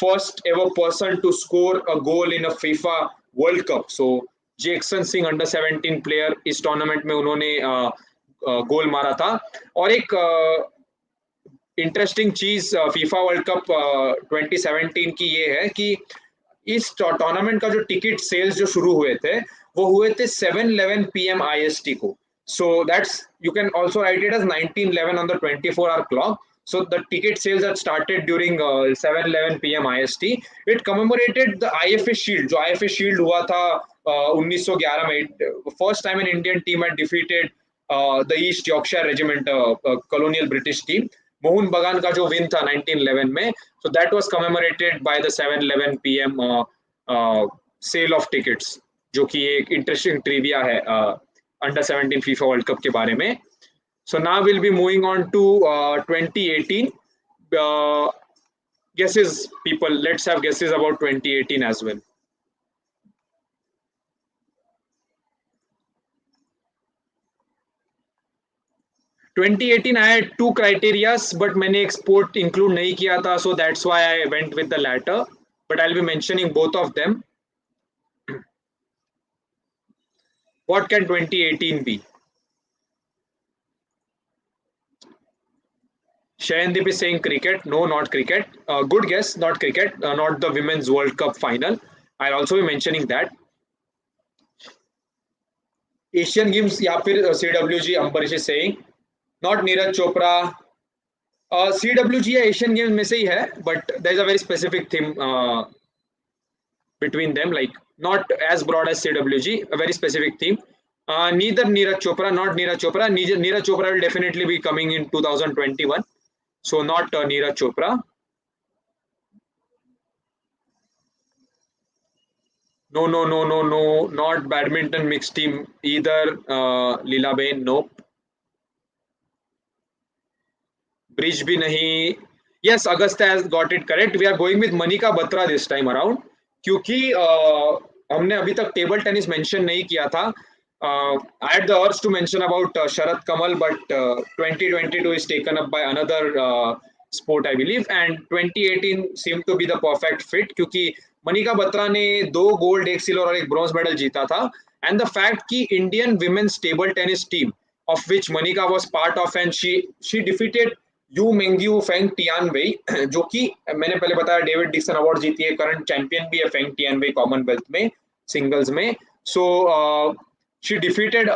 first ever person to score a goal in a FIFA World Cup. So Jackson Singh Under-17 player इस tournament में उन्होंने गोल मारा था. और एक interesting चीज FIFA world cup 2017 की ये है कि इस टूर्नामेंट का जो टिकट सेल्स जो शुरू हुए थे वो हुए थे 7:11 PM IST को. So that's, you can also write it as 19:11 on the 24-hour clock. So the ticket sales that started during 7:11 PM IST. It commemorated the IFA Shield. जो IFA Shield हुआ था 1911 में. First time an Indian team had defeated the East Yorkshire Regiment, colonial British team. Mohan बगान का जो win था 1911 में. So that was commemorated by the 7:11 PM sale of tickets, जो कि एक interesting trivia है Under-17 FIFA World Cup के बारे में. So now we'll be moving on to 2018. Guesses, people. Let's have guesses about 2018 as well. I had 2 criterias, but मैंने export include नहीं किया था, so that's why I went with the latter. But I'll be mentioning both of them. What can 2018 be? Shayandeep is saying cricket. No, not cricket. Good guess, not cricket. Not the Women's World Cup final. I'll also be mentioning that. Asian Games या फिर CWG, Ambarish is saying. Not Neeraj Chopra. CWG या Asian Games में से ही है, but there is a very specific theme between them, like not as broad as CWG, a very specific theme. Neither Neeraj Chopra, not Neeraj Chopra. Neeraj Chopra will definitely be coming in 2021. So not Neeraj Chopra. No, not badminton mixed team either. Leela Bain, nope. Bridge भी नहीं. Yes, Augusta has got it correct. We are going with Manika Batra this time around क्योंकि हमने अभी तक table tennis mention नहीं किया था. I had the urge to mention about Sharat Kamal, but 2022 is taken up by another sport, I believe, and 2018 seemed to be the perfect fit क्योंकि मनिका बत्रा ने 2 gold, 1 silver और 1 ब्रॉन्ज मेडल जीता था. And the fact कि Indian women's table tennis team of which Manika was part of, and she defeated Yu Mengyu Feng Tianwei, जो कि मैंने पहले बताया डेविड डिक्सन अवार्ड जीती है, करंट चैंपियन भी है फेंग टियानवेई कॉमनवेल्थ में सिंगल्स में. So she defeated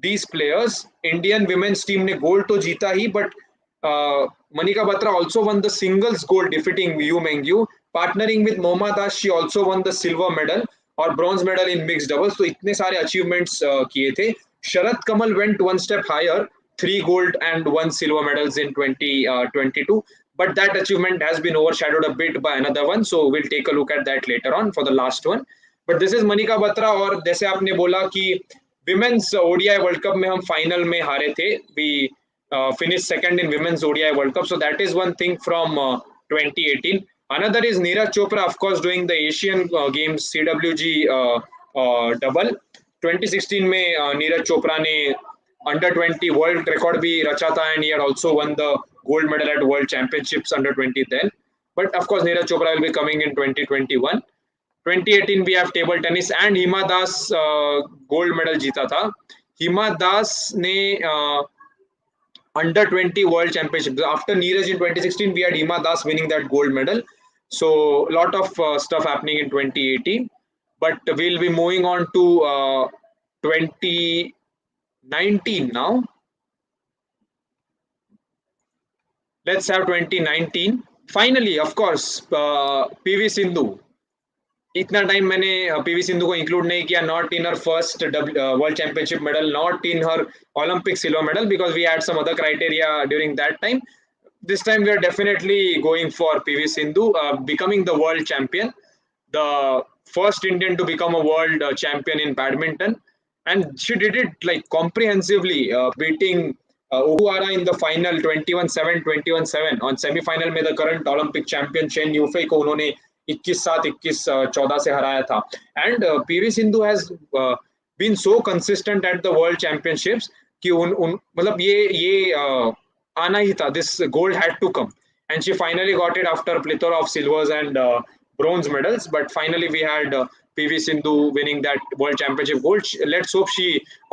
these players. Indian women's team ने गोल्ड तो जीता ही, but Manika Batra also won the singles gold defeating Yu Mengyu. Partnering with Mouma Das she also won the silver medal और bronze medal in mixed doubles. तो इतने सारे achievements किए थे. Sharath Kamal went one step higher, 3 gold and 1 silver medals in 2022, but that achievement has been overshadowed a bit by another one, so we'll take a look at that later on for the last one. But this is Manika Batra. और जैसे आपने बोला कि women's ODI world cup में हम final में हारे थे, we finished second in women's ODI World Cup, so that is one thing from 2018. Another is Neeraj Chopra, of course, doing the Asian Games CWG double. 2016 में नीरज चोपड़ा ने under 20 world record भी रचा था, and he had also won the gold medal at world championships under 20 then. But of course Neeraj Chopra will be coming in 2021. 2018 we have table tennis and Hima Das gold medal जीता था. हिमा दास ने under 20 world championship after Neeraj in 2016 we had Hima Das winning that gold medal. So lot of stuff happening in 2018, but we'll be moving on to 2019 now. Let's have 2019. Finally, of course, PV Sindhu. इतना time मैंने पीवी सिंधु को include नहीं किया, not in her first world championship medal, not in her Olympic silver medal, because we had some other criteria during that time. This time we are definitely going for PV Sindhu becoming the world champion, the first Indian to become a world champion in badminton, and she did it like comprehensively, beating Okuhara in the final 21-7, 21-7. On semi-final में the current Olympic champion Chen Yufei को उन्होंने 21-7, 21-14 से हराया था. And PV Sindhu has been so consistent at the world championships कि मतलब ये आना ही था. This gold had to come, and she finally got it after a plethora of silvers and bronze medals. But finally, we had PV Sindhu winning that world championship gold. Let's hope she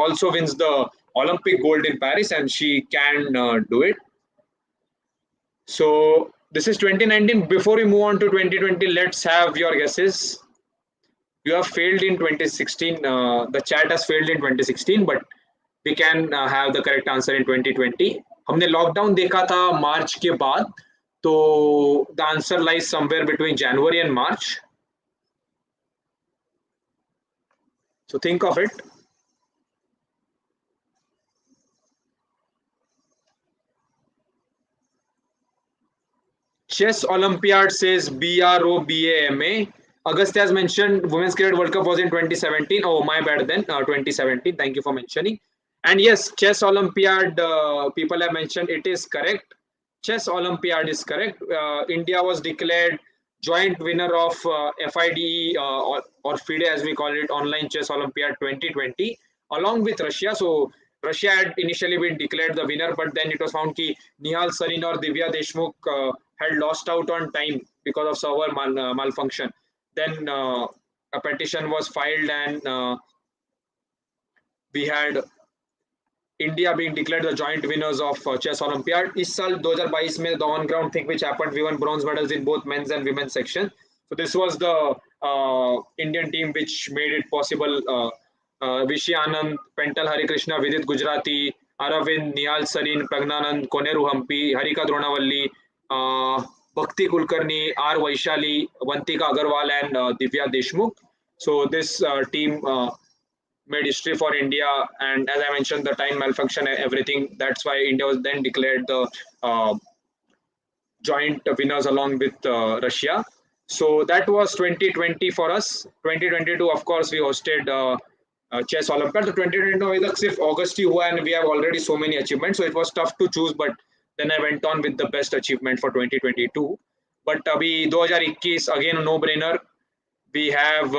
also wins the Olympic gold in Paris, and she can do it. So this is 2019. Before we move on to 2020, let's have your guesses. You have failed in 2016. The chat has failed in 2016, but we can have the correct answer in 2020. हमने lockdown देखा था मार्च के बाद, तो the answer lies somewhere between January and March. So think of it. Chess Olympiad says BROBAMA. Augusta has mentioned Women's Cricket World Cup was in 2017. Oh, my bad then. 2017. Thank you for mentioning. And yes, Chess Olympiad, people have mentioned, it is correct. Chess Olympiad is correct. India was declared joint winner of FIDE or FIDE as we call it, Online Chess Olympiad 2020, along with Russia. So Russia had initially been declared the winner, but then it was found that Nihal Sarin or Divya Deshmukh had lost out on time because of server malfunction. Then a petition was filed, and we had India being declared the joint winners of Chess Olympiad. इस साल 2022 में the on ground thing which happened, we won bronze medals in both men's and women's section. So this was the Indian team which made it possible. Vishy Anand, Pental Harikrishna, Vidit Gujarati, Aravind, Nihal Sarin, Pragnanand, Koneru Hampi, Harika Dronavalli, Bhakti Kulkarni, R. Vaishali, Vantika Agarwal, and Divya Deshmukh. So this team made history for India, and as I mentioned, the time malfunction and everything, that's why India was then declared the joint winners along with Russia. So that was 2020 for us. 2022, of course, we hosted Chess Olympiad. So 2022 अभी तक सिर्फ अगस्त ही हुआ, and we have already so many achievements, so it was tough to choose, but then I went on with the best achievement for 2022. But abhi 2021 again no brainer. We have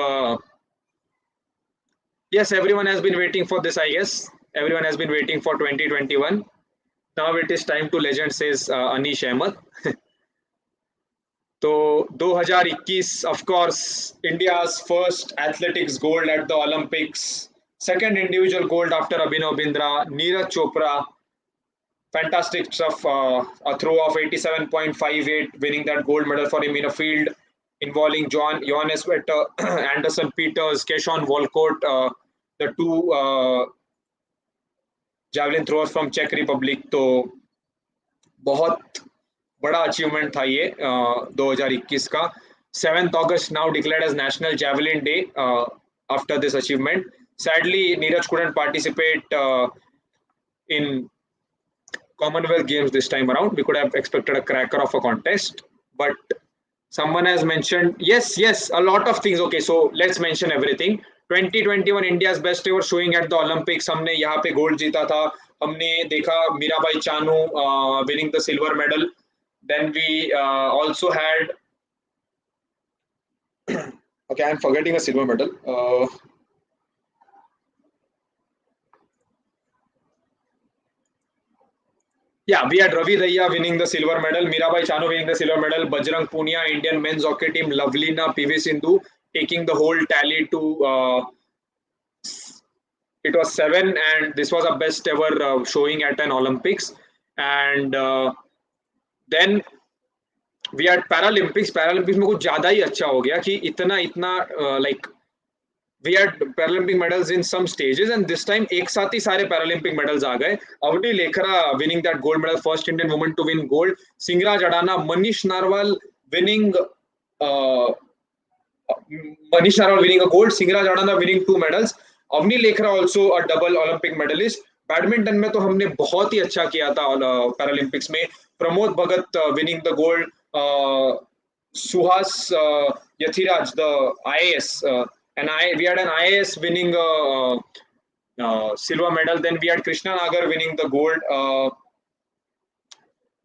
yes, everyone has been waiting for this, I guess. Everyone has been waiting for 2021. Now it is time to legend, says Anish Ahmed. So 2021, of course, India's first athletics gold at the Olympics, second individual gold after Abhinav Bindra, Neeraj Chopra, fantastic stuff. A throw of 87.58, winning that gold medal for him in a field involving Johannes Vetter, Anderson Peters, Keshawn Walcott, the two javelin throwers from Czech Republic. तो बहुत बड़ा achievement था ये 2021 का. 7th August now declared as National Javelin Day after this achievement. Sadly, Neeraj couldn't participate in Commonwealth Games this time around. We could have expected a cracker of a contest, but someone has mentioned, yes, a lot of things. Okay, so let's mention everything. 2021 India's best ever showing at the Olympics. हमने यहाँ पे gold जीता था. हमने देखा Mirabai Chanu winning the silver medal. Then we also had okay, I'm forgetting a silver medal. Yeah, we had Ravi Daya winning the silver medal, Mirabai Chanu winning the silver medal, Bajrang Punia, Indian men's hockey team, Lovelina, PV Sindhu taking the whole tally to it was 7, and this was a best ever showing at an Olympics. And then we had Paralympics. Paralympics में कुछ ज़्यादा ही अच्छा हो गया कि इतना like we had Paralympic medals in some stages, and this time एक साथ ही सारे Paralympic medals आ गए. Avni Lekhara winning that gold medal, first Indian woman to win gold. Singraj Adana, Manish Narwal winning a gold. Singraj Adana winning 2 medals. Avni Lekhara also a double Olympic medalist. Badminton में तो हमने बहुत ही अच्छा किया था Paralympics में. Pramod Bhagat winning the gold. Suhas Yathiraj, the IAS, we had an IAS winning silver medal. Then we had Krishna Nagar winning the gold.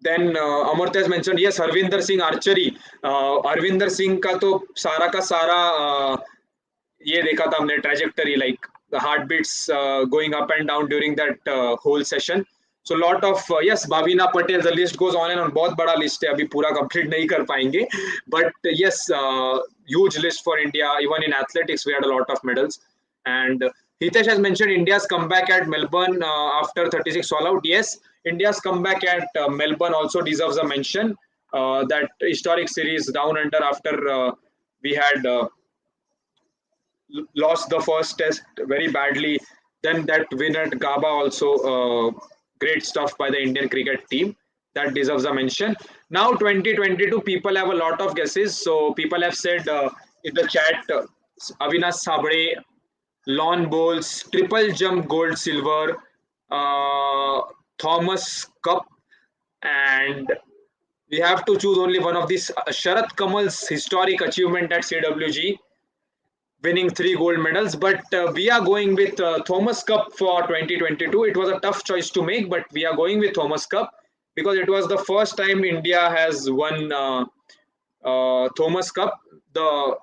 Then Amartya has mentioned, yes, Harvinder Singh archery. Harvinder Singh का तो सारा का सारा ये देखा था हमने trajectory, like the heartbeats going up and down during that whole session. So lot of yes, Bhavina Patel, the list goes on and on. बहुत बड़ा list है, अभी पूरा complete नहीं कर पाएंगे. But yes, huge list for India. Even in athletics, we had a lot of medals. And Hitesh has mentioned India's comeback at Melbourne after 36 all out. Yes, India's comeback at Melbourne also deserves a mention. That historic series down under after we had lost the first test very badly. Then that win at Gaba also. Great stuff by the Indian cricket team. That deserves a mention. Now 2022, people have a lot of guesses. So people have said in the chat, Avinash Sabde, lawn bowls, triple jump gold, silver, Thomas Cup, and we have to choose only one of these. Sharat Kamal's historic achievement at CWG, winning 3 gold medals, but we are going with Thomas Cup for 2022. It was a tough choice to make, but we are going with Thomas Cup because it was the first time India has won Thomas Cup, the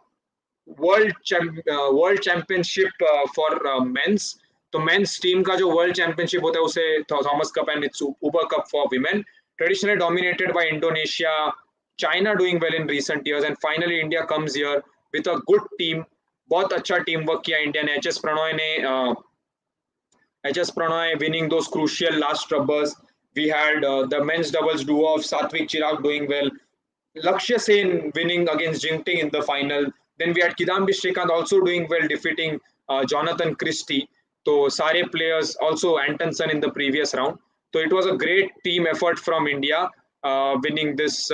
world championship for men's. तो men's team का जो world championship होता है उसे Thomas Cup, and it's Uber Cup for women. Traditionally dominated by Indonesia, China doing well in recent years, and finally India comes here with a good team. बहुत अच्छा team work किया India ने. H S Prannoy winning those crucial last rubbers. We had the men's doubles duo of Satvik Chirag doing well. Lakshya Sen winning against Jingting in the final. Then we had Kidambi Srikanth also doing well, defeating Jonathan Christie. So सारे players, also Antonsen in the previous round. So it was a great team effort from India winning this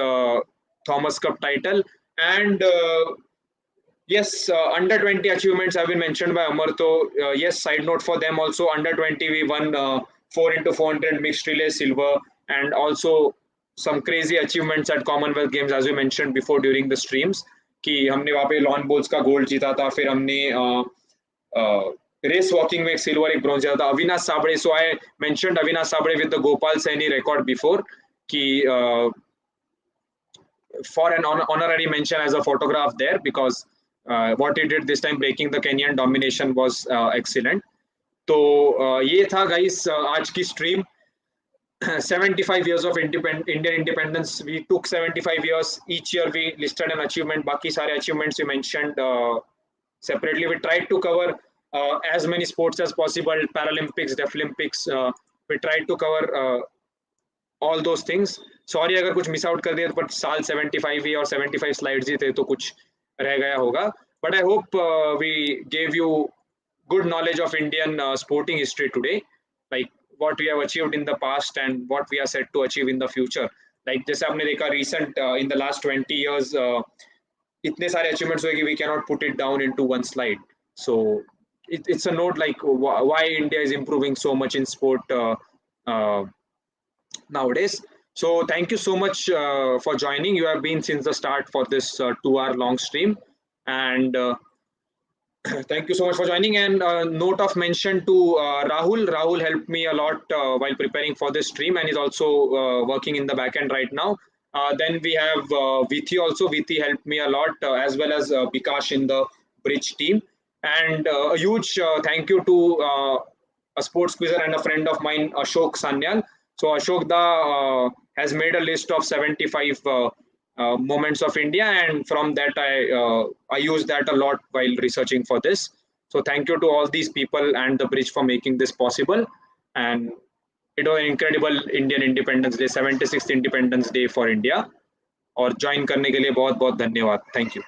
Thomas Cup title. And yes, under 20 achievements have been mentioned by Amar. So yes, side note for them also, under 20 we won 4x400 mixed relay silver, and also some crazy achievements at Commonwealth Games as we mentioned before during the streams. कि हमने वहाँ पे lawn balls का gold जीता था, फिर हमने race walking में एक सिल्वर एक ब्रॉन्ज जीता था. Avinash Sabde, so I mentioned Avinash Sabde with the Gopal Saini record before. कि for an honorary mention as a photograph there, because what he did this time, breaking the Kenyan domination, was excellent. तो ये था guys आज की stream. 75 years of Indian independence. We took 75 years. Each year we listed an achievement. Baki sare achievements we mentioned separately. We tried to cover as many sports as possible. Paralympics, Deaflympics. We tried to cover all those things. Sorry अगर कुछ miss out कर दिया, but साल 75 ही और 75 slides ही थे, तो कुछ रह गया होगा. But I hope we gave you good knowledge of Indian sporting history today, like what we have achieved in the past and what we are set to achieve in the future. Like जैसे आपने देखा recent in the last 20 years इतने सारे achievements हुए कि we cannot put it down into one slide. So it's a note like why India is improving so much in sport nowadays. So thank you so much for joining. You have been since the start for this 2-hour long stream, and thank you so much for joining. And note of mention to Rahul. Rahul helped me a lot while preparing for this stream, and is also working in the back end right now. Then we have Vithi also. Vithi helped me a lot, as well as Bikash in the bridge team. And a huge thank you to a sports quizzer and a friend of mine, Ashok Sanyal. So Ashok da has made a list of 75 moments of India, and from that I use that a lot while researching for this. So thank you to all these people and the bridge for making this possible. And it was an incredible Indian Independence Day, 76th Independence Day for India. और join करने के लिए बहुत बहुत धन्यवाद. Thank you.